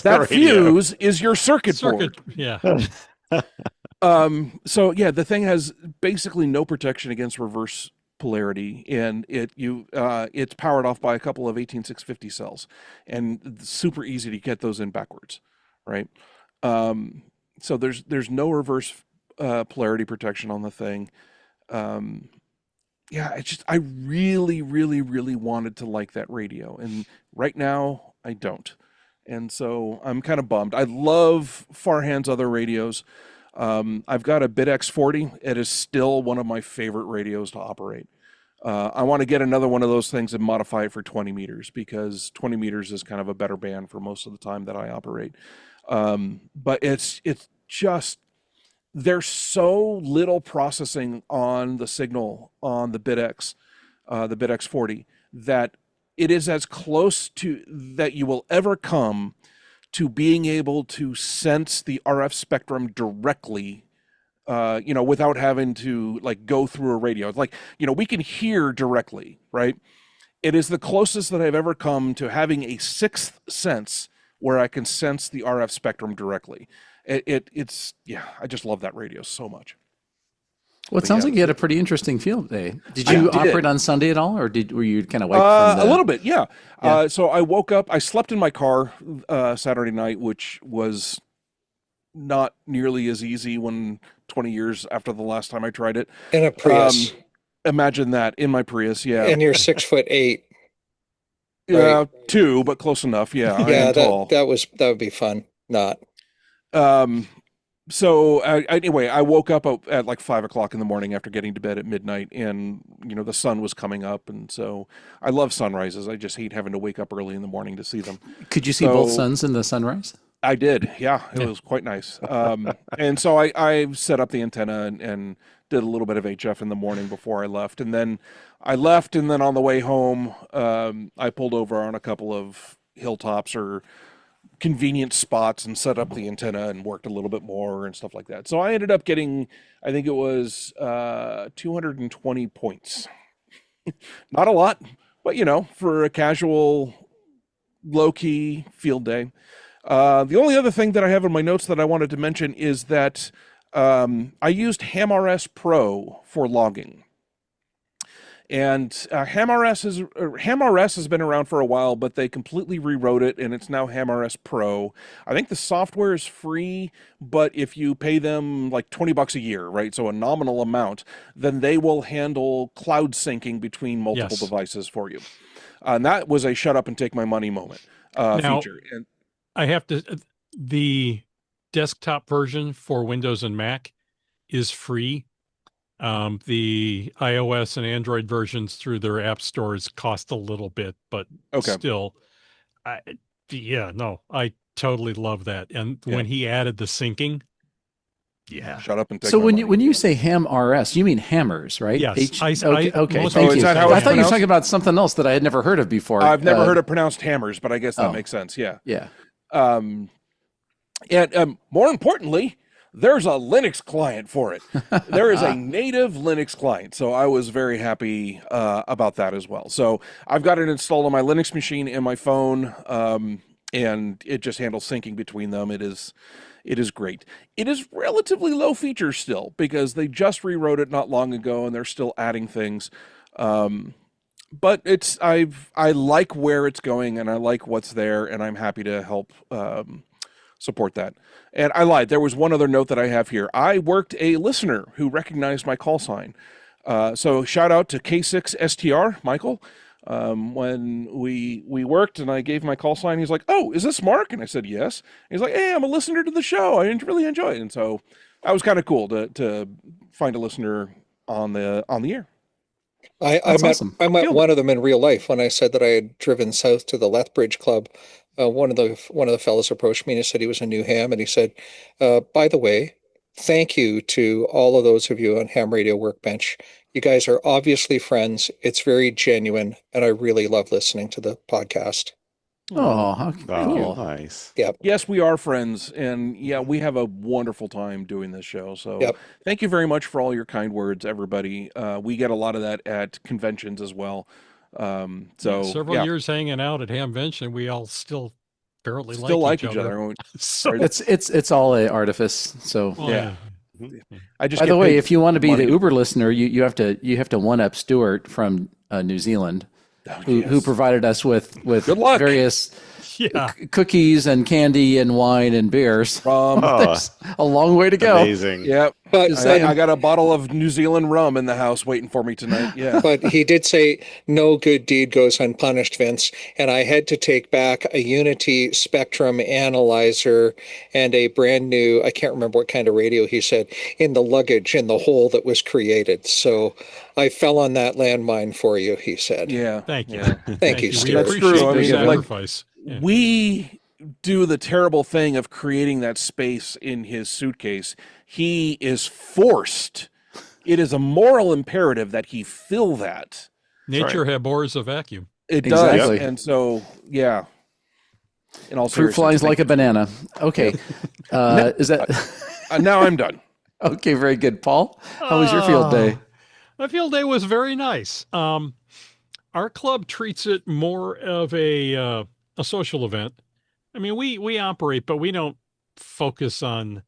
Speaker 2: That fuse is your circuit board.
Speaker 4: Yeah.
Speaker 2: The thing has basically no protection against reverse polarity, and it's powered off by a couple of 18650 cells, and it's super easy to get those in backwards, right? So there's no reverse polarity protection on the thing. I really, really, really wanted to like that radio, and right now I don't. And so I'm kind of bummed. I love Farhan's other radios. I've got a BitX40. It is still one of my favorite radios to operate. I want to get another one of those things and modify it for 20 meters, because 20 meters is kind of a better band for most of the time that I operate. But it's just, there's so little processing on the signal on the BitX, the BitX 40, that it is as close to that you will ever come to being able to sense the RF spectrum directly, without having to like go through a radio. It's like, we can hear directly, right? It is the closest that I've ever come to having a sixth sense where I can sense the RF spectrum directly. It's I just love that radio so much.
Speaker 1: Well, it sounds like you had a pretty interesting field day. Did you operate on Sunday at all, or were you kind of wiped from
Speaker 2: a little bit, yeah. So I woke up, I slept in my car Saturday night, which was not nearly as easy when 20 years after the last time I tried it.
Speaker 3: In a Prius.
Speaker 2: Imagine that, in my Prius, yeah.
Speaker 3: And you're 6'8".
Speaker 2: Yeah,
Speaker 3: right?
Speaker 2: 2, but close enough. Yeah,
Speaker 3: yeah,
Speaker 2: tall.
Speaker 3: that would be fun. Not.
Speaker 2: So anyway, I woke up at like 5 o'clock in the morning after getting to bed at midnight, and the sun was coming up, and so I love sunrises. I just hate having to wake up early in the morning to see them.
Speaker 1: Could you see both suns in the sunrise?
Speaker 2: I did. Yeah, it was quite nice. And so I set up the antenna and did a little bit of HF in the morning before I left, and then I left, and then on the way home, I pulled over on a couple of hilltops or convenient spots and set up the antenna and worked a little bit more and stuff like that. So I ended up getting, I think it was 220 points. Not a lot, but for a casual, low-key field day. The only other thing that I have in my notes that I wanted to mention is that I used HAMRS Pro for logging. And HAMRS has been around for a while, but they completely rewrote it, and it's now HAMRS Pro. I think the software is free, but if you pay them like $20 a year, right, so a nominal amount, then they will handle cloud syncing between multiple devices for you. And that was a shut up and take my money moment feature. And
Speaker 4: I have to, the desktop version for Windows and Mac is free. The iOS and Android versions through their app stores cost a little bit, but still, I totally love that. And when he added the syncing,
Speaker 2: shut up and take.
Speaker 1: So when you say HAMRS, you mean hammers, right?
Speaker 4: Yes.
Speaker 1: Okay. Thank you.
Speaker 2: Is that how
Speaker 1: I thought you were talking about something else that I had never heard of before.
Speaker 2: I've never heard it pronounced hammers, but I guess that makes sense. Yeah.
Speaker 1: Yeah.
Speaker 2: And more importantly, there's a Linux client for it. There is a native Linux client. So I was very happy about that as well. So I've got it installed on my Linux machine and my phone, and it just handles syncing between them. It is great. It is relatively low feature still, because they just rewrote it not long ago and they're still adding things. But I like where it's going, and I like what's there, and I'm happy to help support that. And I lied. There was one other note that I have here. I worked a listener who recognized my call sign. So shout out to K6STR, Michael. When we worked and I gave my call sign, he's like, "Oh, is this Mark?" And I said, "Yes." And he's like, "Hey, I'm a listener to the show. I really enjoy it." And so that was kind of cool to find a listener on the air.
Speaker 3: I met one of them in real life when I said that I had driven south to the Lethbridge Club. One of the fellows approached me and he said he was a new ham, and he said, "By the way, thank you to all of those of you on Ham Radio Workbench. You guys are obviously friends. It's very genuine, and I really love listening to the podcast."
Speaker 1: Oh, how cool.
Speaker 6: Nice.
Speaker 3: Yep.
Speaker 2: Yes, we are friends, and we have a wonderful time doing this show. So thank you very much for all your kind words, everybody. We get a lot of that at conventions as well.
Speaker 4: Several years hanging out at Hamvention, we all still fairly
Speaker 2: like each other.
Speaker 4: So
Speaker 1: it's all a artifice. So
Speaker 2: I just.
Speaker 1: By the way, if you want to be the Uber listener, you have to one up Stuart from New Zealand, who provided us with various
Speaker 4: Yeah.
Speaker 1: cookies and candy and wine and beers.
Speaker 6: Oh,
Speaker 1: There's a long way to go.
Speaker 6: amazing.
Speaker 2: Yep.
Speaker 3: But
Speaker 2: I got a bottle of New Zealand rum in the house waiting for me tonight. Yeah.
Speaker 3: But he did say no good deed goes unpunished, Vince. And I had to take back a Unity Spectrum analyzer and a brand new, I can't remember what kind of radio he said, in the luggage in the hole that was created. So I fell on that landmine for you, he said.
Speaker 2: Yeah.
Speaker 4: Thank you.
Speaker 2: Yeah.
Speaker 3: Thank you,
Speaker 4: We
Speaker 3: Stuart.
Speaker 2: That's
Speaker 4: appreciate
Speaker 2: true. I
Speaker 4: your
Speaker 2: mean, like,
Speaker 4: sacrifice. Yeah.
Speaker 2: We do the terrible thing of creating that space in his suitcase. He is forced. It is a moral imperative that he fill that.
Speaker 4: Nature abhors a vacuum.
Speaker 2: It
Speaker 1: Exactly.
Speaker 2: does. And so, yeah. In all
Speaker 1: Fruit
Speaker 2: seriousness,
Speaker 1: flies
Speaker 2: thank
Speaker 1: like a banana. Okay. Is that
Speaker 2: now I'm done.
Speaker 1: okay? Very good, Paul. How was your field day?
Speaker 4: My field day was very nice. Our club treats it more of a social event. I mean, we operate, but we don't focus on.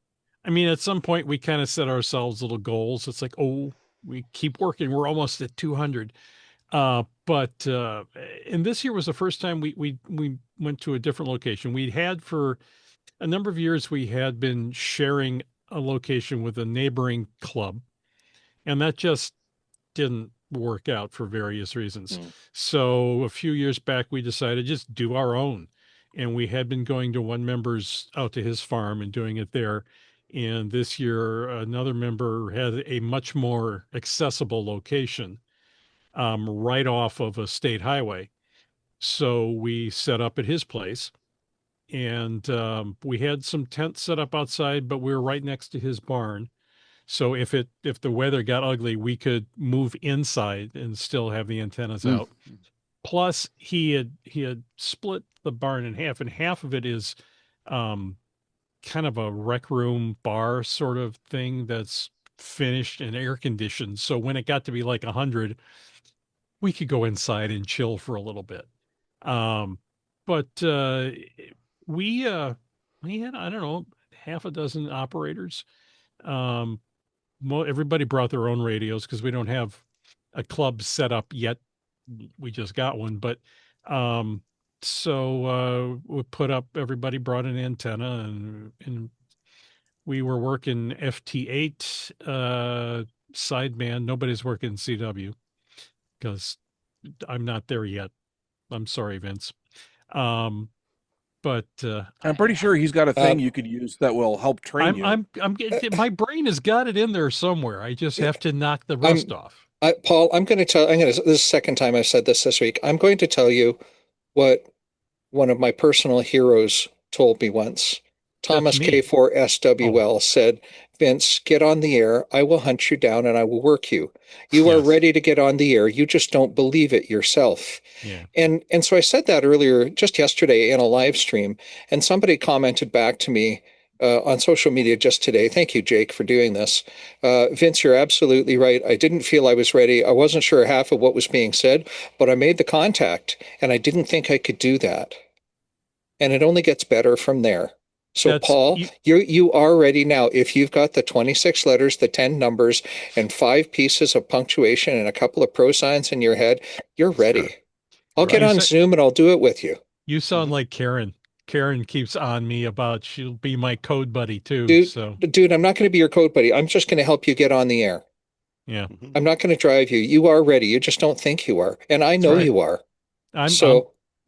Speaker 4: I mean, at some point we kind of set ourselves little goals. It's like, oh, we keep working. We're almost at 200. But and this year was the first time we went to a different location. We had for a number of years we had been sharing a location with a neighboring club, and that just didn't work out for various reasons. So a few years back, we decided just do our own. And we had been going to one member's out to his farm and doing it there. And this year, another member had a much more accessible location right off of a state highway. So we set up at his place, and we had some tents set up outside, but we were right next to his barn. So if the weather got ugly, we could move inside and still have the antennas out. Plus, he had split the barn in half, and half of it is kind of a rec room bar sort of thing that's finished and air conditioned. So when it got to be like 100, we could go inside and chill for a little bit. But we had, I don't know, half a dozen operators. Everybody brought their own radios because we don't have a club set up yet. We just got one, but so we put up. Everybody brought an antenna, and we were working FT8 sideband. Nobody's working CW because I'm not there yet. I'm sorry, Vince. But
Speaker 2: I'm pretty sure he's got a thing you could use that will help train you.
Speaker 4: I'm my brain has got it in there somewhere. I just have to knock the rust off.
Speaker 3: Paul, this is the second time I've said this week. I'm going to tell you what one of my personal heroes told me once. Thomas K4SWL said, Vince, get on the air. I will hunt you down and I will work you. You are ready to get on the air. You just don't believe it yourself.
Speaker 4: Yeah.
Speaker 3: And so I said that earlier, just yesterday in a live stream, and somebody commented back to me on social media just today. Thank you, Jake, for doing this. Vince, you're absolutely right. I didn't feel I was ready. I wasn't sure half of what was being said, but I made the contact and I didn't think I could do that. And it only gets better from there. So Paul, you are ready now. If you've got the 26 letters, the 10 numbers, and 5 pieces of punctuation and a couple of pro signs in your head, you're ready. Sure. I'll get on Zoom and I'll do it with you.
Speaker 4: You sound like Karen. Karen keeps on me about she'll be my code buddy too.
Speaker 3: Dude, I'm not going to be your code buddy. I'm just going to help you get on the air.
Speaker 4: Yeah.
Speaker 3: I'm not going to drive you. You are ready. You just don't think you are. And I know you are.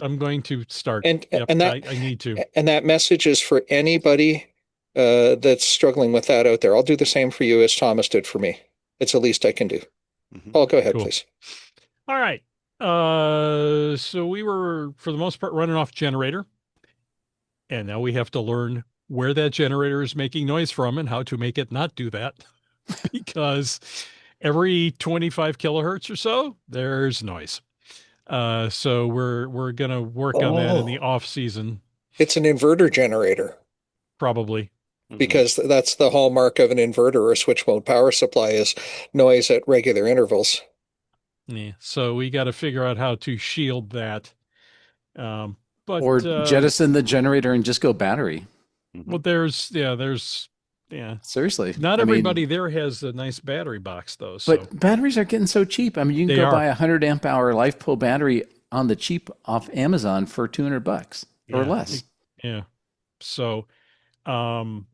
Speaker 4: I'm going to start.
Speaker 3: And
Speaker 4: I need to.
Speaker 3: And that message is for anybody that's struggling with that out there. I'll do the same for you as Thomas did for me. It's the least I can do. Paul, go ahead, please.
Speaker 4: All right. So we were, for the most part, running off generator. And now we have to learn where that generator is making noise from and how to make it not do that. Because every 25 kilohertz or so, there's noise. So we're going to work on that in the off season.
Speaker 3: It's an inverter generator.
Speaker 4: Probably.
Speaker 3: Because that's the hallmark of an inverter or switch mode power supply is noise at regular intervals.
Speaker 4: Yeah. So we got to figure out how to shield that.
Speaker 1: Or jettison the generator and just go battery.
Speaker 4: Well, there's
Speaker 1: seriously.
Speaker 4: Not everybody there has a nice battery box though. So.
Speaker 1: But batteries are getting so cheap. I mean, you can buy a 100 amp hour LifePo battery on the cheap off Amazon for $200. or less.
Speaker 4: Yeah. So, so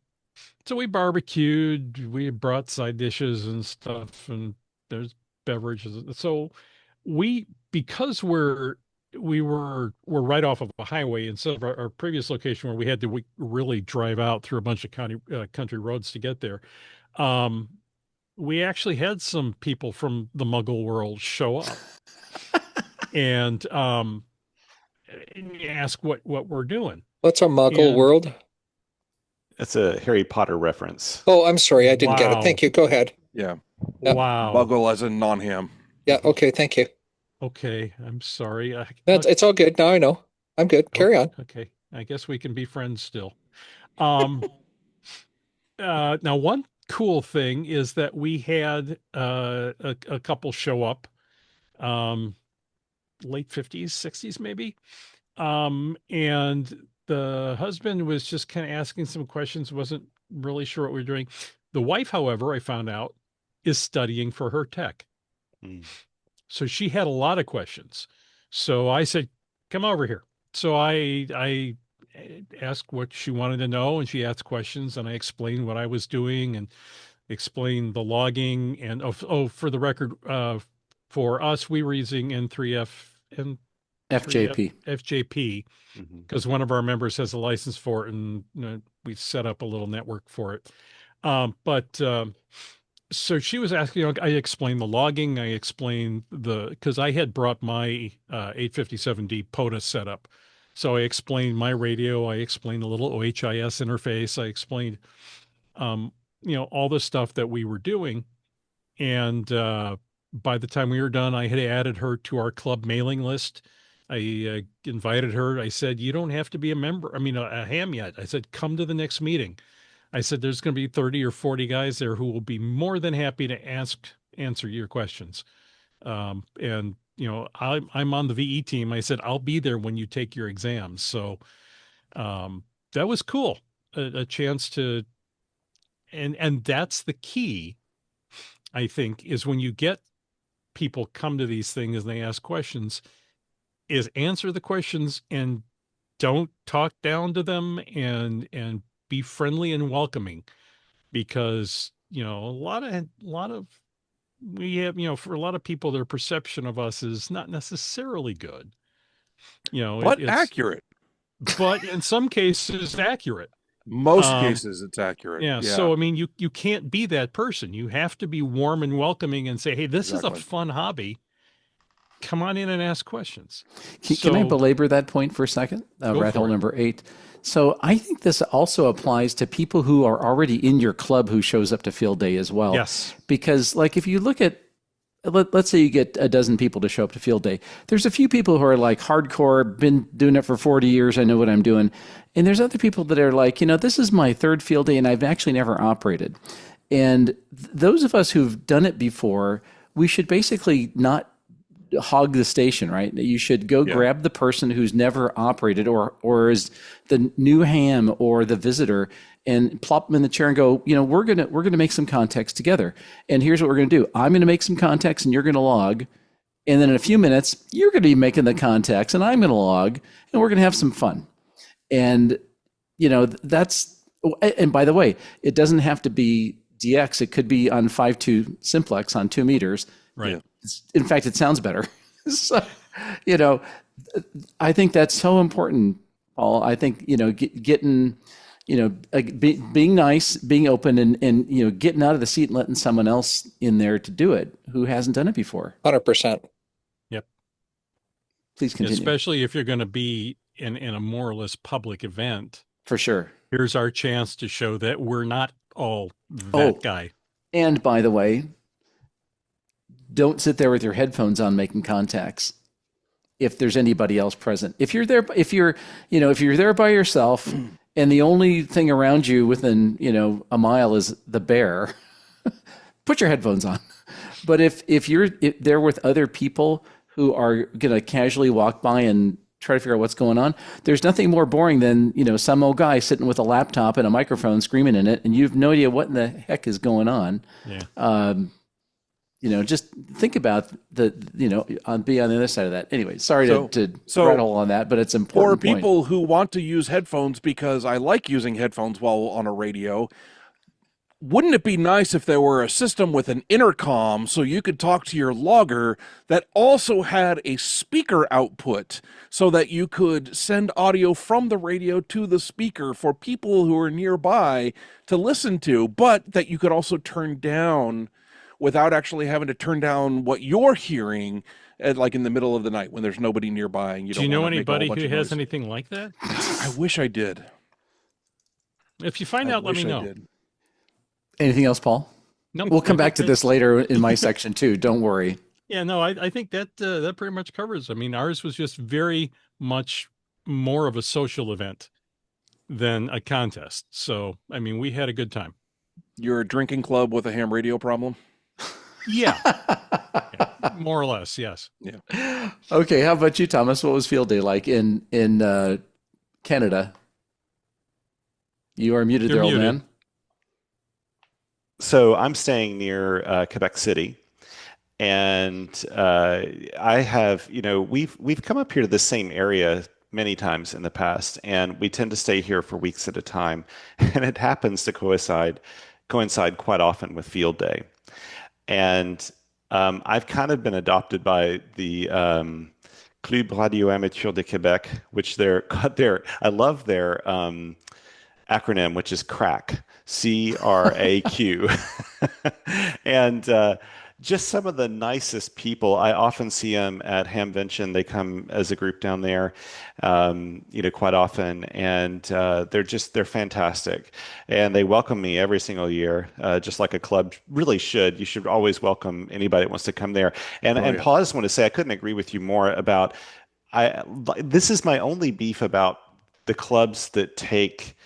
Speaker 4: we barbecued, we brought side dishes and stuff, and there's beverages. So because we're right off of a highway instead of our previous location where we had to really drive out through a bunch of country roads to get there. We actually had some people from the Muggle world show up and ask what we're doing.
Speaker 3: What's a Muggle world?
Speaker 6: It's a Harry Potter reference.
Speaker 3: Oh, I'm sorry. I didn't get it. Thank you. Go ahead.
Speaker 2: Yeah.
Speaker 4: Wow.
Speaker 2: Muggle as in non-ham.
Speaker 3: Yeah. Okay. Thank you.
Speaker 4: Okay. I'm sorry.
Speaker 3: It's all good. Now I know. I'm good. Carry on.
Speaker 4: Okay. I guess we can be friends still. Now, one cool thing is that we had a couple show up, late 50s, 60s, maybe. And the husband was just kind of asking some questions, wasn't really sure what we were doing. The wife, however, I found out, is studying for her tech. So she had a lot of questions. So I said, come over here. So I asked what she wanted to know, and she asked questions, and I explained what I was doing and explained the logging. And for the record, for us, we were using N3F and FJP, because one of our members has a license for it, and we set up a little network for it. So she was asking, I explained the logging, I explained because I had brought my 857D POTA setup. So I explained my radio, I explained a little OHIS interface, I explained, all the stuff that we were doing. And by the time we were done, I had added her to our club mailing list. I invited her. I said, you don't have to be a ham yet. I said, come to the next meeting. I said, there's going to be 30 or 40 guys there who will be more than happy to answer your questions. I'm on the VE team. I said, I'll be there when you take your exams. So that was cool. A chance to, and that's the key, I think, is when you get people come to these things and they ask questions, is answer the questions and don't talk down to them, and be friendly and welcoming, because a lot of we have, for a lot of people, their perception of us is not necessarily good,
Speaker 2: but accurate,
Speaker 4: but in some cases accurate.
Speaker 2: Most cases it's accurate.
Speaker 4: Yeah. So you can't be that person. You have to be warm and welcoming and say, hey, this is a fun hobby. Come on in and ask questions.
Speaker 1: Can I belabor that point for a second? Rat hole number 8. So I think this also applies to people who are already in your club who shows up to field day as well.
Speaker 4: Yes.
Speaker 1: Because if you look at, let's say you get a dozen people to show up to field day. There's a few people who are hardcore, been doing it for 40 years. I know what I'm doing. And there's other people that are this is my third field day and I've actually never operated. And those of us who've done it before, we should basically not hog the station, right? You should go grab the person who's never operated or is the new ham or the visitor and plop them in the chair and go, we're gonna make some contacts together. And here's what we're gonna do. I'm gonna make some contacts and you're gonna log. And then in a few minutes, you're gonna be making the contacts and I'm gonna log and we're gonna have some fun. And and by the way, it doesn't have to be DX. It could be on 5.2 simplex on 2 meters.
Speaker 4: Right.
Speaker 2: Yeah.
Speaker 1: In fact, it sounds better. So, I think that's so important, Paul. I think, getting, being nice, being open and getting out of the seat and letting someone else in there to do it who hasn't done it before.
Speaker 3: 100%.
Speaker 4: Yep.
Speaker 1: Please continue.
Speaker 4: Especially if you're going to be in a more or less public event.
Speaker 1: For sure.
Speaker 4: Here's our chance to show that we're not all that guy. And
Speaker 1: by the way, don't sit there with your headphones on making contacts if there's anybody else present. If you're there by yourself and the only thing around you within, a mile is the bear, put your headphones on. But if you're there with other people who are going to casually walk by and try to figure out what's going on, there's nothing more boring than, some old guy sitting with a laptop and a microphone screaming in it, and you have no idea what in the heck is going on.
Speaker 4: Yeah.
Speaker 1: Just think about be on the other side of that. Anyway, sorry to
Speaker 2: So
Speaker 1: rattle on that, but it's an
Speaker 2: for
Speaker 1: important point.
Speaker 2: people who want to use headphones, because I like using headphones while on a radio, wouldn't it be nice if there were a system with an intercom so you could talk to your logger that also had a speaker output so that you could send audio from the radio to the speaker for people who are nearby to listen to, but that you could also turn down without actually having to turn down what you're hearing like in the middle of the night when there's nobody nearby and you
Speaker 4: Do
Speaker 2: don't
Speaker 4: you know
Speaker 2: want to make a whole
Speaker 4: anybody
Speaker 2: bunch
Speaker 4: who
Speaker 2: of
Speaker 4: has
Speaker 2: noise.
Speaker 4: anything like that?
Speaker 2: I wish I did.
Speaker 4: If you find out, let me know.
Speaker 1: Anything else, Paul?
Speaker 4: No,
Speaker 1: We'll come back to this later in my section too. Don't worry.
Speaker 4: Yeah, no, I think that that pretty much covers. I mean, ours was just very much more of a social event than a contest. So, I mean, we had a good time.
Speaker 2: You're a drinking club with a ham radio problem?
Speaker 4: Yeah. Yeah, more or less, yes.
Speaker 2: Yeah.
Speaker 1: Okay, how about you, Thomas? What was field day like in Canada? You are muted
Speaker 4: You're
Speaker 1: there, old
Speaker 4: muted.
Speaker 1: man.
Speaker 6: So I'm staying near Quebec City, and I have, we've come up here to the same area many times in the past, and we tend to stay here for weeks at a time, and it happens to coincide quite often with field day. And I've kind of been adopted by the Club Radio Amateur de Québec, which I love their acronym, which is CRAQ, CRAQ. And just some of the nicest people. I often see them at Hamvention. They come as a group down there, quite often, and they're fantastic, and they welcome me every single year, just like a club really should. You should always welcome anybody that wants to come there. And Paul, I just want to say I couldn't agree with you more about. This is my only beef about the clubs that take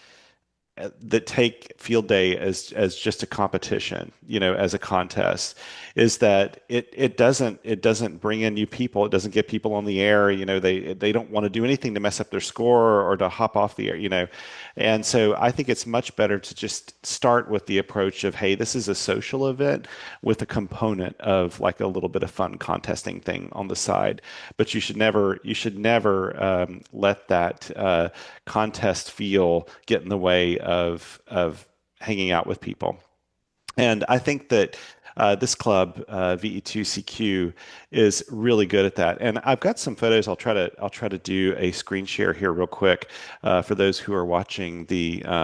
Speaker 6: field day as just a competition, as a contest, is that it doesn't bring in new people. It doesn't get people on the air. They don't want to do anything to mess up their score or to hop off the air. And so I think it's much better to just start with the approach of, hey, this is a social event with a component of like a little bit of fun contesting thing on the side. But you should never let that contest feel get in the way of hanging out with people. And I think that this club, VE2CQ, is really good at that. And I've got some photos. I'll try to do a screen share here real quick for those who are watching the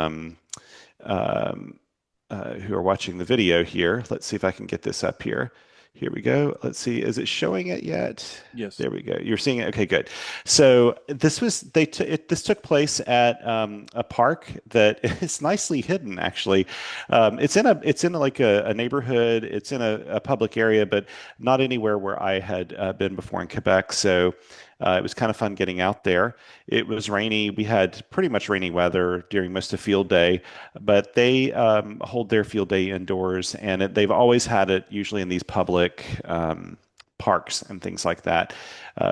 Speaker 6: video here. Let's see if I can get this up here. Here we go. Let's see. Is it showing it yet?
Speaker 2: Yes.
Speaker 6: There we go. You're seeing it. Okay, good. So this took place at a park that is nicely hidden. Actually, it's in like a neighborhood. It's in a public area, but not anywhere where I had been before in Quebec. So. It was kind of fun getting out there. It was rainy. We had pretty much rainy weather during most of field day, but they hold their field day indoors, and they've always had it usually in these public parks and things like that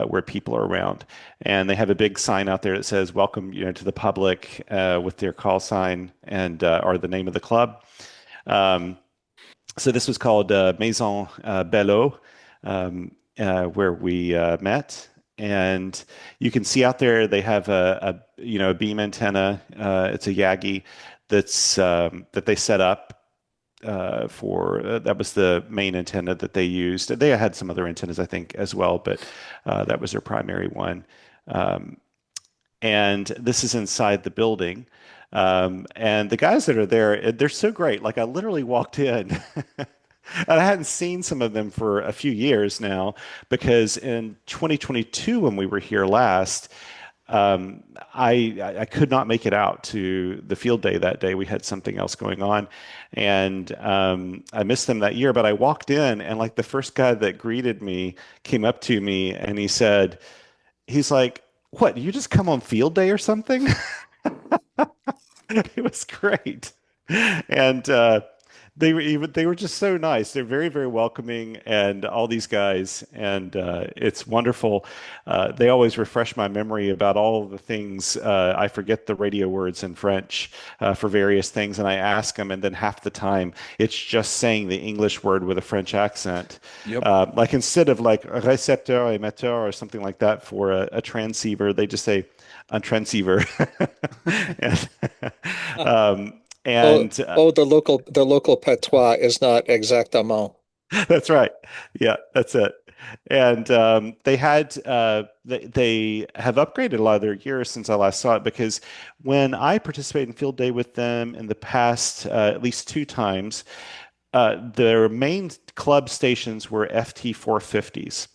Speaker 6: where people are around. And they have a big sign out there that says "Welcome," to the public with their call sign and or the name of the club. So this was called Maison Bello, where we met. And you can see out there they have a beam antenna. It's a Yagi that they set up for that was the main antenna that they used. They had some other antennas, I think, as well, but that was their primary one. And this is inside the building. And the guys that are there, they're so great. Like I literally walked in. And I hadn't seen some of them for a few years now, because in 2022, when we were here last, I could not make it out to the field day that day. We had something else going on, and I missed them that year. But I walked in, and like the first guy that greeted me came up to me, and he's like, "What? You just come on field day or something?" It was great, and they were just so nice. They're very, very welcoming, and all these guys, and it's wonderful. They always refresh my memory about all of the things. I forget the radio words in French for various things, and I ask them, and then half the time it's just saying the English word with a French accent.
Speaker 2: Yep.
Speaker 6: Like instead of like récepteur, émetteur, or something like that for a transceiver, they just say un transceiver. and, um,
Speaker 3: Oh,
Speaker 6: and
Speaker 3: oh, the local patois is not exactement.
Speaker 6: That's right. Yeah, that's it. And they have upgraded a lot of their gear since I last saw it, because when I participated in field day with them in the past, at least 2 times, their main club stations were FT450s.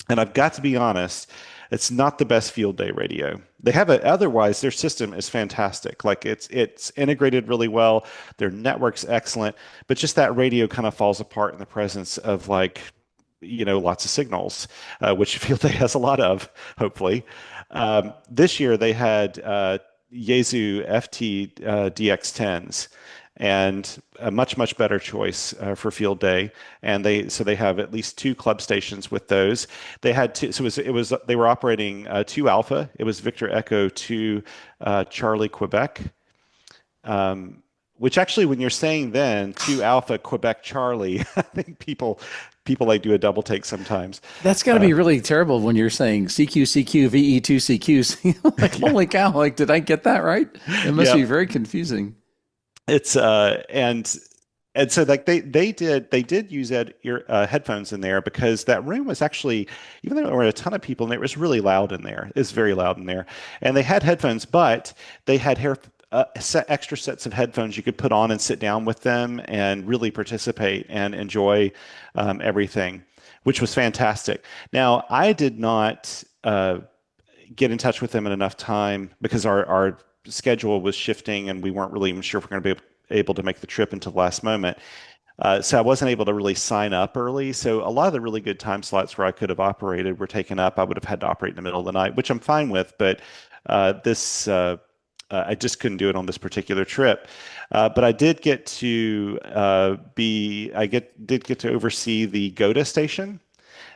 Speaker 6: And I've got to be honest, it's not the best field day radio. They have otherwise their system is fantastic. Like it's integrated really well. Their network's excellent, but just that radio kind of falls apart in the presence of like, lots of signals, which field day has a lot of, hopefully. This year they had Yaesu FT DX10s, and a much, much better choice for field day. And they have at least 2 club stations with those. They had two, so they were operating 2 Alpha. It was Victor Echo 2 Charlie Quebec. Which actually, when you're saying then 2 Alpha Quebec Charlie, I think people like do a double take sometimes.
Speaker 1: That's got to be really terrible when you're saying CQ CQ VE2 CQ. Like, holy cow! Like, did I get that right? It must be very confusing.
Speaker 6: It's and so like they did use headphones in there, because that room was actually, even though there were a ton of people in there, it was really loud in there. It's very loud in there, and they had headphones, but they had extra sets of headphones you could put on and sit down with them and really participate and enjoy everything, which was fantastic. Now, I did not get in touch with them in enough time, because our schedule was shifting and we weren't really even sure if we're going to be able to make the trip until the last moment. So I wasn't able to really sign up early. So a lot of the really good time slots where I could have operated were taken up. I would have had to operate in the middle of the night, which I'm fine with. But I just couldn't do it on this particular trip. But I did get to did get to oversee the GOTA station,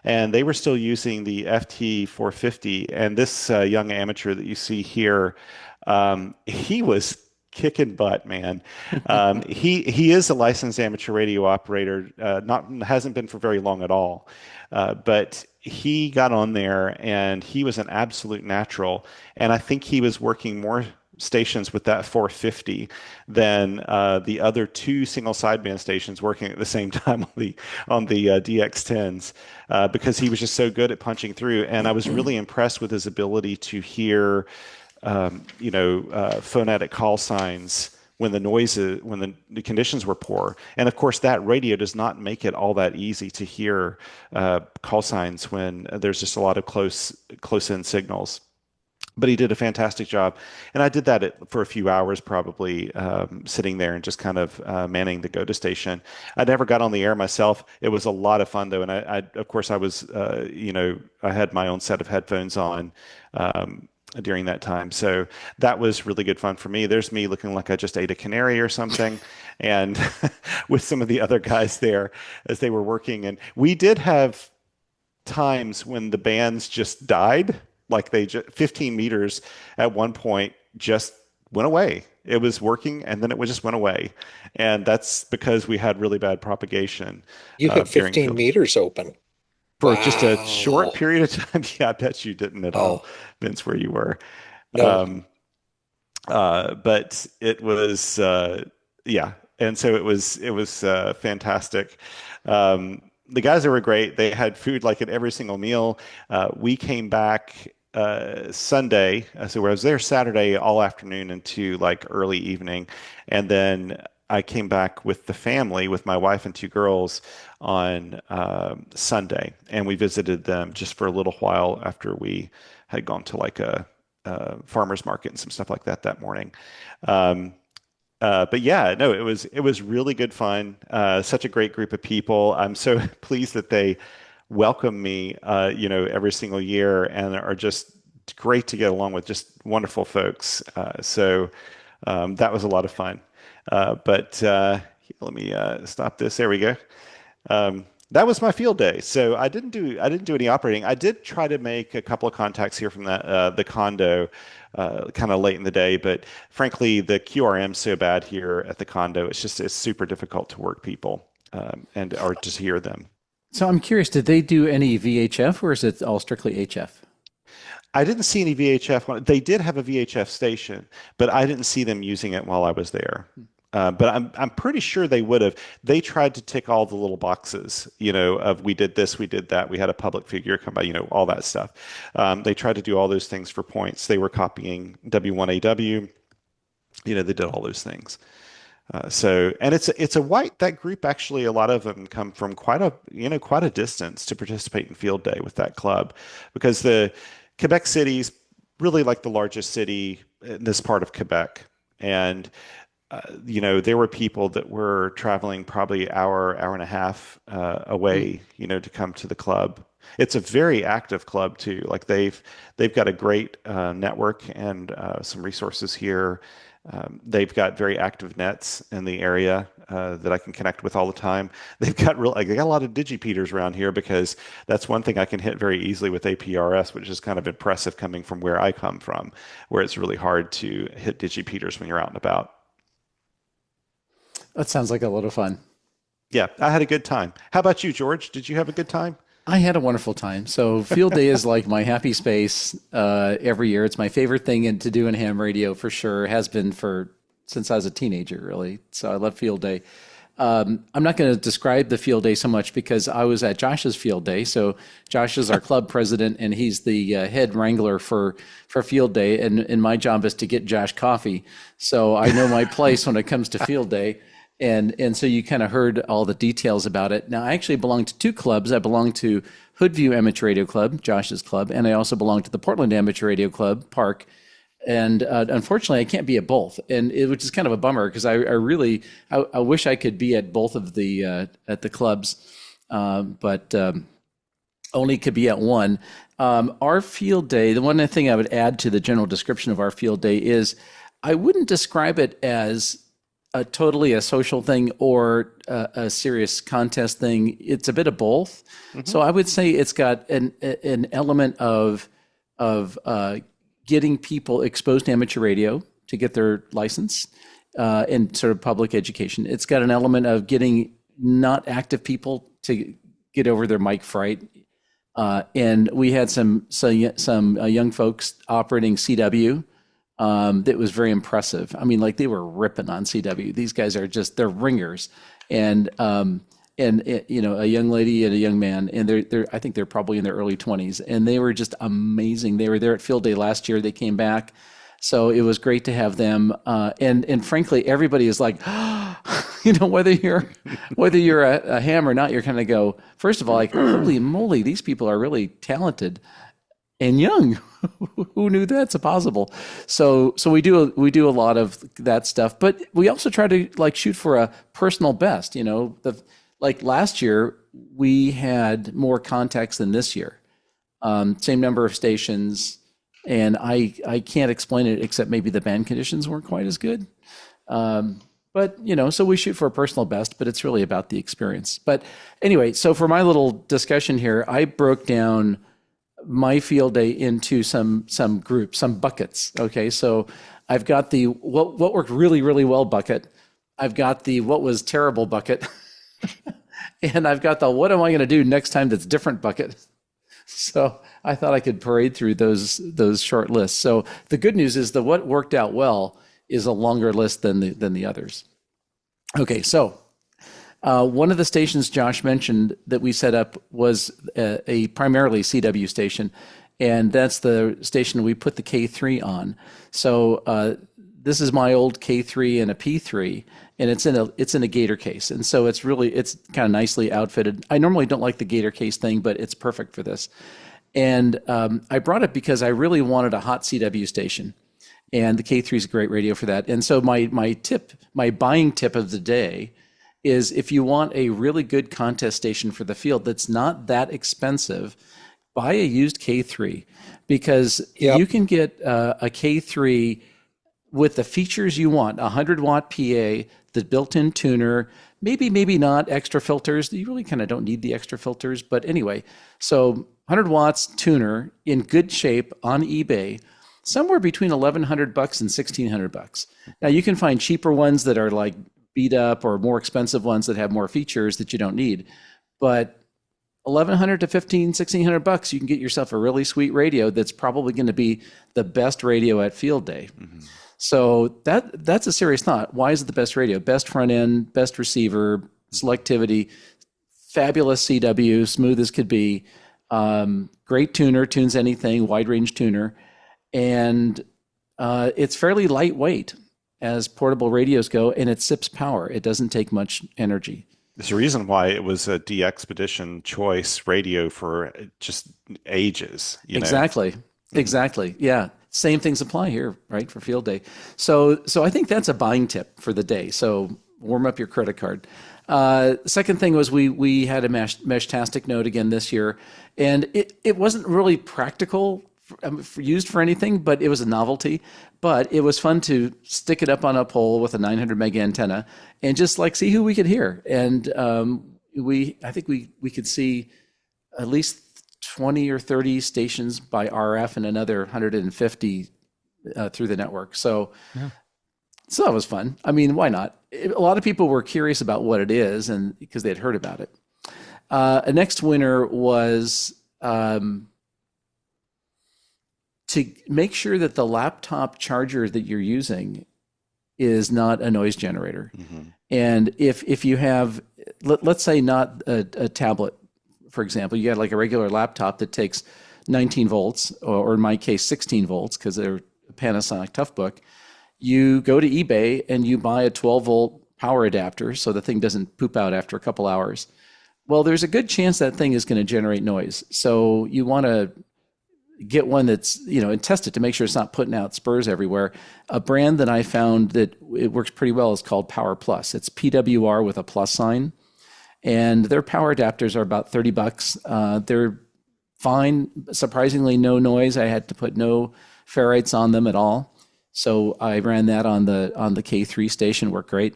Speaker 6: and they were still using the FT450. And this young amateur that you see here, he was kicking butt, man. He is a licensed amateur radio operator. Hasn't been for very long at all, but he got on there and he was an absolute natural. And I think he was working more stations with that 450 than the other 2 single sideband stations working at the same time on the DX10s, because he was just so good at punching through. And I was really impressed with his ability to hear phonetic call signs when the conditions were poor. And of course, that radio does not make it all that easy to hear call signs when there's just a lot of close-in signals. But he did a fantastic job. And I did that for a few hours, probably sitting there and just kind of manning the GOTA station. I never got on the air myself. It was a lot of fun, though. And I of course, I was, I had my own set of headphones on during that time. So that was really good fun for me. There's me looking like I just ate a canary or something, and with some of the other guys there as they were working. And we did have times when the bands just died, like 15 meters at one point just went away. It was working and then it just went away. And that's because we had really bad propagation.
Speaker 3: You had 15 meters open.
Speaker 6: For just a short period of time. Yeah, I bet you didn't at all, Vince, where you were.
Speaker 3: No.
Speaker 6: But it was, yeah. And so it was fantastic. The guys there were great. They had food like at every single meal. We came back Sunday, so I was there Saturday all afternoon into like early evening, and then I came back with the family, with my wife and 2 girls, on Sunday, and we visited them just for a little while after we had gone to like a farmer's market and some stuff like that morning. But yeah, no, it was really good fun. Such a great group of people. I'm so pleased that they welcome me, every single year, and are just great to get along with, just wonderful folks. So that was a lot of fun. But let me stop this. There we go. That was my field day. So I didn't do any operating. I did try to make a couple of contacts here from the condo, kind of late in the day. But frankly, the QRM's so bad here at the condo. It's super difficult to work people or just hear them.
Speaker 1: So I'm curious, did they do any VHF or is it all strictly HF?
Speaker 6: I didn't see any VHF. They did have a VHF station, but I didn't see them using it while I was there. But I'm pretty sure they would have. They tried to tick all the little boxes, of we did this, we did that, we had a public figure come by, all that stuff. They tried to do all those things for points. They were copying W1AW. They did all those things. And it's a white, that group actually, a lot of them come from quite a distance to participate in field day with that club, because the Quebec City's really like the largest city in this part of Quebec. And there were people that were traveling probably hour and a half away, to come to the club. It's a very active club too. Like they've got a great network and some resources here. They've got very active nets in the area that I can connect with all the time. They got a lot of digipeters around here, because that's one thing I can hit very easily with APRS, which is kind of impressive coming from where I come from, where it's really hard to hit digipeters when you're out and about.
Speaker 1: That sounds like a lot of fun.
Speaker 6: Yeah, I had a good time. How about you, George? Did you have a good time?
Speaker 1: I had a wonderful time. So field day is like my happy space every year. It's my favorite thing to do in ham radio for sure. Has been since I was a teenager, really. So I love field day. I'm not going to describe the field day so much because I was at Josh's field day. So Josh is our club president, and he's the head wrangler for field day. And my job is to get Josh coffee. So I know my place when it comes to field day. And so you kind of heard all the details about it. Now, I actually belong to two clubs. I belong to Hoodview Amateur Radio Club, Josh's club, and I also belong to the Portland Amateur Radio Club, Park. And unfortunately, I can't be at both, which is kind of a bummer, because I wish I could be at both of at the clubs, but only could be at one. Our field day, the one thing I would add to the general description of our field day is I wouldn't describe it as totally a social thing or a serious contest thing. It's a bit of both. Mm-hmm. So I would say it's got an element of getting people exposed to amateur radio to get their license and sort of public education. It's got an element of getting not active people to get over their mic fright. And we had some young folks operating CW. That was very impressive. I mean, like, they were ripping on CW. These guys are they're ringers, and a young lady and a young man, and I think they're probably in their early 20s, and they were just amazing. They were there at field day last year. They came back, so it was great to have them. And frankly, everybody is like, whether you're a ham or not, you're kind of go, first of all, like, holy moly, these people are really talented and young. Who knew that's possible? So we do a lot of that stuff, but we also try to shoot for a personal best. Like last year we had more contacts than this year, same number of stations, and I can't explain it except maybe the band conditions weren't quite as good. But so we shoot for a personal best, but it's really about the experience. But anyway, so for my little discussion here, I broke down my field day into some groups, some buckets. Okay, so I've got the what worked really, really well bucket. I've got the what was terrible bucket. And I've got the what am I going to do next time that's different bucket. So I thought I could parade through those short lists. So the good news is that what worked out well is a longer list than the others. Okay, so one of the stations Josh mentioned that we set up was a primarily CW station, and that's the station we put the K3 on. So this is my old K3 and a P3, and it's in a Gator case, and so it's kind of nicely outfitted. I normally don't like the Gator case thing, but it's perfect for this. And I brought it because I really wanted a hot CW station, and the K3 is a great radio for that. And so my buying tip of the day is, if you want a really good contest station for the field that's not that expensive, buy a used K3, because you can get a K3 with the features you want, 100-watt PA, the built-in tuner, maybe not extra filters. You really kind of don't need the extra filters. But anyway, so 100 watts tuner in good shape on eBay, somewhere between $1,100 and $1,600. Now you can find cheaper ones that are like beat up or more expensive ones that have more features that you don't need. But $1,100 to $1,600, you can get yourself a really sweet radio that's probably going to be the best radio at field day. So that's a serious thought. Why is it the best radio? Best front end, best receiver, selectivity, fabulous CW, smooth as could be, great tuner, tunes anything, wide range tuner, and it's fairly lightweight as portable radios go, and it sips power. It doesn't take much energy.
Speaker 6: There's a reason why it was a DXpedition choice radio for just ages.
Speaker 1: Exactly. Yeah. Same things apply here, right, for field day. So I think that's a buying tip for the day. So warm up your credit card. Second thing was we had a Meshtastic node again this year, and it wasn't really practical used for anything, but it was a novelty. But it was fun to stick it up on a pole with a 900 meg antenna and just like see who we could hear. And I think we could see at least 20 or 30 stations by RF and another 150 through the network. So that was fun. I mean, why not? A lot of people were curious about what it is, and because they had heard about it. A next winner was to make sure that the laptop charger that you're using is not a noise generator. And if you have, let's say not a tablet, for example, you got like a regular laptop that takes 19 volts, or in my case, 16 volts, because they're a Panasonic Toughbook, you go to eBay and you buy a 12-volt power adapter so the thing doesn't poop out after a couple hours. Well, there's a good chance that thing is going to generate noise. So you want to get one that's, and test it to make sure it's not putting out spurs everywhere. A brand that I found that it works pretty well is called Power Plus. It's PWR with a plus sign. And their power adapters are about $30. They're fine, surprisingly no noise. I had to put no ferrites on them at all. So I ran that on the K3 station, worked great.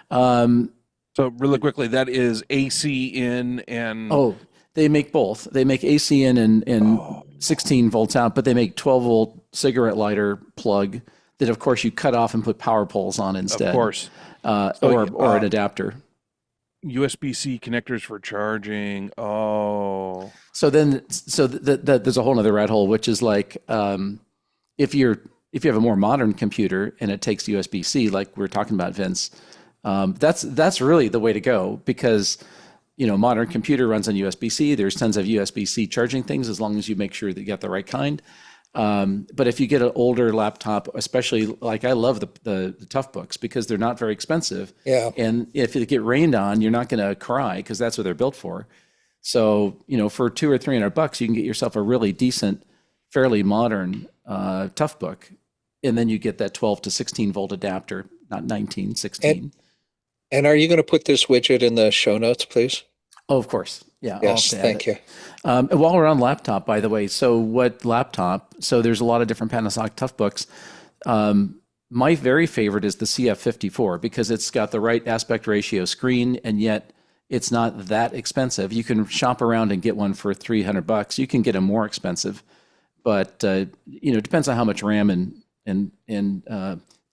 Speaker 2: So really quickly, that is AC in and...
Speaker 1: Oh, they make both. They make AC in and 16 volts out, but they make 12-volt cigarette lighter plug that, of course, you cut off and put power poles on instead.
Speaker 2: Of course.
Speaker 1: Or an adapter.
Speaker 2: USB-C connectors for charging. Oh.
Speaker 1: So there's a whole other rat hole, which is like if you have a more modern computer and it takes USB-C, like we're talking about, Vince, that's really the way to go, because modern computer runs on USB-C. There's tons of USB-C charging things as long as you make sure that you got the right kind. But if you get an older laptop, especially like I love the Toughbooks because they're not very expensive.
Speaker 3: Yeah.
Speaker 1: And if you get rained on, you're not going to cry because that's what they're built for. So, for $200 or $300, you can get yourself a really decent, fairly modern Toughbook. And then you get that 12 to 16 volt adapter, not 19, 16.
Speaker 3: And are you going to put this widget in the show notes, please?
Speaker 1: Oh, of course. Yeah.
Speaker 3: Yes, thank you.
Speaker 1: And while we're on laptop, by the way, so there's a lot of different Panasonic Toughbooks. My very favorite is the CF54 because it's got the right aspect ratio screen, and yet it's not that expensive. You can shop around and get one for $300. You can get them more expensive, but it depends on how much RAM and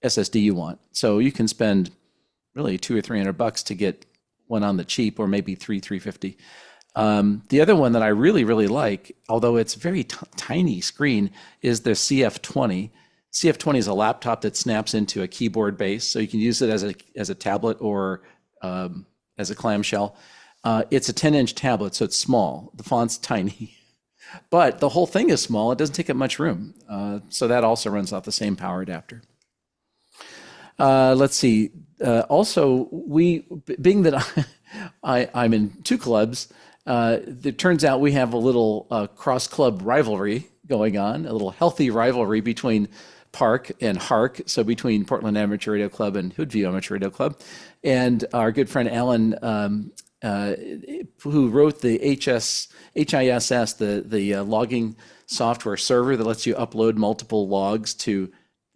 Speaker 1: SSD you want. So you can spend really $200 or $300 to get one on the cheap, or maybe $350. The other one that I really, really like, although it's very tiny screen, is the CF20. CF20 is a laptop that snaps into a keyboard base, so you can use it as a tablet or as a clamshell. It's a 10-inch tablet, so it's small. The font's tiny, but the whole thing is small. It doesn't take up much room, so that also runs off the same power adapter. Let's see. Also, being that I'm in two clubs, it turns out we have a little cross-club rivalry going on, a little healthy rivalry between Park and Hark, so between Portland Amateur Radio Club and Hoodview Amateur Radio Club. And our good friend Alan, who wrote the HISS, the logging software server that lets you upload multiple logs to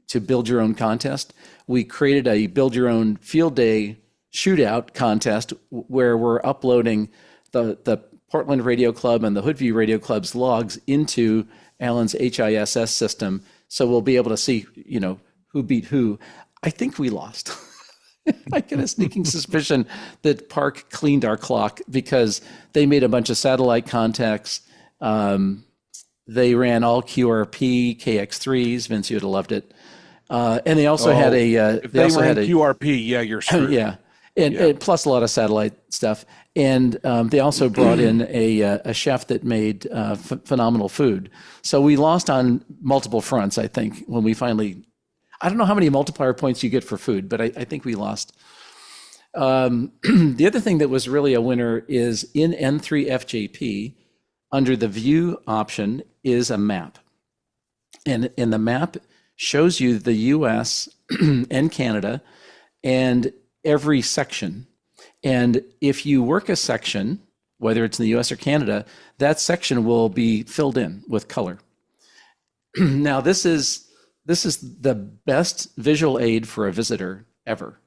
Speaker 1: to build your own contest. We created a build your own field day shootout contest where we're uploading the Portland Radio Club and the Hoodview Radio Club's logs into Alan's HISS system. So we'll be able to see, who beat who. I think we lost. I get a sneaking suspicion that Park cleaned our clock because they made a bunch of satellite contacts. They ran all QRP, KX3s. Vince, you would have loved it. And they also had a.
Speaker 2: If they ran QRP, yeah, you're screwed.
Speaker 1: Yeah. And plus a lot of satellite stuff. And they also brought in a chef that made phenomenal food. So we lost on multiple fronts, I think, when we finally, I don't know how many multiplier points you get for food, but I think we lost. The other thing that was really a winner is in N3FJP, under the view option is a map. And the map shows you the US and Canada and every section. And if you work a section, whether it's in the US or Canada, that section will be filled in with color. Now, this is the best visual aid for a visitor ever.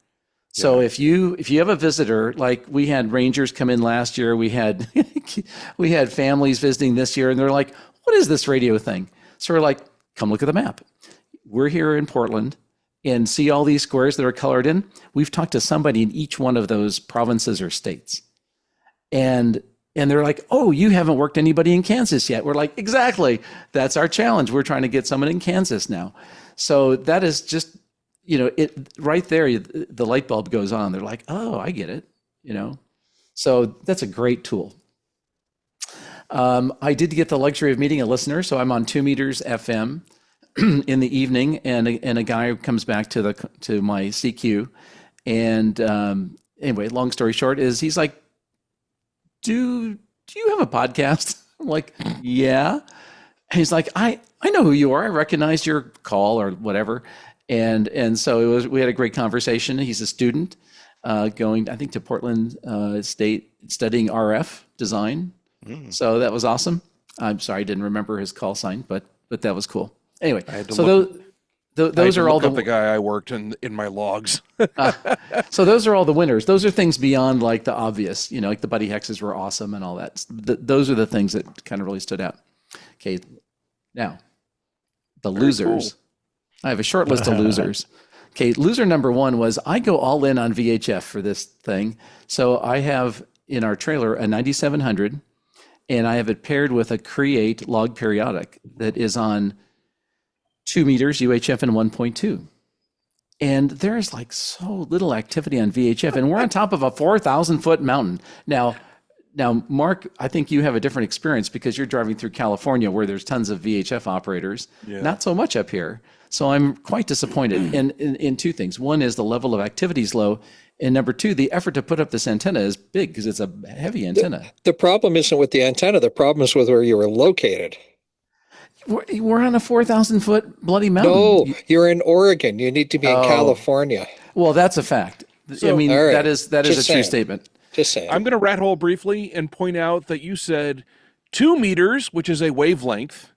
Speaker 1: So if you have a visitor, like we had rangers come in last year, we had families visiting this year, and they're like, what is this radio thing? So we're like, come look at the map. We're here in Portland and see all these squares that are colored in. We've talked to somebody in each one of those provinces or states. And they're like, oh, you haven't worked anybody in Kansas yet. We're like, exactly. That's our challenge. We're trying to get someone in Kansas now. So that is just, it right there, the light bulb goes on. They're like, oh, I get it, So that's a great tool. I did get the luxury of meeting a listener. So I'm on 2 meters FM in the evening, and a guy comes back to my CQ. And anyway, long story short is he's like, do you have a podcast? I'm like, yeah. And he's like, I know who you are. I recognized your call or whatever. And so we had a great conversation. He's a student going, I think, to Portland State studying RF design. So that was awesome. I'm sorry, I didn't remember his call sign, but that was cool. Anyway, so those are all the
Speaker 2: guy I worked in my logs.
Speaker 1: So those are all the winners. Those are things beyond like the obvious, like the buddy hexes were awesome and all that. Those are the things that kind of really stood out. Okay, now the losers. Cool. I have a short list of losers. Okay, loser number one was I go all in on VHF for this thing. So I have in our trailer a 9700, and I have it paired with a Create log periodic that is on 2 meters UHF and 1.2. And there's like so little activity on VHF, and we're on top of a 4,000-foot mountain. Now, Mark, I think you have a different experience because you're driving through California where there's tons of VHF operators. Yeah. Not so much up here. So I'm quite disappointed in two things. One is the level of activity is low. And number two, the effort to put up this antenna is big because it's a heavy antenna.
Speaker 3: The problem isn't with the antenna. The problem is with where you were located.
Speaker 1: We're on a 4,000-foot bloody mountain.
Speaker 3: No, you're in Oregon. You need to be in California.
Speaker 1: Well, that's a fact. So, I mean, right. that is a true statement.
Speaker 3: Just saying.
Speaker 2: I'm going to rat hole briefly and point out that you said 2 meters, which is a wavelength,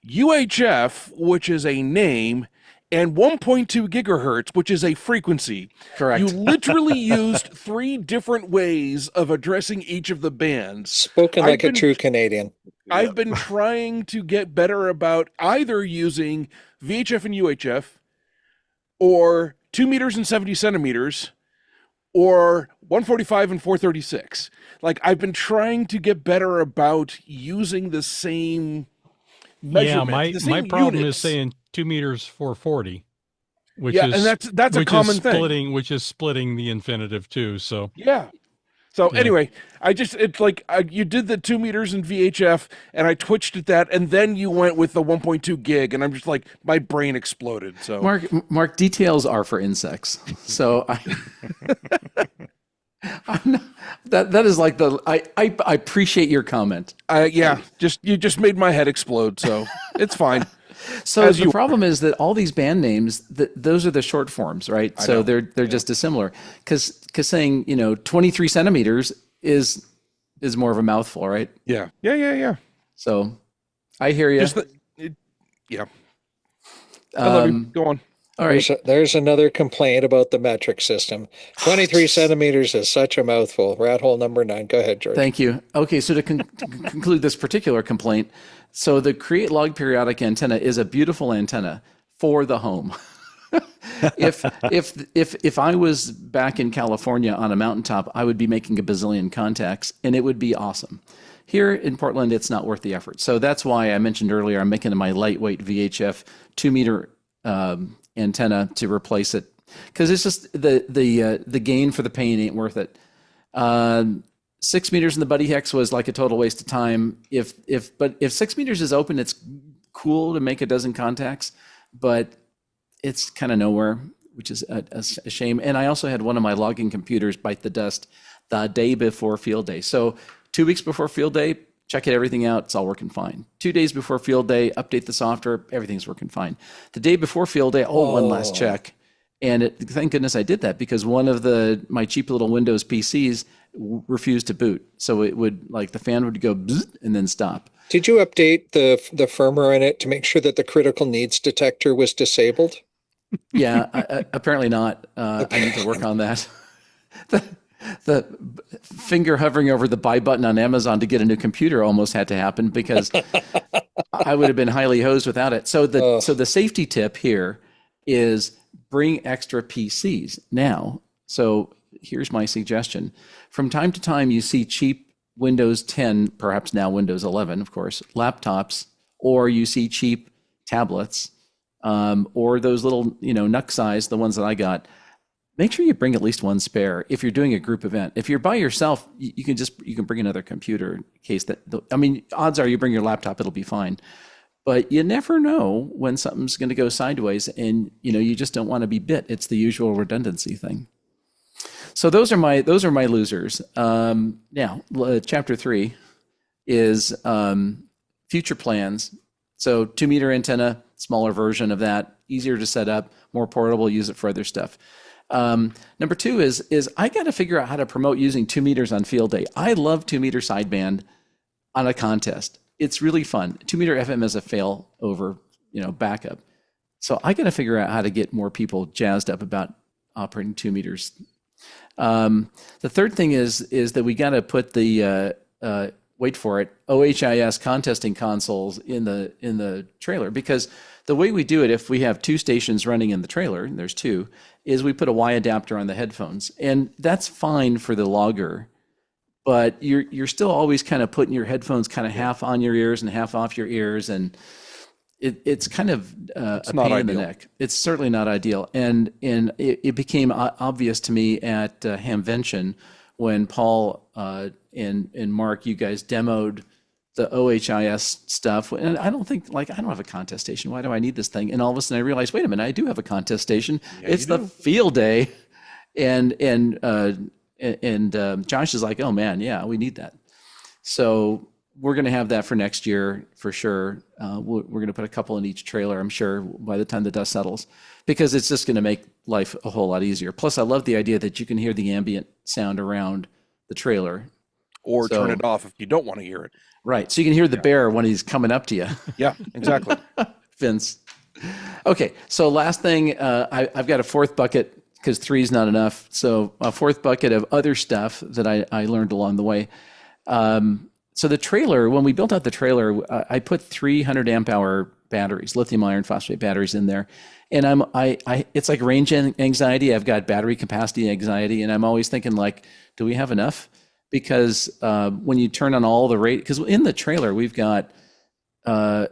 Speaker 2: UHF, which is a name, and 1.2 gigahertz, which is a frequency.
Speaker 1: Correct.
Speaker 2: You literally used 3 different ways of addressing each of the bands.
Speaker 3: Spoken like a true Canadian.
Speaker 2: I've been trying to get better about either using VHF and UHF, or 2 meters and 70 centimeters, or 145 and 436. Like, I've been trying to get better about using the same measurement.
Speaker 4: Yeah, my problem is saying 2 meters 440, which
Speaker 2: and that's a common
Speaker 4: thing. Which is splitting the infinitive too. So
Speaker 2: yeah. So anyway, it's like you did the 2 meters in VHF, and I twitched at that, and then you went with the 1.2 gig, and I'm just like, my brain exploded. So
Speaker 1: Mark, details are for insects. So that is like I appreciate your comment.
Speaker 2: You just made my head explode. So it's fine.
Speaker 1: So the problem is that all these band names, those are the short forms, right? So they're just dissimilar. Because saying 23 centimeters is more of a mouthful, right?
Speaker 2: Yeah.
Speaker 1: So I hear you.
Speaker 2: I love you. Go on.
Speaker 1: All right.
Speaker 3: There's another complaint about the metric system. 23 centimeters is such a mouthful. Rat hole number 9. Go ahead, George.
Speaker 1: Thank you. Okay, so to conclude this particular complaint, so the Create Log Periodic antenna is a beautiful antenna for the home. If I was back in California on a mountaintop, I would be making a bazillion contacts, and it would be awesome. Here in Portland, it's not worth the effort. So that's why I mentioned earlier I'm making my lightweight VHF 2-meter antenna to replace it, because it's just the gain for the pain ain't worth it. 6 meters in the buddy hex was like a total waste of time. But if 6 meters is open, it's cool to make a dozen contacts, but it's kind of nowhere, which is a shame. And I also had one of my logging computers bite the dust the day before field day. So 2 weeks before field day, check everything out. It's all working fine. 2 days before field day, update the software. Everything's working fine. The day before field day, one last check. And thank goodness I did that, because one of my cheap little Windows PCs refused to boot. So it would, like, the fan would go bzz and then stop.
Speaker 3: Did you update the firmware in it to make sure that the critical needs detector was disabled?
Speaker 1: Yeah, apparently not. I need to work on that. The finger hovering over the buy button on Amazon to get a new computer almost had to happen, because I would have been highly hosed without it. So the safety tip here is bring extra PCs now. So here's my suggestion. From time to time, you see cheap Windows 10, perhaps now Windows 11, of course, laptops, or you see cheap tablets, or those little, Nuck size, the ones that I got. Make sure you bring at least one spare if you're doing a group event. If you're by yourself, you can bring another computer in case odds are you bring your laptop, it'll be fine. But you never know when something's going to go sideways, and you just don't want to be bit. It's the usual redundancy thing. So those are my losers. Now, chapter 3 is future plans. So 2-meter antenna, smaller version of that, easier to set up, more portable, use it for other stuff. Number 2 is I got to figure out how to promote using 2 meters on field day. I love 2-meter sideband on a contest. It's really fun. 2-meter FM is a fail over, backup. So I got to figure out how to get more people jazzed up about operating 2 meters. The third thing is that we got to put the wait for it, OHIS contesting consoles in the trailer, because the way we do it, if we have 2 stations running in the trailer, and there's 2, is we put a Y adapter on the headphones, and that's fine for the logger, but you're still always kind of putting your headphones kind of half on your ears and half off your ears, and it's kind of a pain in the neck. It's certainly not ideal, and it became obvious to me at Hamvention when Paul and Mark, you guys demoed the OHIS stuff, and I don't have a contest station. Why do I need this thing? And all of a sudden I realized, wait a minute, I do have a contest station. Yeah, it's the field day, and Josh is like, oh man, yeah, we need that. So we're going to have that for next year for sure. We're going to put a couple in each trailer, I'm sure, by the time the dust settles, because it's just going to make life a whole lot easier. Plus, I love the idea that you can hear the ambient sound around the trailer.
Speaker 2: Or turn it off if you don't want to hear it.
Speaker 1: Right. So you can hear the bear when he's coming up to you.
Speaker 2: Yeah, exactly.
Speaker 1: Vince. Okay. So last thing, I've got a 4th bucket because 3 is not enough. So a 4th bucket of other stuff that I learned along the way. So the trailer, when we built out the trailer, I put 300 amp hour batteries, lithium iron phosphate batteries in there. And it's like range anxiety. I've got battery capacity anxiety. And I'm always thinking, like, do we have enough? Because when you turn on all the because in the trailer, we've got 2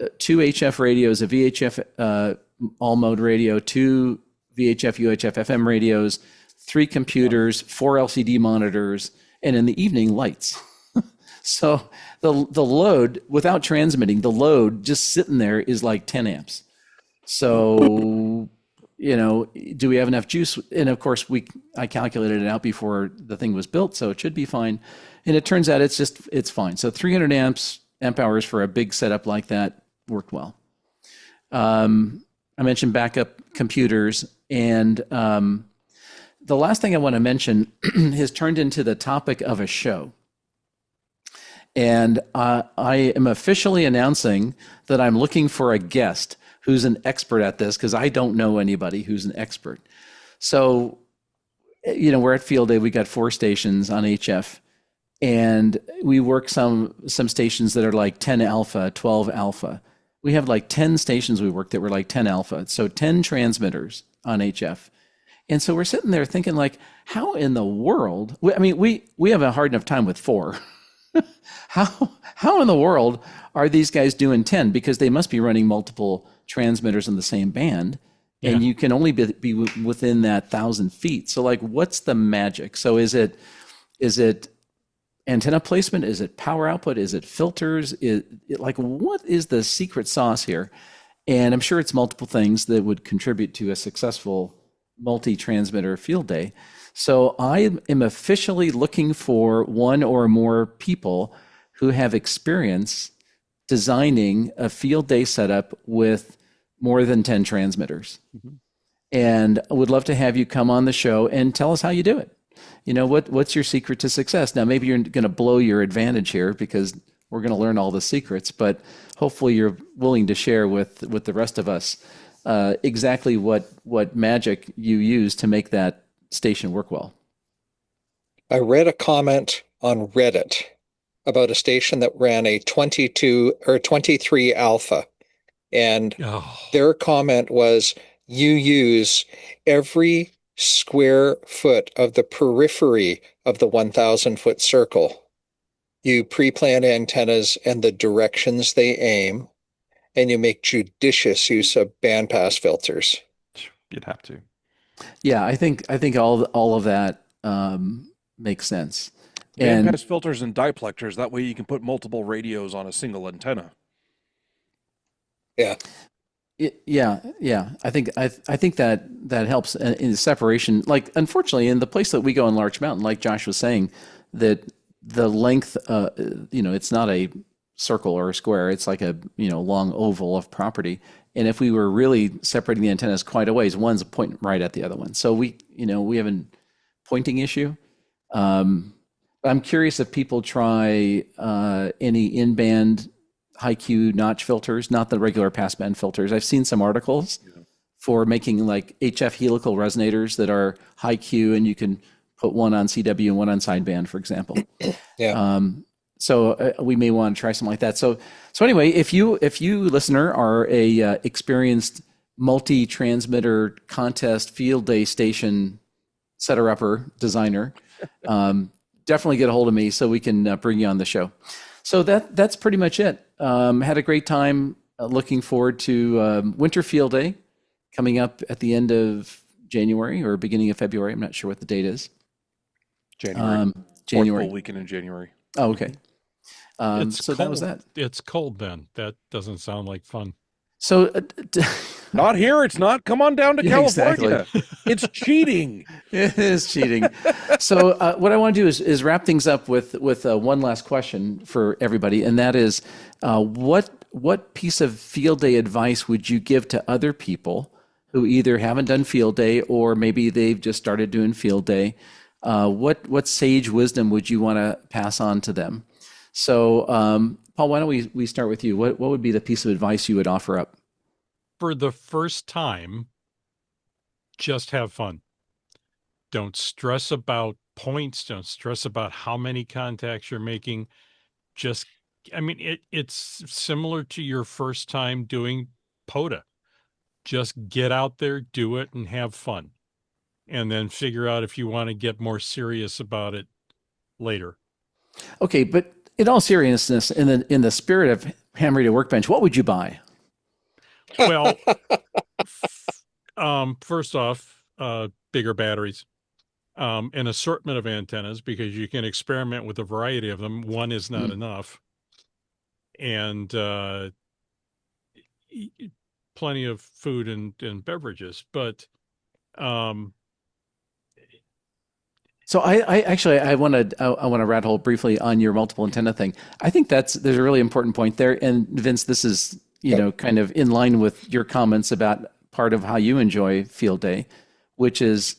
Speaker 1: HF radios, a VHF all mode radio, 2 VHF, UHF, FM radios, 3 computers, 4 LCD monitors, and in the evening, lights. So the load, without transmitting, the load just sitting there is like 10 amps. So, do we have enough juice? And of course, I calculated it out before the thing was built, so it should be fine. And it turns out it's fine. So 300 amp hours for a big setup like that worked well. I mentioned backup computers, and the last thing I want to mention has turned into the topic of a show. And I am officially announcing that I'm looking for a guest who's an expert at this, because I don't know anybody who's an expert. So, we're at field day. We got 4 stations on HF, and we work some stations that are like 10 alpha, 12 alpha. We have like 10 stations we work that were like 10 alpha. So 10 transmitters on HF. And so we're sitting there thinking, like, how in the world, we have a hard enough time with 4. How in the world are these guys doing 10? Because they must be running multiple transmitters in the same band, and you can only be within that 1,000 feet. So, like, what's the magic? So is it antenna placement? Is it power output? Is it filters? Like, what is the secret sauce here? And I'm sure it's multiple things that would contribute to a successful multi-transmitter field day. So I am officially looking for one or more people who have experience designing a field day setup with more than 10 transmitters. Mm-hmm. And I would love to have you come on the show and tell us how you do it. What's your secret to success? Now, maybe you're going to blow your advantage here because we're going to learn all the secrets, but hopefully you're willing to share with the rest of us exactly what magic you use to make that station work well.
Speaker 3: I read a comment on Reddit about a station that ran a 22 or 23 alpha. And their comment was, you use every square foot of the periphery of the 1,000-foot circle. You pre-plan antennas and the directions they aim, and you make judicious use of bandpass filters.
Speaker 6: You'd have to.
Speaker 1: Yeah, I think all of that makes sense.
Speaker 2: Bandpass filters and diplectors. That way you can put multiple radios on a single antenna.
Speaker 3: Yeah.
Speaker 1: Yeah. I think that helps in the separation. Like, unfortunately, in the place that we go in Larch Mountain, like Josh was saying, that the length, it's not a circle or a square. It's like a long oval of property. And if we were really separating the antennas quite a ways, one's pointing right at the other one. So we have a pointing issue. I'm curious if people try any in-band high Q notch filters, not the regular passband filters. I've seen some articles for making like HF helical resonators that are high Q, and you can put one on CW and one on sideband, for example.
Speaker 3: Yeah.
Speaker 1: So we may want to try something like that. So anyway, if you listener are a experienced multi-transmitter contest field day station setter-upper designer, definitely get a hold of me so we can bring you on the show. So that's pretty much it. Had a great time. Looking forward to Winter Field Day coming up at the end of January or beginning of February. I'm not sure what the date is.
Speaker 2: January.
Speaker 1: January.
Speaker 2: Fourth full weekend in January.
Speaker 1: Oh, okay.
Speaker 4: So
Speaker 1: that was that.
Speaker 4: It's cold then. That doesn't sound like fun.
Speaker 1: So
Speaker 2: not here. It's not. Come on down to California.
Speaker 1: Exactly.
Speaker 2: It's cheating.
Speaker 1: It is cheating. So what I want to do is wrap things up with one last question for everybody, and that is, what piece of field day advice would you give to other people who either haven't done field day or maybe they've just started doing field day? What sage wisdom would you want to pass on to them? So, Paul, why don't we start with you? What would be the piece of advice you would offer up?
Speaker 4: For the first time, just have fun. Don't stress about points. Don't stress about how many contacts you're making. It's similar to your first time doing POTA. Just get out there, do it, and have fun. And then figure out if you want to get more serious about it later.
Speaker 1: Okay, but in all seriousness, in the spirit of Ham Radio Workbench, what would you buy?
Speaker 4: Well, first off, bigger batteries, an assortment of antennas, because you can experiment with a variety of them. One is not enough. And plenty of food and beverages. But
Speaker 1: so I want to rat hole briefly on your multiple antenna thing. I think there's a really important point there. And Vince, this is kind of in line with your comments about part of how you enjoy field day, which is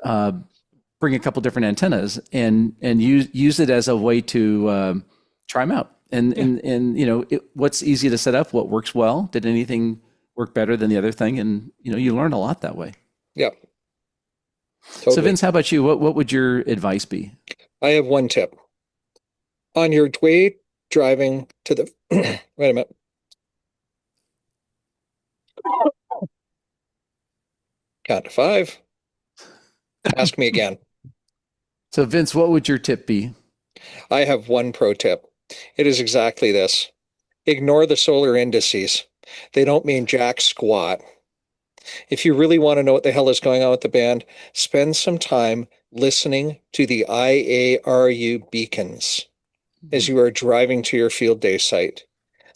Speaker 1: bring a couple different antennas and use it as a way to try them out. And what's easy to set up, what works well. Did anything work better than the other thing, and you learn a lot that way.
Speaker 3: Yeah.
Speaker 1: Totally. So Vince, how about you? What would your advice be?
Speaker 3: I have one tip. On your way driving to the wait a minute. Count to 5. Ask me again.
Speaker 1: So Vince, what would your tip be?
Speaker 3: I have one pro tip. It is exactly this. Ignore the solar indices. They don't mean jack squat. If you really want to know what the hell is going on with the band, spend some time listening to the IARU beacons as you are driving to your field day site.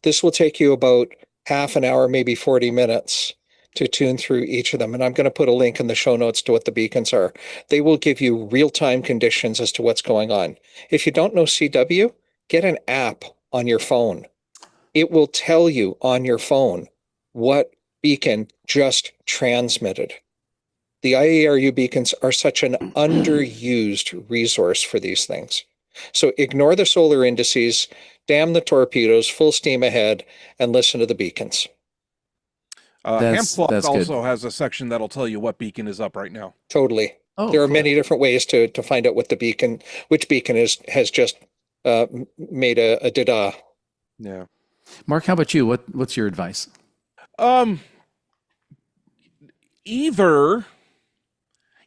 Speaker 3: This will take you about half an hour, maybe 40 minutes to tune through each of them. And I'm going to put a link in the show notes to what the beacons are. They will give you real-time conditions as to what's going on. If you don't know CW, get an app on your phone. It will tell you on your phone what beacon just transmitted. The IARU beacons are such an underused resource for these things. So ignore the solar indices, damn the torpedoes, full steam ahead, and listen to the beacons.
Speaker 2: Hamcloth also has a section that'll tell you what beacon is up right now.
Speaker 3: Totally.
Speaker 1: Oh,
Speaker 3: there are many different ways to find out what the beacon, which beacon has just made a da-da.
Speaker 2: Yeah.
Speaker 1: Mark, how about you? What's your advice?
Speaker 2: Either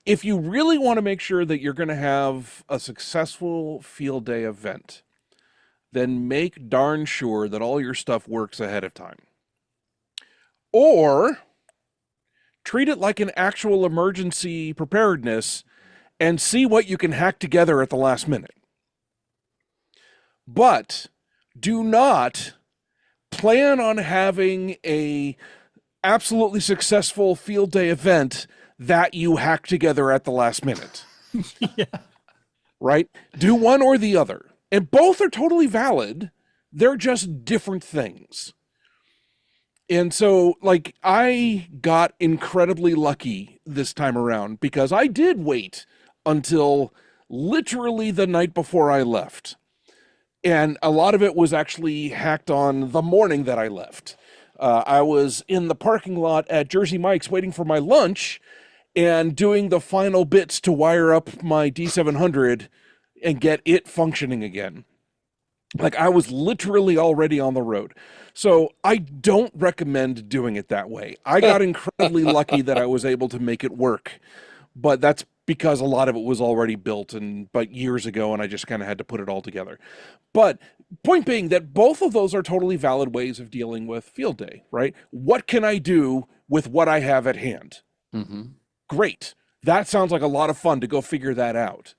Speaker 2: if you really want to make sure that you're going to have a successful field day event, then make darn sure that all your stuff works ahead of time. Or treat it like an actual emergency preparedness and see what you can hack together at the last minute. But do not plan on having a absolutely successful field day event that you hack together at the last minute.
Speaker 4: Yeah.
Speaker 2: Right? Do one or the other. And both are totally valid. They're just different things. And so, I got incredibly lucky this time around because I did wait until literally the night before I left. And a lot of it was actually hacked on the morning that I left. I was in the parking lot at Jersey Mike's waiting for my lunch and doing the final bits to wire up my D700 and get it functioning again. I was literally already on the road. So I don't recommend doing it that way. I got incredibly lucky that I was able to make it work, but that's because a lot of it was already built but years ago, and I just kind of had to put it all together. But point being that both of those are totally valid ways of dealing with field day, right? What can I do with what I have at hand?
Speaker 1: Mm-hmm.
Speaker 2: Great. That sounds like a lot of fun to go figure that out.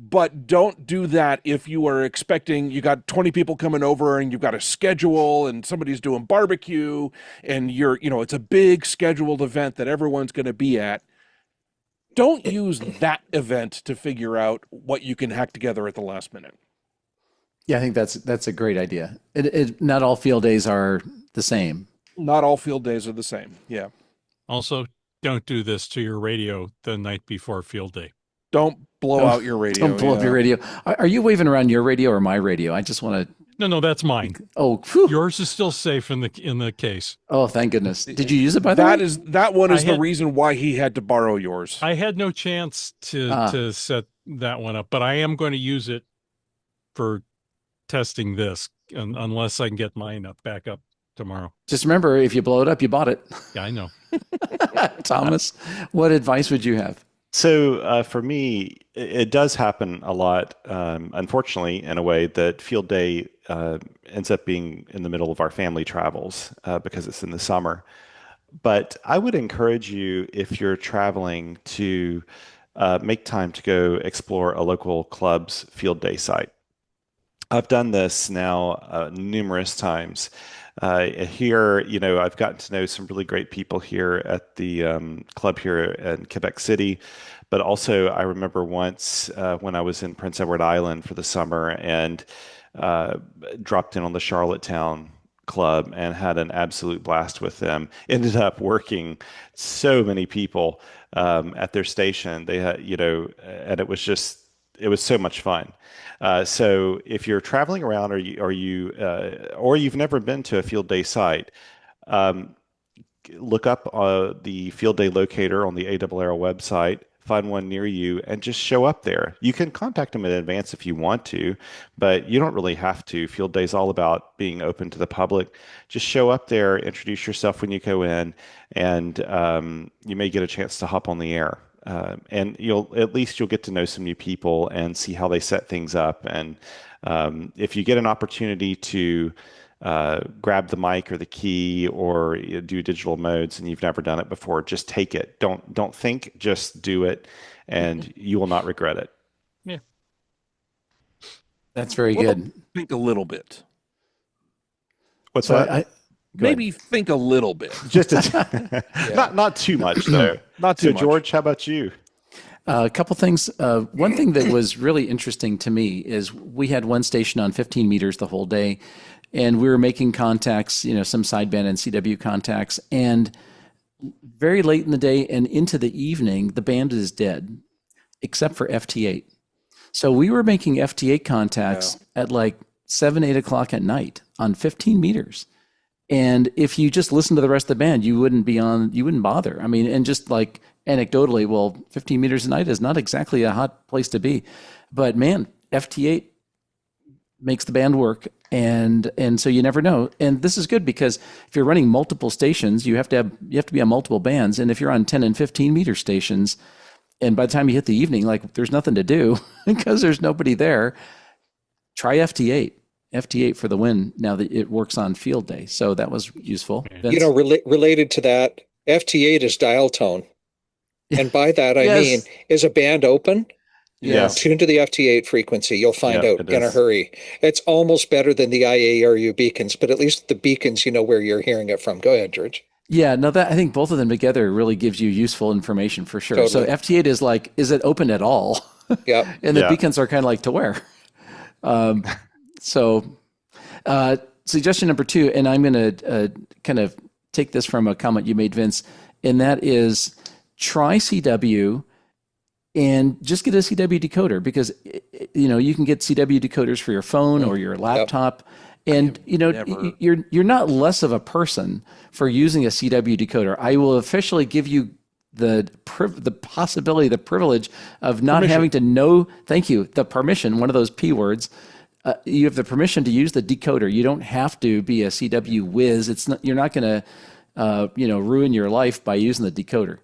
Speaker 2: But don't do that if you are expecting, you got 20 people coming over and you've got a schedule and somebody's doing barbecue and it's a big scheduled event that everyone's going to be at. Don't use that event to figure out what you can hack together at the last minute.
Speaker 1: Yeah, I think that's a great idea. Not all field days are the same.
Speaker 2: Not all field days are the same. Yeah.
Speaker 4: Also, don't do this to your radio the night before field day.
Speaker 2: Don't blow out your radio.
Speaker 1: Don't blow up your radio. Are you waving around your radio or my radio? I just want to.
Speaker 4: No, that's mine.
Speaker 1: Oh, whew.
Speaker 4: Yours is still safe in the case.
Speaker 1: Oh, thank goodness. Did you use it by the way?
Speaker 2: That one is the reason why he had to borrow yours.
Speaker 4: I had no chance to set that one up, but I am going to use it for testing this unless I can get mine back up tomorrow.
Speaker 1: Just remember, if you blow it up, you bought it.
Speaker 4: Yeah, I know.
Speaker 1: Thomas, what advice would you have?
Speaker 6: So for me, it does happen a lot, unfortunately, in a way that field day ends up being in the middle of our family travels because it's in the summer. But I would encourage you, if you're traveling, to make time to go explore a local club's field day site. I've done this now numerous times. Here, I've gotten to know some really great people here at the club here in Quebec City. But also, I remember once when I was in Prince Edward Island for the summer and dropped in on the Charlottetown Club and had an absolute blast with them. Ended up working so many people at their station. They had, and it was so much fun. So if you're traveling around or you've never been to a field day site, look up the field day locator on the ARRL website, find one near you, and just show up there. You can contact them in advance if you want to, but you don't really have to. Field day is all about being open to the public. Just show up there, introduce yourself when you go in, and you may get a chance to hop on the air. And you'll get to know some new people and see how they set things up. And if you get an opportunity to grab the mic or the key or do digital modes and you've never done it before, just take it. Don't think, just do it, and you will not regret it.
Speaker 4: Yeah.
Speaker 1: That's very
Speaker 2: Well,
Speaker 1: good.
Speaker 2: Think a little bit.
Speaker 6: What's
Speaker 1: So
Speaker 6: that?
Speaker 2: Maybe think a little bit.
Speaker 6: Just not too much though.
Speaker 2: Not too
Speaker 6: So
Speaker 2: much.
Speaker 6: George, how about you?
Speaker 1: A couple things. One thing that was really interesting to me is we had one station on 15 meters the whole day, and we were making contacts, some sideband and CW contacts, and very late in the day and into the evening, the band is dead, except for FT8. So we were making FT8 contacts at like 7, 8 o'clock at night on 15 meters. And if you just listen to the rest of the band, you wouldn't bother. I mean, and just like anecdotally, well, 15 meters a night is not exactly a hot place to be. But man, FT8 makes the band work. And so you never know. And this is good because if you're running multiple stations, you have to be on multiple bands. And if you're on 10 and 15 meter stations, and by the time you hit the evening, like there's nothing to do because there's nobody there, try FT8. FT8 for the win now that it works on field day. So that was useful. Vince?
Speaker 3: Related to that, FT8 is dial tone. And by that, I mean, is a band open?
Speaker 6: Yes.
Speaker 3: Tune to the FT8 frequency. You'll find out in a hurry. It's almost better than the IARU beacons, but at least the beacons, you know where you're hearing it from. Go ahead, George.
Speaker 1: Yeah, no, I think both of them together really gives you useful information for sure.
Speaker 3: Totally.
Speaker 1: So FT8 is like, is it open at all?
Speaker 3: Yeah.
Speaker 1: And the beacons are kind of like to where. Suggestion number 2, and I'm going to kind of take this from a comment you made, Vince, and that is try CW and just get a CW decoder because, you can get CW decoders for your phone or your laptop. And, you're not less of a person for using a CW decoder. I will officially give you the possibility, the privilege of not having to know, the permission, one of those P words. You have the permission to use the decoder. You don't have to be a CW whiz. You're not going to, ruin your life by using the decoder.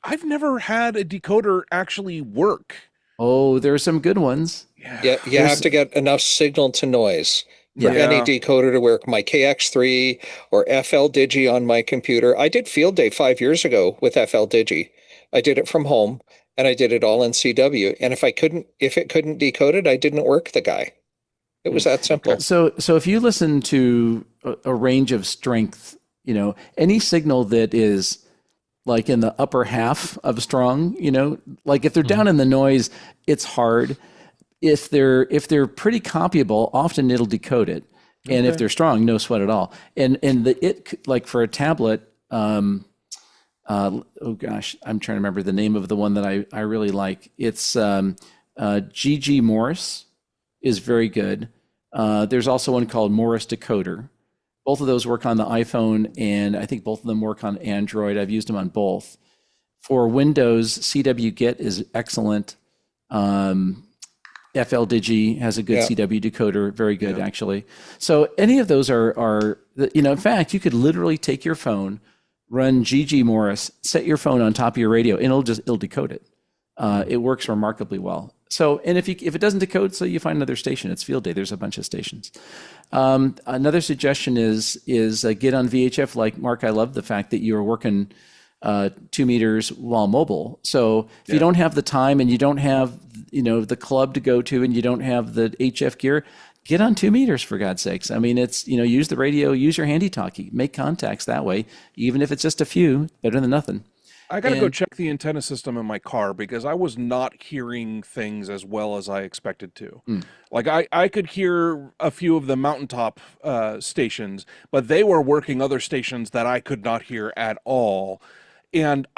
Speaker 2: I've never had a decoder actually work.
Speaker 1: Oh, there are some good ones.
Speaker 3: Yeah, you have to get enough signal to noise for any decoder to work. My KX3 or FL Digi on my computer. I did field day 5 years ago with FL Digi. I did it from home. And I did it all in CW. And if it couldn't decode it, I didn't work the guy. It was that simple.
Speaker 1: So if you listen to a range of strength, any signal that is like in the upper half of strong, like if they're down in the noise, it's hard. If they're pretty copyable, often it'll decode it. And if they're strong, no sweat at all. And like for a tablet, oh gosh, I'm trying to remember the name of the one that I really like. It's GG Morris is very good. There's also one called Morris Decoder. Both of those work on the iPhone, and I think both of them work on Android. I've used them on both. For Windows, CW Get is excellent. FL Digi has a good CW decoder, very good actually. So any of those are in fact, you could literally take your phone, run GG Morris, set your phone on top of your radio, and it'll decode it. It works remarkably well. So, and if it doesn't decode, so you find another station. It's field day. There's a bunch of stations. Another suggestion is get on VHF. Like Mark, I love the fact that you're working 2 meters while mobile. So if you don't have the time and you don't have the club to go to and you don't have the HF gear, get on 2 meters for God's sakes. I mean, it's, use the radio, use your handy talkie, make contacts that way, even if it's just a few, better than nothing.
Speaker 2: I got to go check the antenna system in my car because I was not hearing things as well as I expected to. Like I could hear a few of the mountaintop stations, but they were working other stations that I could not hear at all. And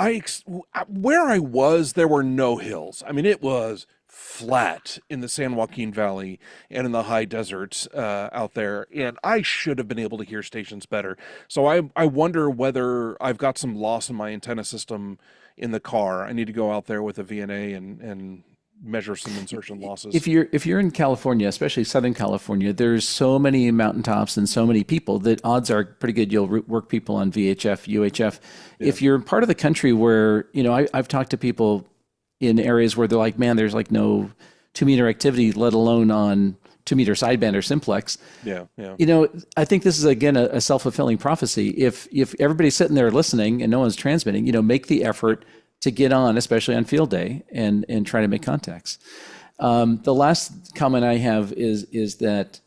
Speaker 2: where I was, there were no hills. I mean, it was flat in the San Joaquin Valley and in the high deserts out there, and I should have been able to hear stations better. So I wonder whether I've got some loss in my antenna system in the car. I need to go out there with a VNA and measure some insertion losses.
Speaker 1: If you're in California, especially Southern California, there's so many mountaintops and so many people that odds are pretty good you'll work people on VHF, UHF.
Speaker 2: Yeah.
Speaker 1: If you're part of the country where, I've talked to people in areas where they're like, man, there's like no 2-meter activity, let alone on 2-meter sideband or simplex.
Speaker 2: Yeah, yeah.
Speaker 1: I think this is, again, a self-fulfilling prophecy. If everybody's sitting there listening and no one's transmitting, make the effort to get on, especially on field day, and try to make contacts. The last comment I have is that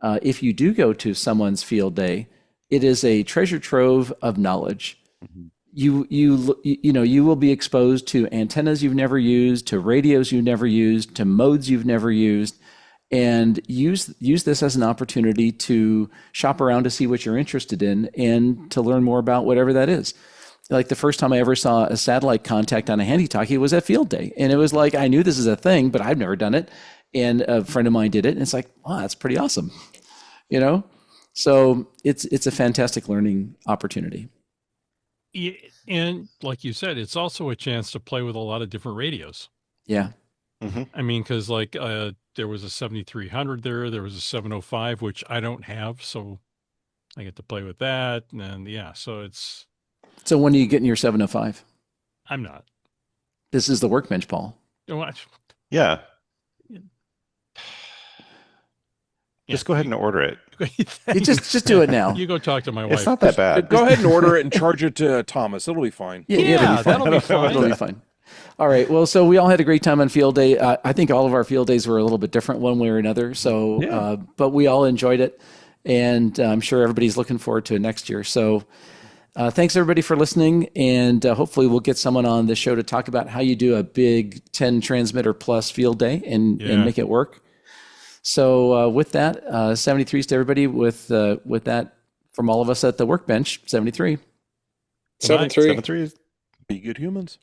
Speaker 1: if you do go to someone's field day, it is a treasure trove of knowledge.
Speaker 6: Mm-hmm.
Speaker 1: You will be exposed to antennas you've never used, to radios you've never used, to modes you've never used, and use this as an opportunity to shop around to see what you're interested in and to learn more about whatever that is. Like the first time I ever saw a satellite contact on a handy-talkie was at field day. And it was like, I knew this is a thing, but I've never done it. And a friend of mine did it. And it's like, wow, that's pretty awesome. So it's a fantastic learning opportunity.
Speaker 4: Yeah, and like you said, it's also a chance to play with a lot of different radios.
Speaker 1: Yeah.
Speaker 6: Mm-hmm.
Speaker 4: I mean, because there was a 7300 there was a 705, which I don't have. So I get to play with that. And so it's...
Speaker 1: So when are you getting your 705?
Speaker 4: I'm not.
Speaker 1: This is the workbench, Paul.
Speaker 6: Yeah. Just go ahead and order it.
Speaker 1: You just do it now.
Speaker 4: You go talk to my wife.
Speaker 6: It's not that bad.
Speaker 2: Go ahead and order it and charge it to Thomas. It'll be fine.
Speaker 1: Yeah,
Speaker 4: that'll be fine.
Speaker 1: It'll be fine. All right. Well, so we all had a great time on field day. I think all of our field days were a little bit different one way or another. So, but we all enjoyed it. And I'm sure everybody's looking forward to it next year. So thanks everybody for listening. And hopefully we'll get someone on the show to talk about how you do a big 10 transmitter plus field day and make it work. So with that, 73s to everybody with that from all of us at the workbench, 73.
Speaker 3: 73.
Speaker 6: 73.
Speaker 2: Be good humans.